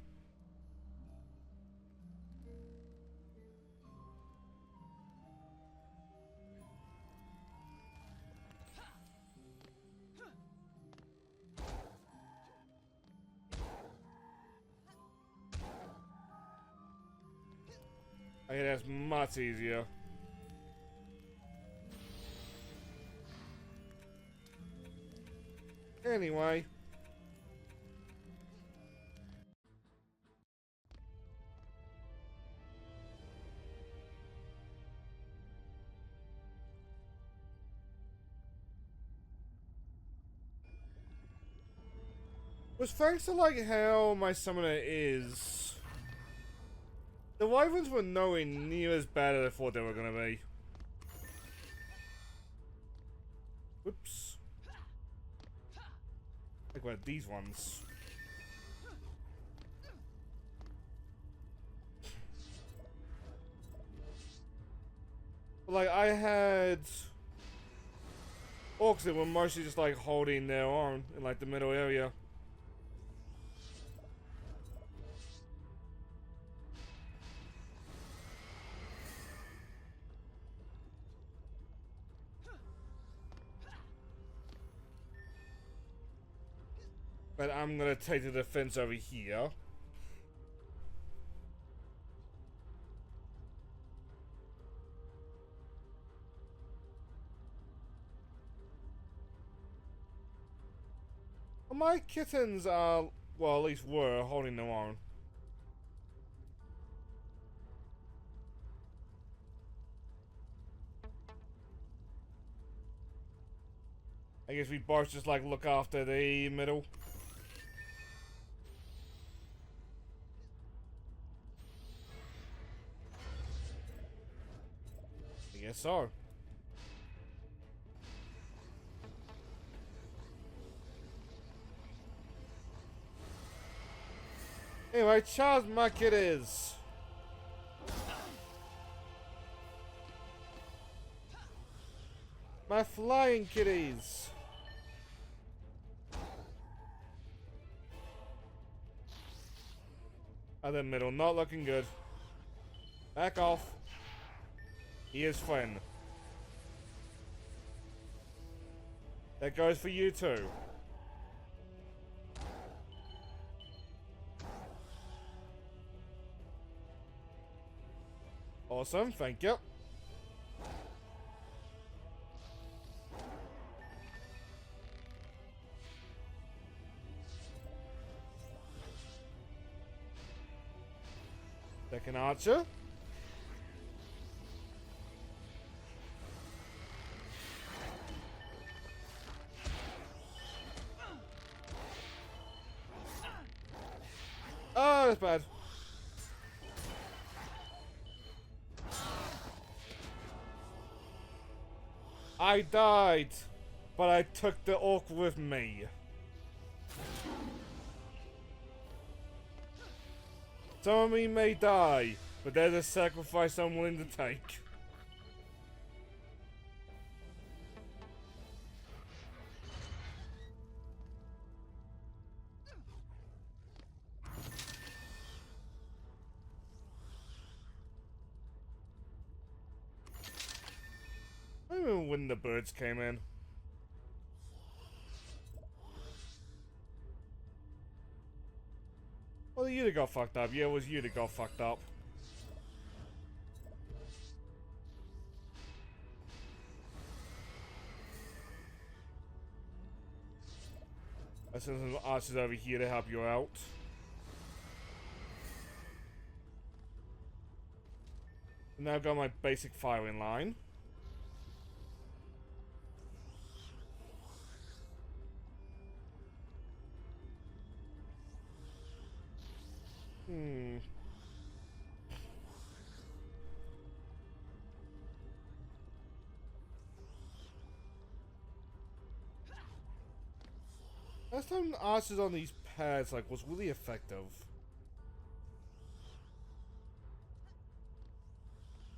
Okay, that's much easier. Anyway. Was thanks to like how my summoner is, the wyverns were nowhere near as bad as I thought they were gonna be. Whoops. Like what, these ones. But like I had orcs that were mostly just like holding their own in like the middle area. But I'm gonna take the defense over here. My kittens are, well, at least were, holding their own. I guess we both just like look after the middle. I guess so. Anyway, charge my kitties. My flying kitties. Other middle, not looking good. Back off. He is friend. That goes for you too. Awesome, thank you. Second archer. Oh, that's bad. I died, but I took the orc with me. Some of me may die, but there's a sacrifice I'm willing to take. when the birds came in. Well, you that got fucked up. Yeah, it was you that got fucked up. I sent some archers over here to help you out. Now I've got my basic firing line. Last time archers on these pads was really effective.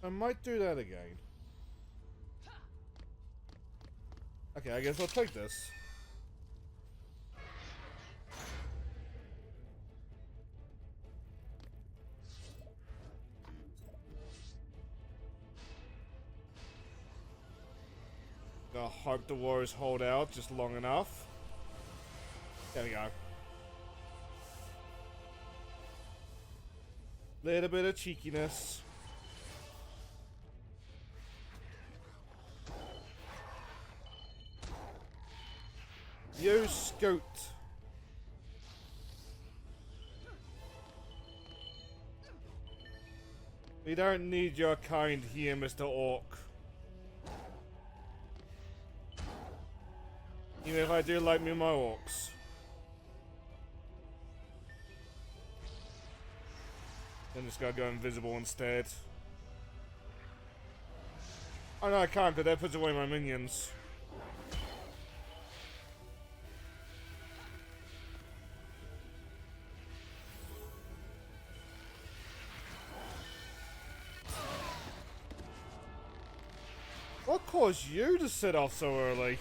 I might do that again. Okay, I guess I'll take this. Gotta hope the warriors hold out just long enough. There we go. Little bit of cheekiness. You scoot. We don't need your kind here, Mr. Orc. Even if I do like me my orcs. I'm just gotta go invisible instead. Oh no, I can't, because that puts away my minions. What caused you to set off so early?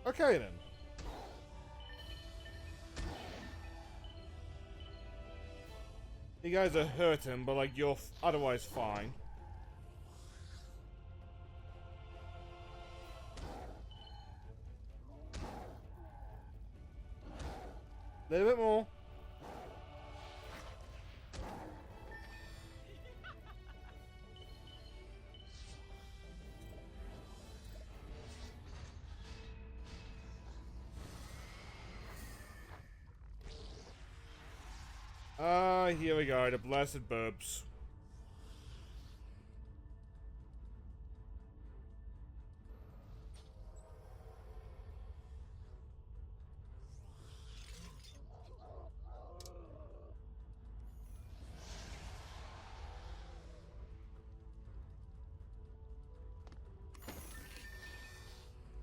Okay then. You guys are hurting, but you're otherwise fine. A little bit more. Here we go, the blasted burbs.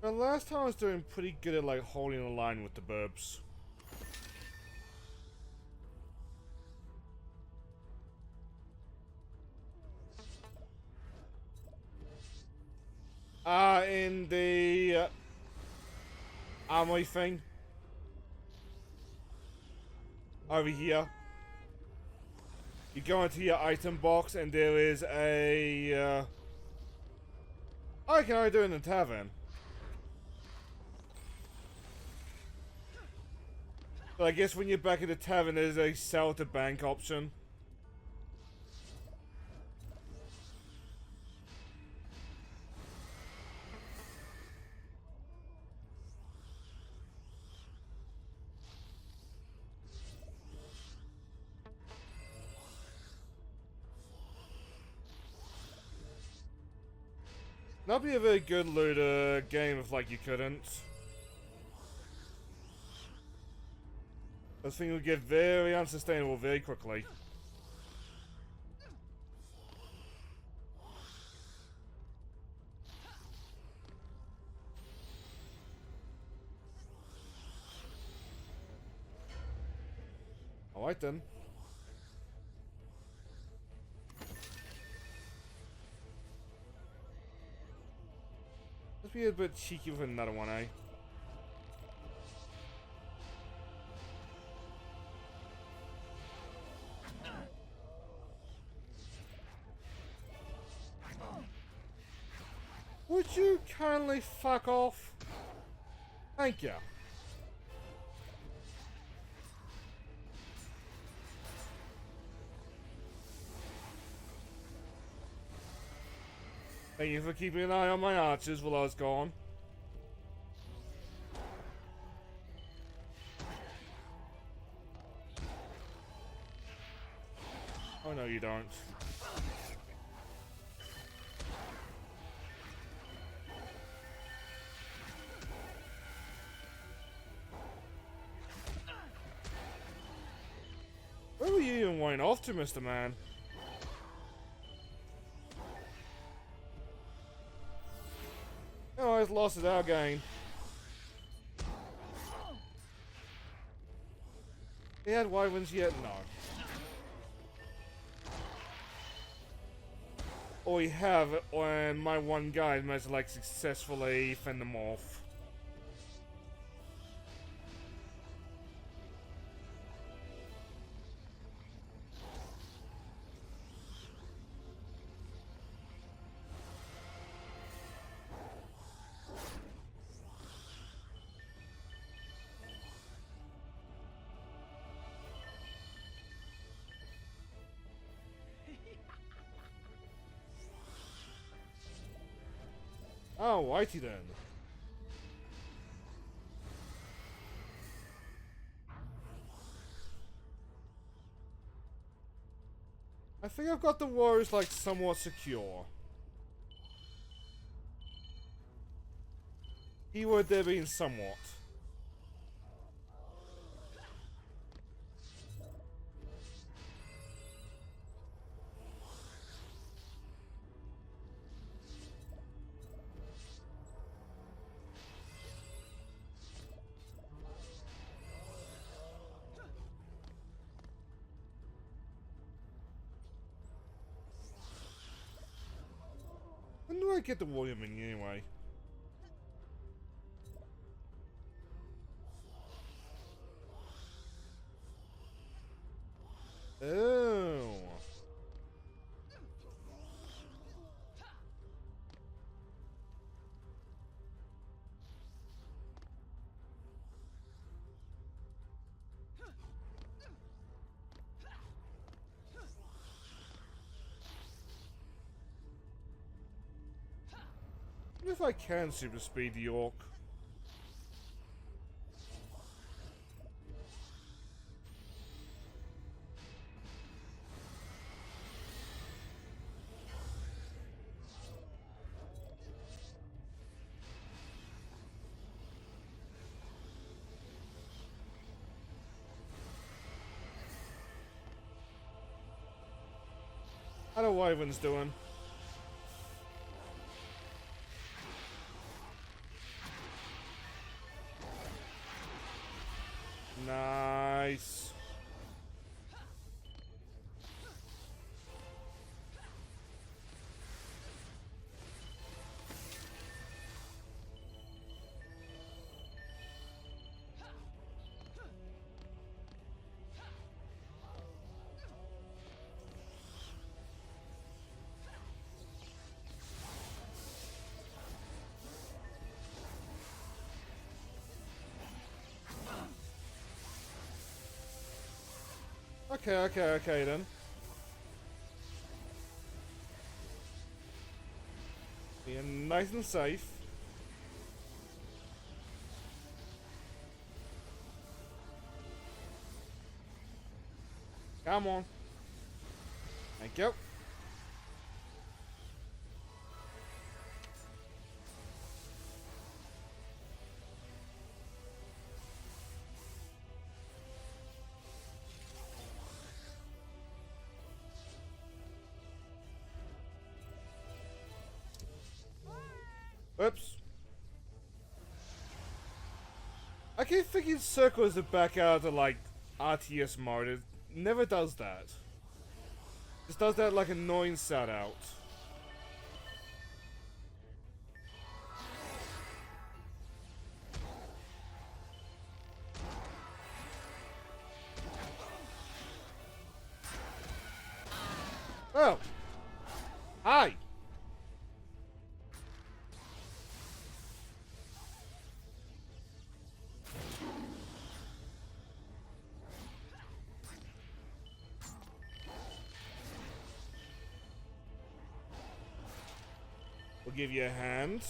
The last time I was doing pretty good at holding the line with the burbs. In the armory thing. Over here. You go into your item box and there is a... Oh, I can only do it in the tavern. But I guess when you're back at the tavern there's a sell to bank option. That'd be a very good looter game if you couldn't. This thing would get very unsustainable very quickly. Alright then. Let's Be a bit cheeky with another one, eh? Would you kindly fuck off? Thank you. Thank you for keeping an eye on my archers while I was gone. Oh no, you don't. Where were you even going off to, Mr. Man? Oh, I've lost it our game. He had wyverns yet? No. Or we have when my one guy managed to like successfully fend them off. Oh, righty then. I think I've got the warriors like somewhat secure. Keyword there being somewhat. When do I get the warrior minion anyway? Oh. What if I can super speed the orc? How the wyverns doing? Nice. Okay then. Being nice and safe. Come on. Thank you. Oops. I keep thinking Circle is to back out of like RTS mode. It never does that. Just does that like annoying shout out. Oh. Hi. We'll give you a hand.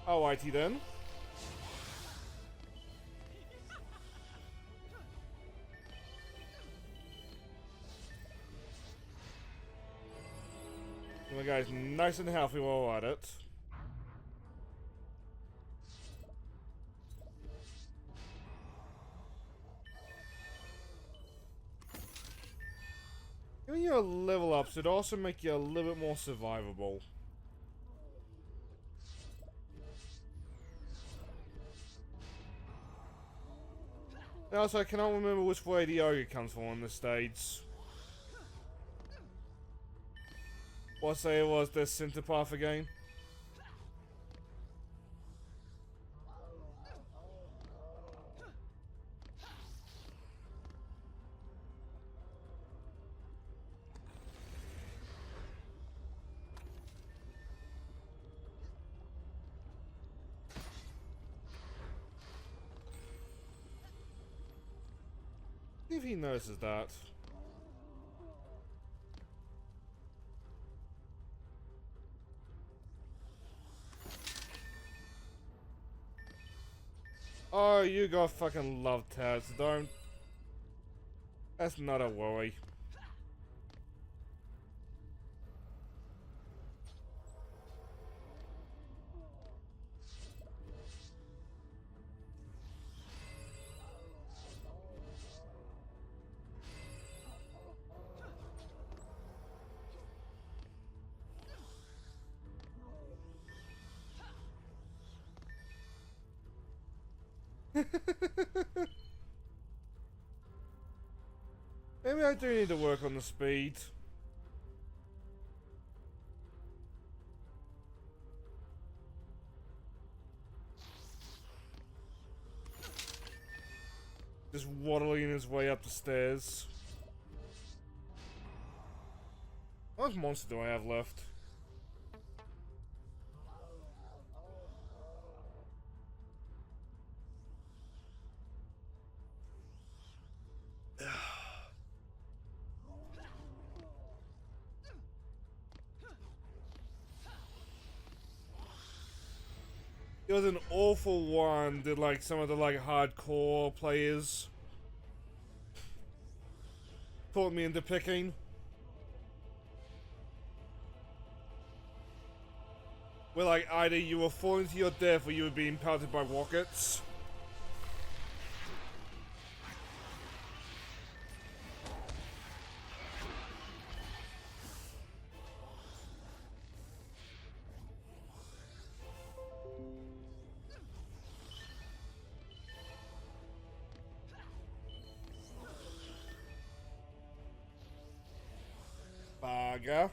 Alrighty then. My guy's nice and healthy while we're at it. Giving you a level up should also make you a little bit more survivable. And also, I cannot remember which way the ogre comes from on this stage. What I say it was the center path again? See if he notices that. Oh, you got fucking love tabs, don't. That's not a worry. Maybe I do need to work on the speed. Just waddling his way up the stairs. How much monster do I have left? It was an awful one that like some of the like hardcore players taught me into picking. Where like either you were falling to your death or you were being pelted by rockets. Bugger.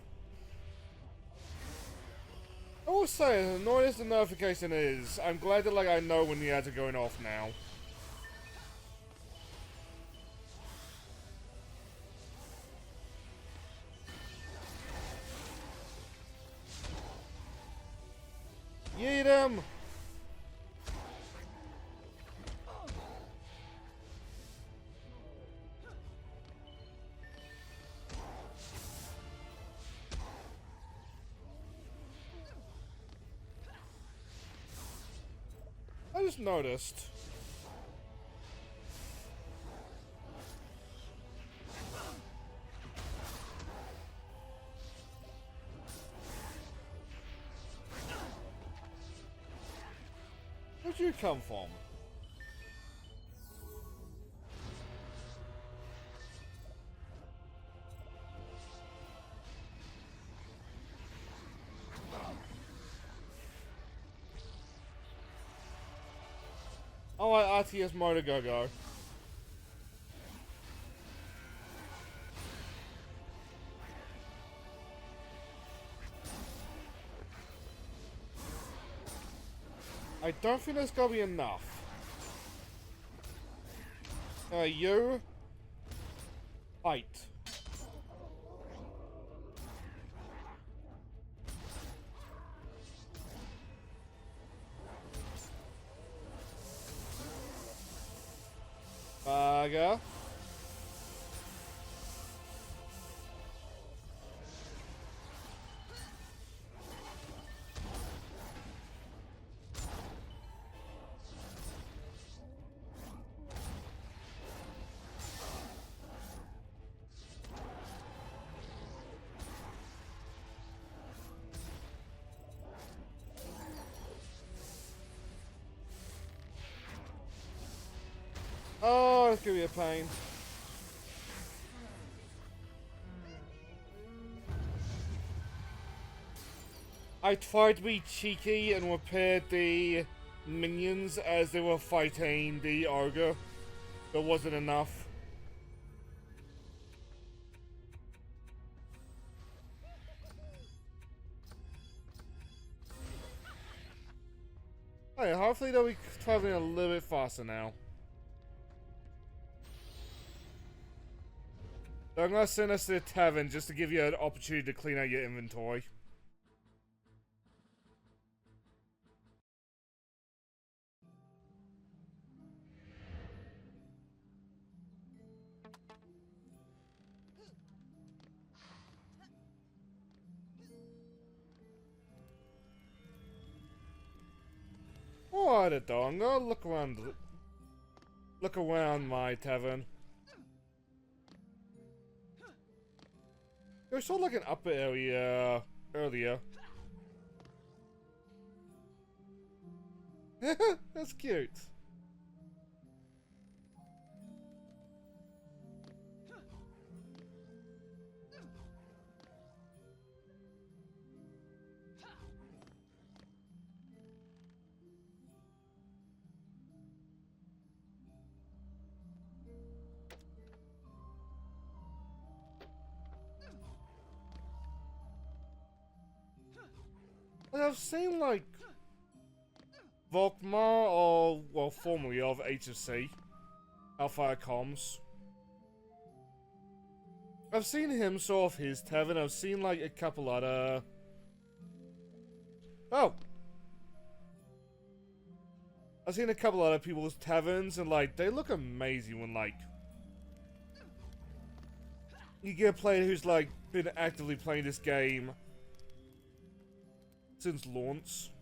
I will say, as annoying as the notification is, I'm glad that like I know when the ads are going off now. Yeet 'em! I just noticed. Where'd you come from? Alright, RTS motor go. I don't think that's gonna be enough. You. Fight. Bugger. Oh, it's gonna be a pain. I tried to be cheeky and repaired the minions as they were fighting the ogre. But wasn't enough. Hey, hopefully they'll be traveling a little bit faster now. So I'm gonna send us to the tavern just to give you an opportunity to clean out your inventory. Alright, though, I'm gonna look around my tavern. There was sort of like an upper area earlier. That's cute. I've seen like Volkmar, or well, formerly of HFC, Hellfire Comms. I've seen him show off his tavern. I've seen like a couple other. Oh, I've seen a couple other people's taverns, and like they look amazing when like you get a player who's like been actively playing this game since launch.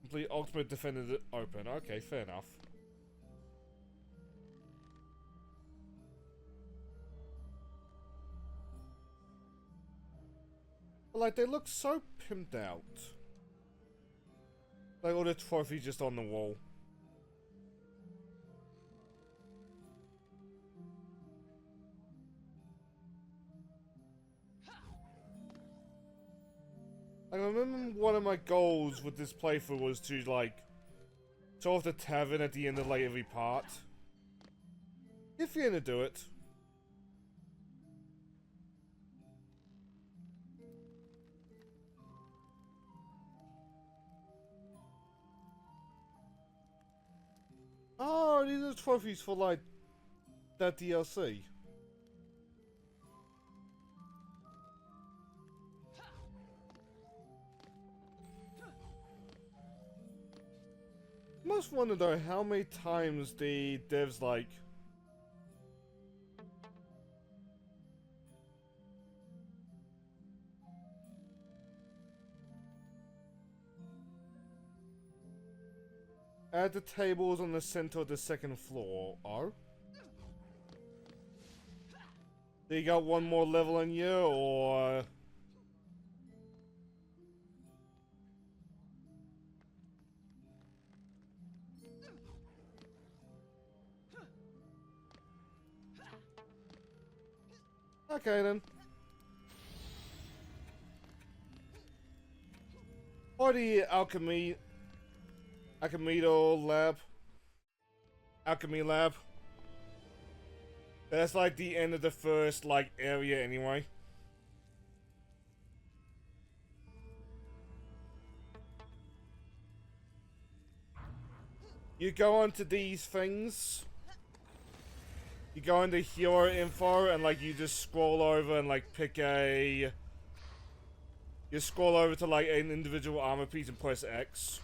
Complete ultimate defender open. Okay, fair enough. But, like, they look so pimped out. Like all the trophies just on the wall. I remember one of my goals with this playthrough was to, like, show off the tavern at the end of, like, every part. If you're gonna do it. Oh, these are trophies for, like, that DLC. I must wonder though how many times the devs like add the tables on the center of the second floor. Oh, do you got one more level in you, or okay then. Or the alchemy lab. Alchemy lab. That's like the end of the first like area anyway. You go onto these things. You go into hero info and like you just scroll over and like pick a... You scroll over to like an individual armor piece and press X.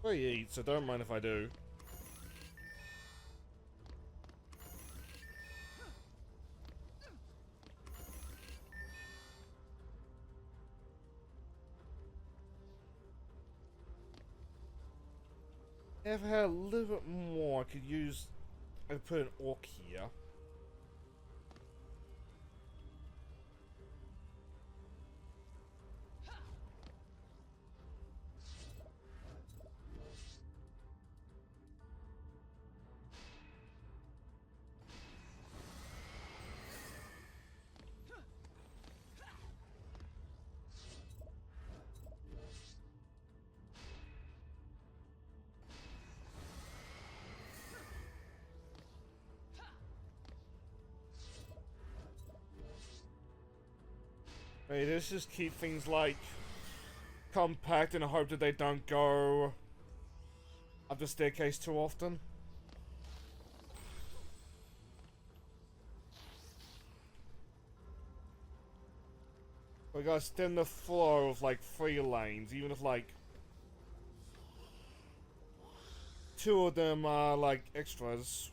Well, you eat, so don't mind if I do. If I had a little bit more, I could use... I could put an orc here. Hey, let's just keep things like compact and hope that they don't go up the staircase too often. We gotta stem the flow of like 3 lanes, even if like 2 of them are like extras.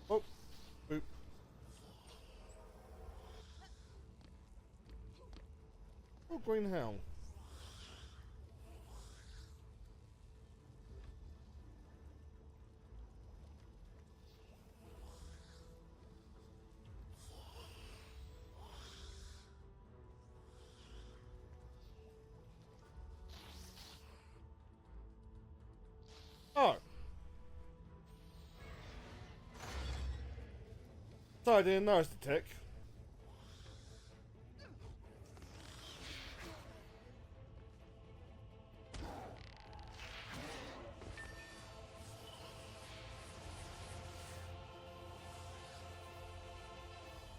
Oh, boop. Oh, green hell. Oh. Sorry, I didn't notice the tick.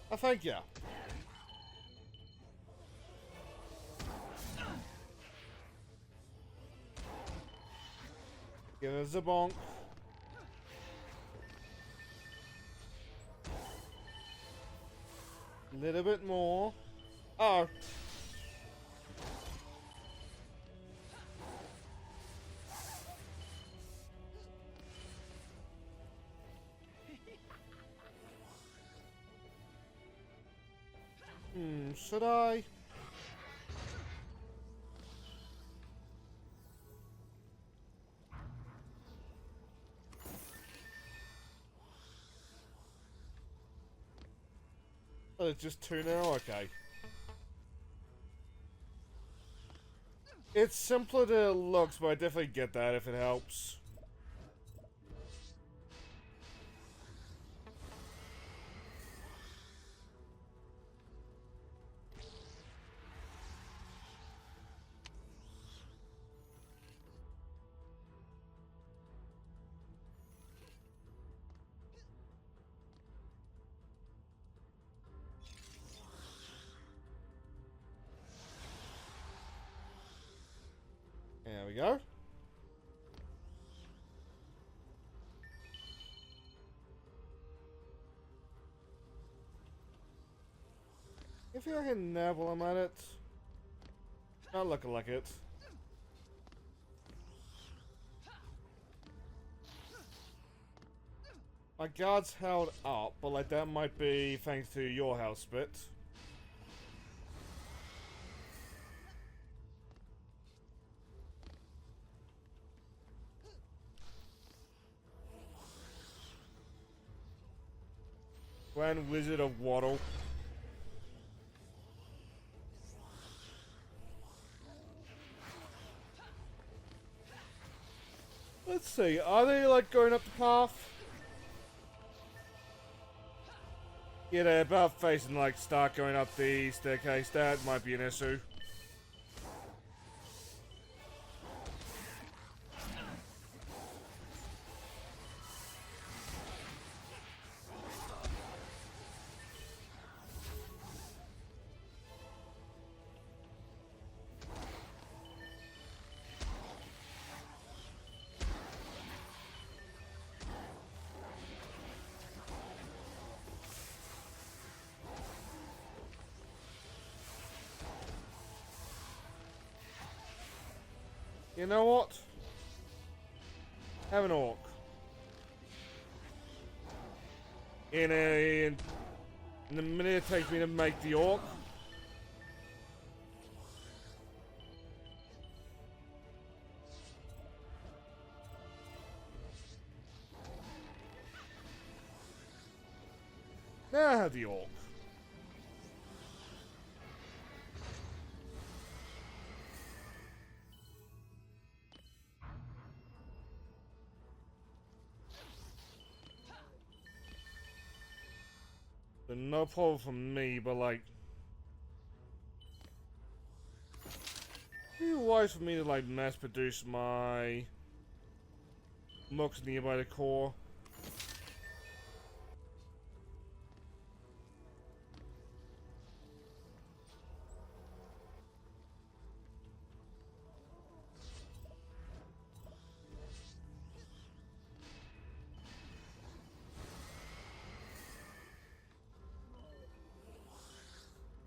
Oh, thank you. Give us a bonk. A little bit more. Oh. Should I? Oh, it's just 2 now? Okay. It's simpler than it looks, but I definitely get that if it helps. There we go. I feel like I can nab while I'm at it. Not looking like it. My guard's held up, but like that might be thanks to your house bit. Grand Wizard of Waddle. Let's see, are they like going up the path? Yeah, they're about facing like start going up the staircase. That might be an issue. You know what? Have an orc. In the minute it takes me to make the orc. Now I have the orc. So no problem for me, but like, it'd be wise for me to like mass produce my mooks nearby the core.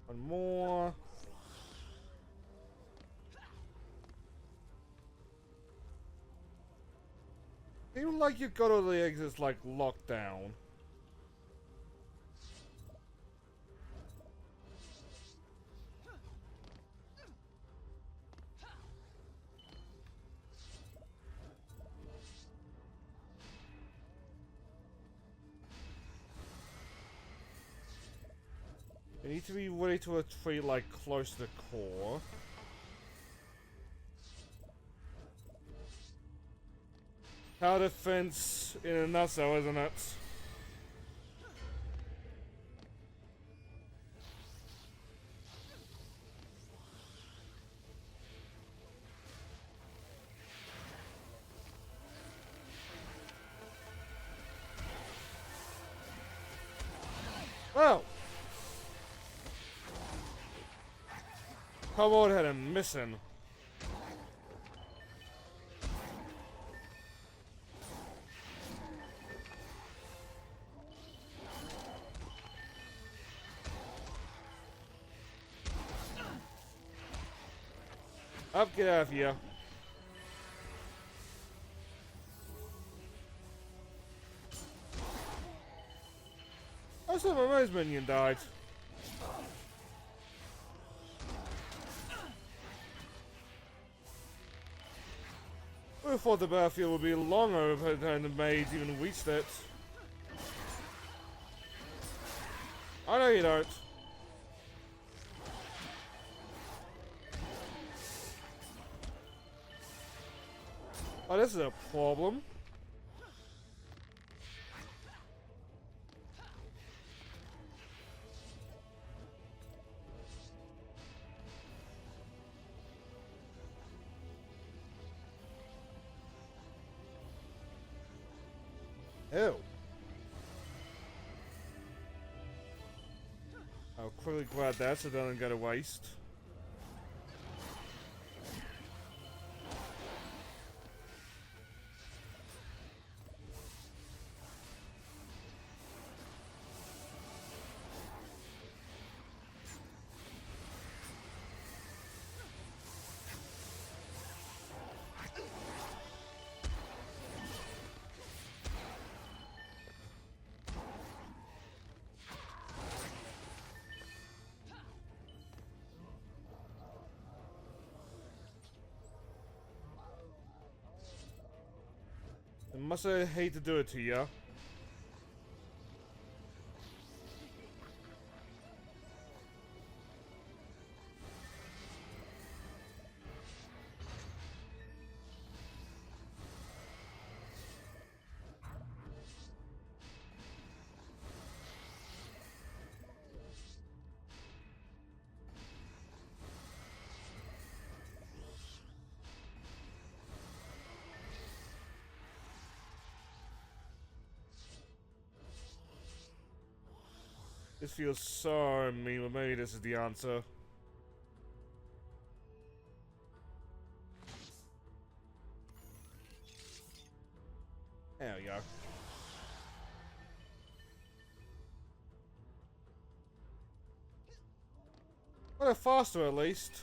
One more. Even like you've got all the exits like locked down. You need to be ready to retreat like close to the core. Tower defense in a nutshell, isn't it? Oh! Kobold had him missing. Up, get out of here. I saw my rose minion died. I thought the battlefield would be longer by the time the maids even reached it. I know you don't. Oh, this is a problem. Ew. I'll quickly grab that so it doesn't go to waste. I must say I hate to do it to you. This feels so mean, but maybe this is the answer. There we go. Well, they're faster at least.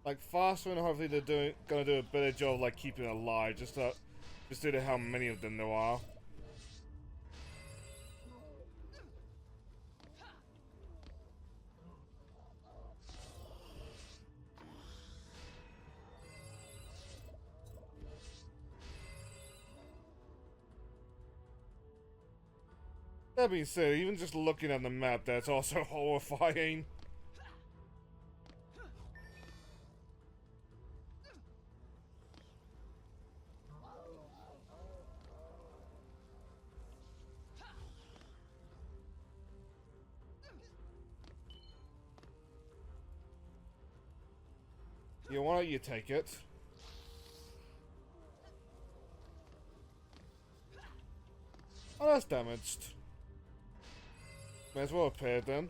Like faster, and hopefully they're gonna do a better job of like keeping it alive, just due to how many of them there are. That being said, even just looking at the map, that's also horrifying. Yeah, why don't you take it? Oh, that's damaged. May as well repair it then.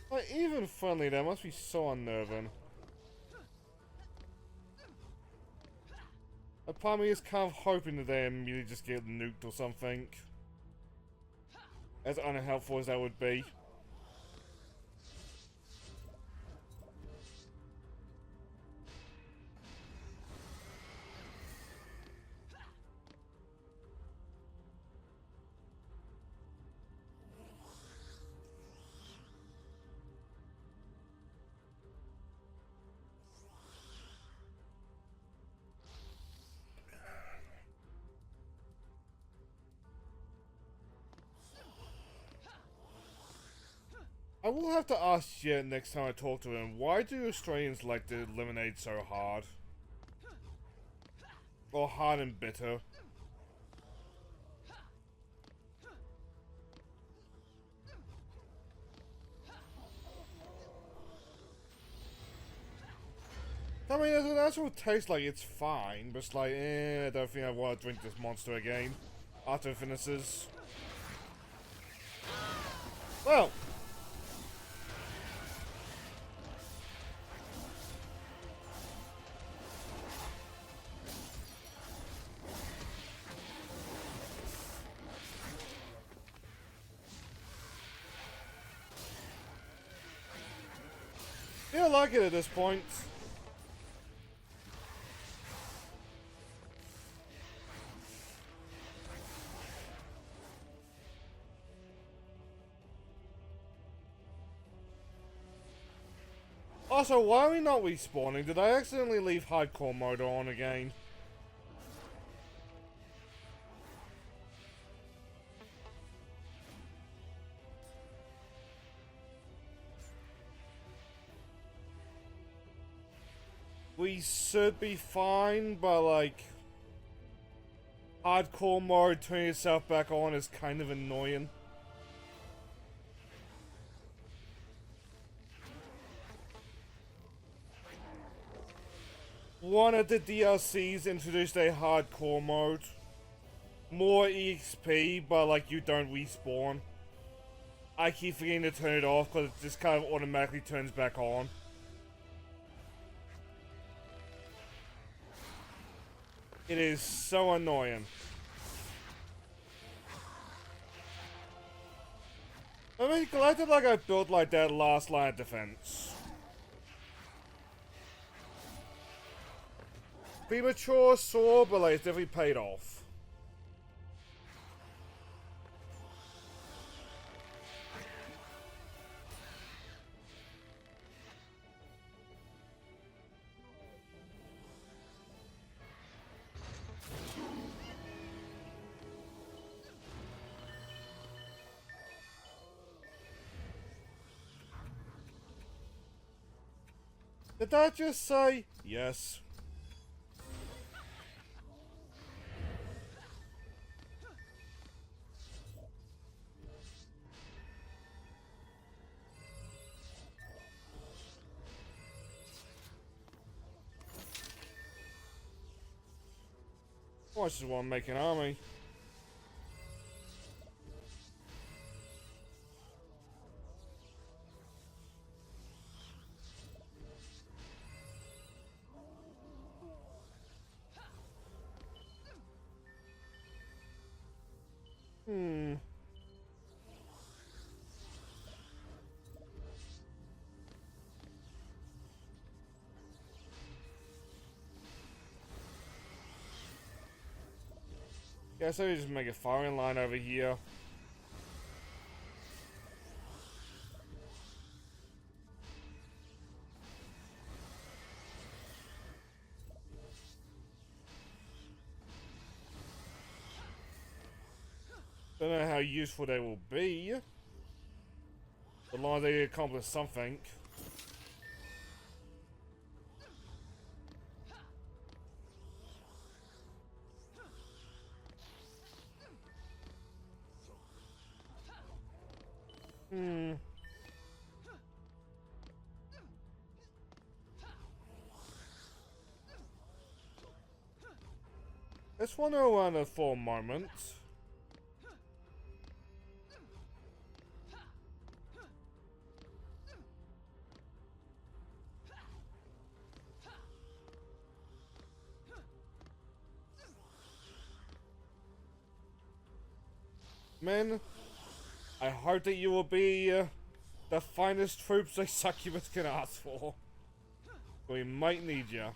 Like, even friendly, that must be so unnerving. A part of me is kind of hoping that they immediately just get nuked or something. As unhelpful as that would be. I will have to ask Jet next time I talk to him, why do Australians like the lemonade so hard? Or hard and bitter? I mean, that's what it tastes like, it's fine, but it's like, I don't think I want to drink this monster again. After it finishes. Well. Yeah, I like it at this point. Also, why are we not respawning? Did I accidentally leave hardcore mode on again? We should be fine, but like... hardcore mode turning itself back on is kind of annoying. One of the DLCs introduced a hardcore mode. More EXP, but like you don't respawn. I keep forgetting to turn it off because it just kind of automatically turns back on. It is so annoying. I mean, glad that like I built like that last line of defense. Premature, sore, but like it's definitely paid off. Did that just say yes? Oh, I just want to make an army. Guess I just make a firing line over here. Don't know how useful they will be. As long as they accomplish something. Let's wander around it for a moment. Men, I hope that you will be the finest troops a succubus can ask for. We might need you.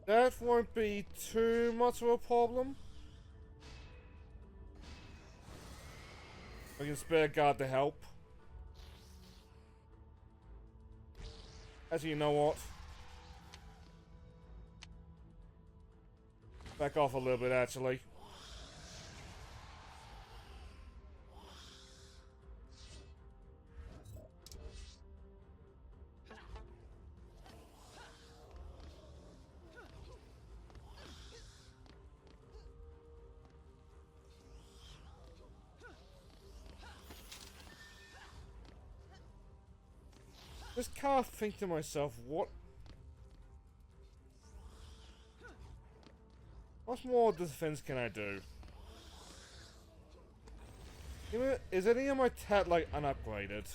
That won't be too much of a problem. I can spare a guard to help. Actually, you know what? Back off a little bit, actually. Just can't think to myself, what more defense can I do? Is any of my tat like unupgraded?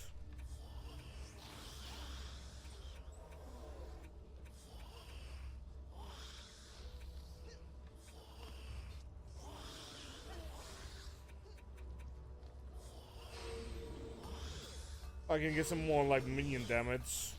I can get some more like minion damage.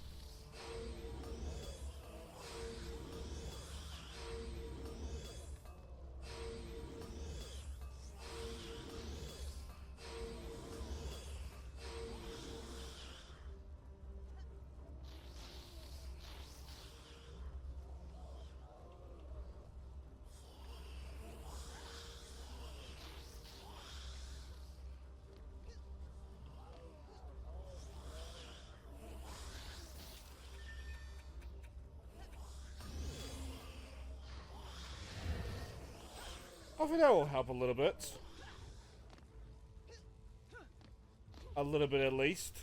I think that will help a little bit. A little bit at least.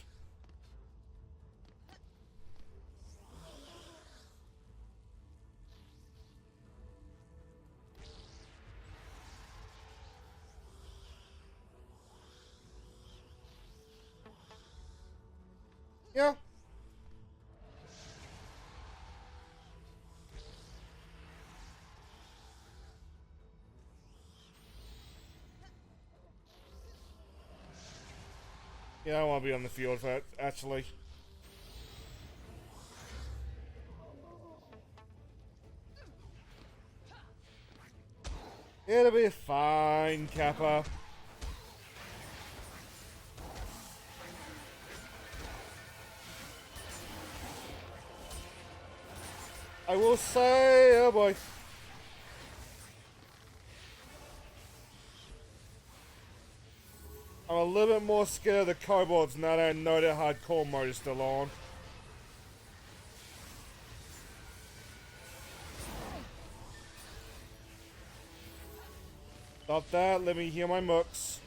Yeah. Yeah, I want to be on the field for that, actually. It'll be fine, Kappa. I will say, oh boy. I'm a little bit more scared of the kobolds now that I know their hardcore mode is still on. Stop that, let me heal my mooks.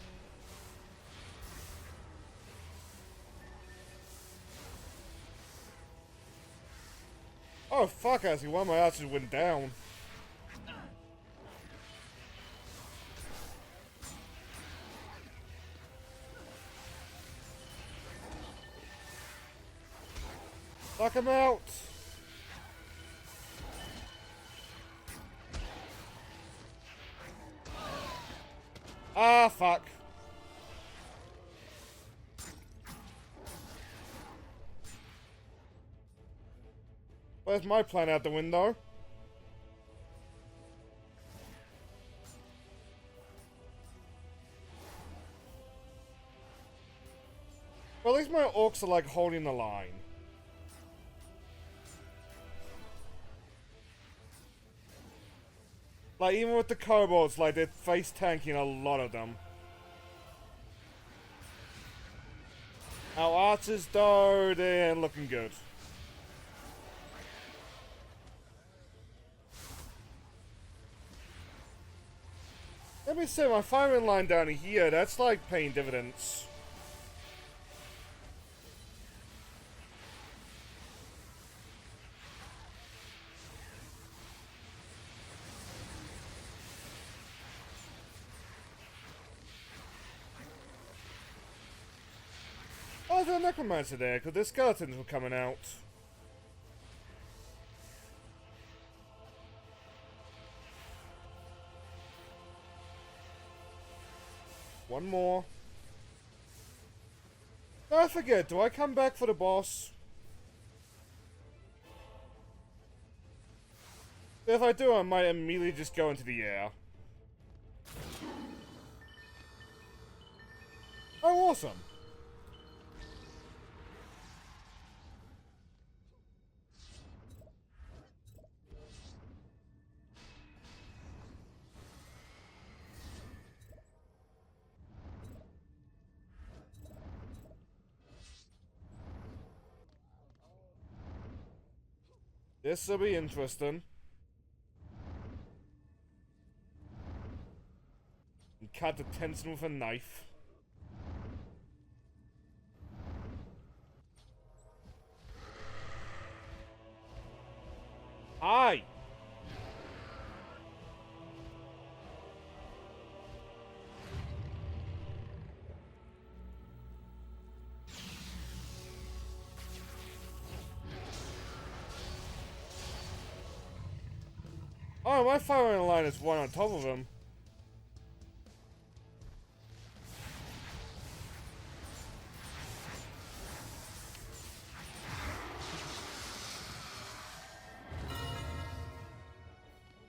Oh fuck, I see one of my archers went down. Knock him out! Ah, fuck. Where's my plan out the window? Well, at least my orcs are like holding the line. Like, even with the kobolds, like, they're face tanking a lot of them. Our archers, though, they're looking good. Let me say, my firing line down here, that's like paying dividends. Oh, there's a necromancer there, because the skeletons were coming out. One more. No, I forget, do I come back for the boss? If I do, I might immediately just go into the air. Oh, awesome. This'll be interesting. And cut the tension with a knife. Hi! Oh, my firing line is one on top of him.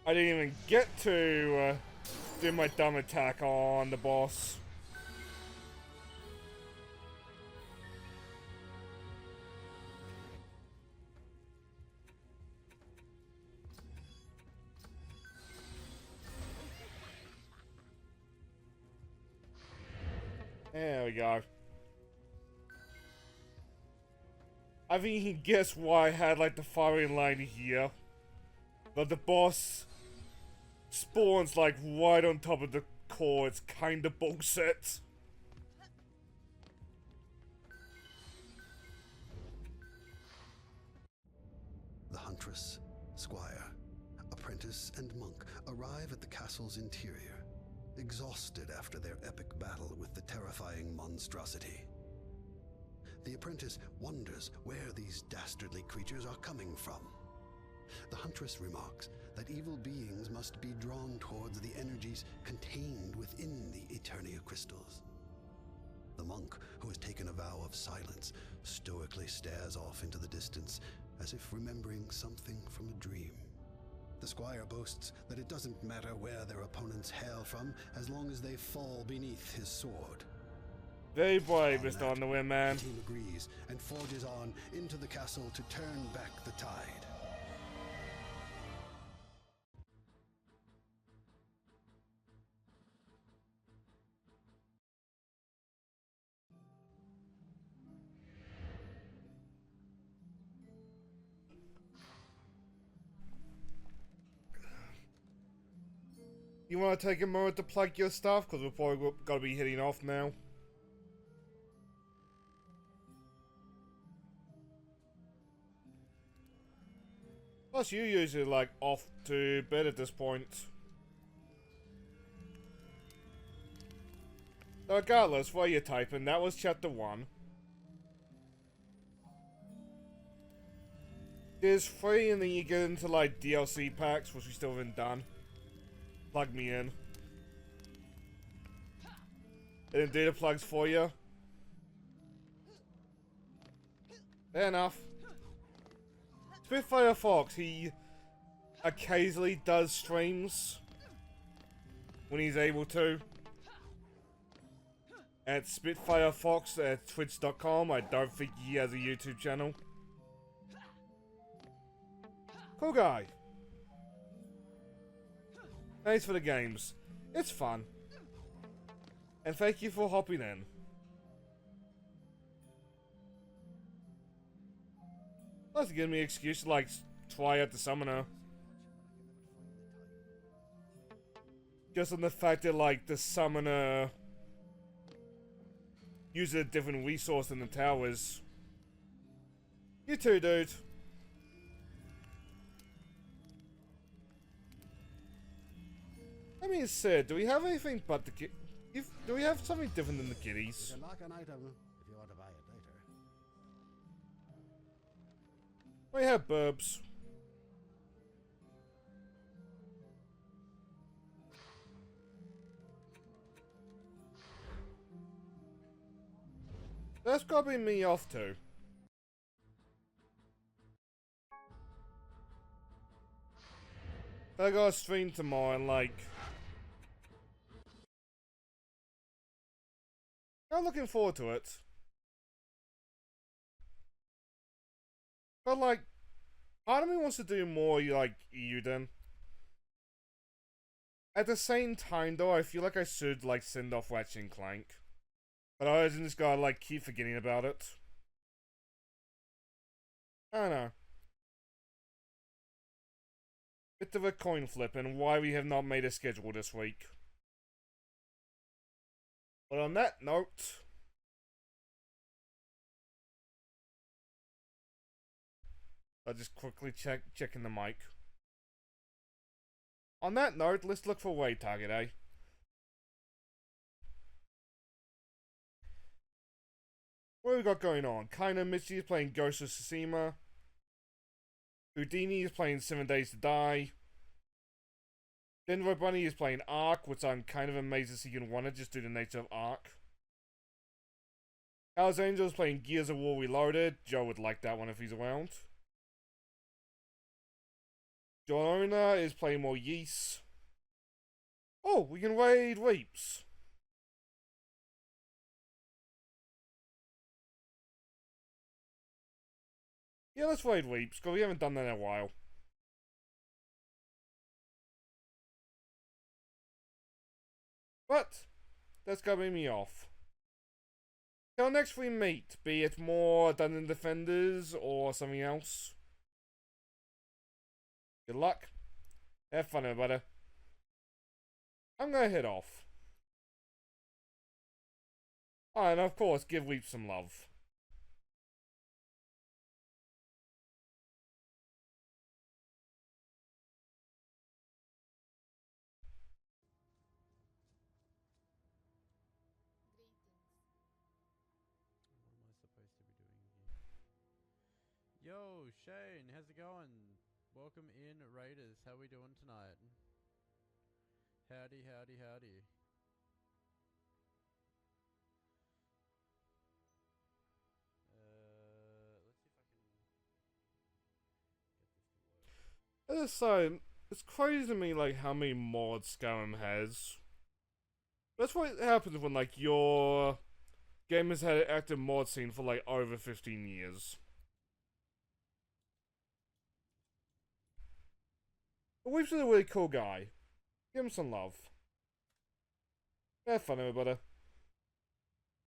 I didn't even get to do my dumb attack on the boss. There we go. I think you can guess why I had like the firing line here. But the boss spawns like right on top of the core. It's kinda bullshit. The huntress, squire, apprentice, and monk arrive at the castle's interior, exhausted after their epic battle with the terrifying monstrosity. The apprentice wonders where these dastardly creatures are coming from. The huntress remarks that evil beings must be drawn towards the energies contained within the Eternia crystals. The monk, who has taken a vow of silence, stoically stares off into the distance, as if remembering something from a dream. The squire boasts that it doesn't matter where their opponents hail from, as long as they fall beneath his sword. Very brave, Mr. Underwear Man. The team agrees and forges on into the castle to turn back the tide. You want to take a moment to plug your stuff? Because we're probably gotta be heading off now. Plus, you usually like off to bed at this point. Regardless, while you're typing, that was chapter 1. There's 3 and then you get into like DLC packs, which we still haven't done. Plug me in. And then data plugs for you. Fair enough. Spitfire Fox, he occasionally does streams when he's able to. At Spitfire Fox at twitch.com. I don't think he has a YouTube channel. Cool guy. Thanks for the games. It's fun. And thank you for hopping in. That's giving me an excuse to like try out the summoner. Just on the fact that like the summoner uses a different resource than the towers. You too, dude. That being said, do we have anything but the do we have something different than the kitties? You can lock an item if you want to buy it later. We have burbs. That's gotta be me off too. I got a stream tomorrow and like I'm looking forward to it. But like part of me wants to do more like Euden. At the same time though, I feel like I should like send off Ratchet and Clank. But I just gotta like keep forgetting about it. I don't know. Bit of a coin flip and why we have not made a schedule this week. But on that note, I'll just quickly checking the mic. On that note, let's look for Way Target, eh? What have we got going on? Kinda Mitchie is playing Ghost of Tsushima. Houdini is playing 7 Days to Die. Denver Bunny is playing Ark, which I'm kind of amazed to see you can want it just due to the nature of Ark. Hell's Angel is playing Gears of War Reloaded. Joe would like that one if he's around. Joanna is playing more Yeast. Oh, we can raid Reaps. Yeah, let's raid Reaps, because we haven't done that in a while. But, that's gonna be me off. Till next we meet, be it more Dungeon Defenders or something else. Good luck. Have fun, everybody. I'm gonna head off. Oh, and of course, give Reaps some love. What am I supposed to be doing here? Yo, Shane, how's it going? Welcome in, Raiders. How we doing tonight? Howdy, howdy, howdy. As Let's see if I can get this to work. so, it's crazy to me like how many mods Skyrim has. That's what happens when like your game has had an active mod scene for like over 15 years. But Weep's a really cool guy. Give him some love. Have fun, everybody.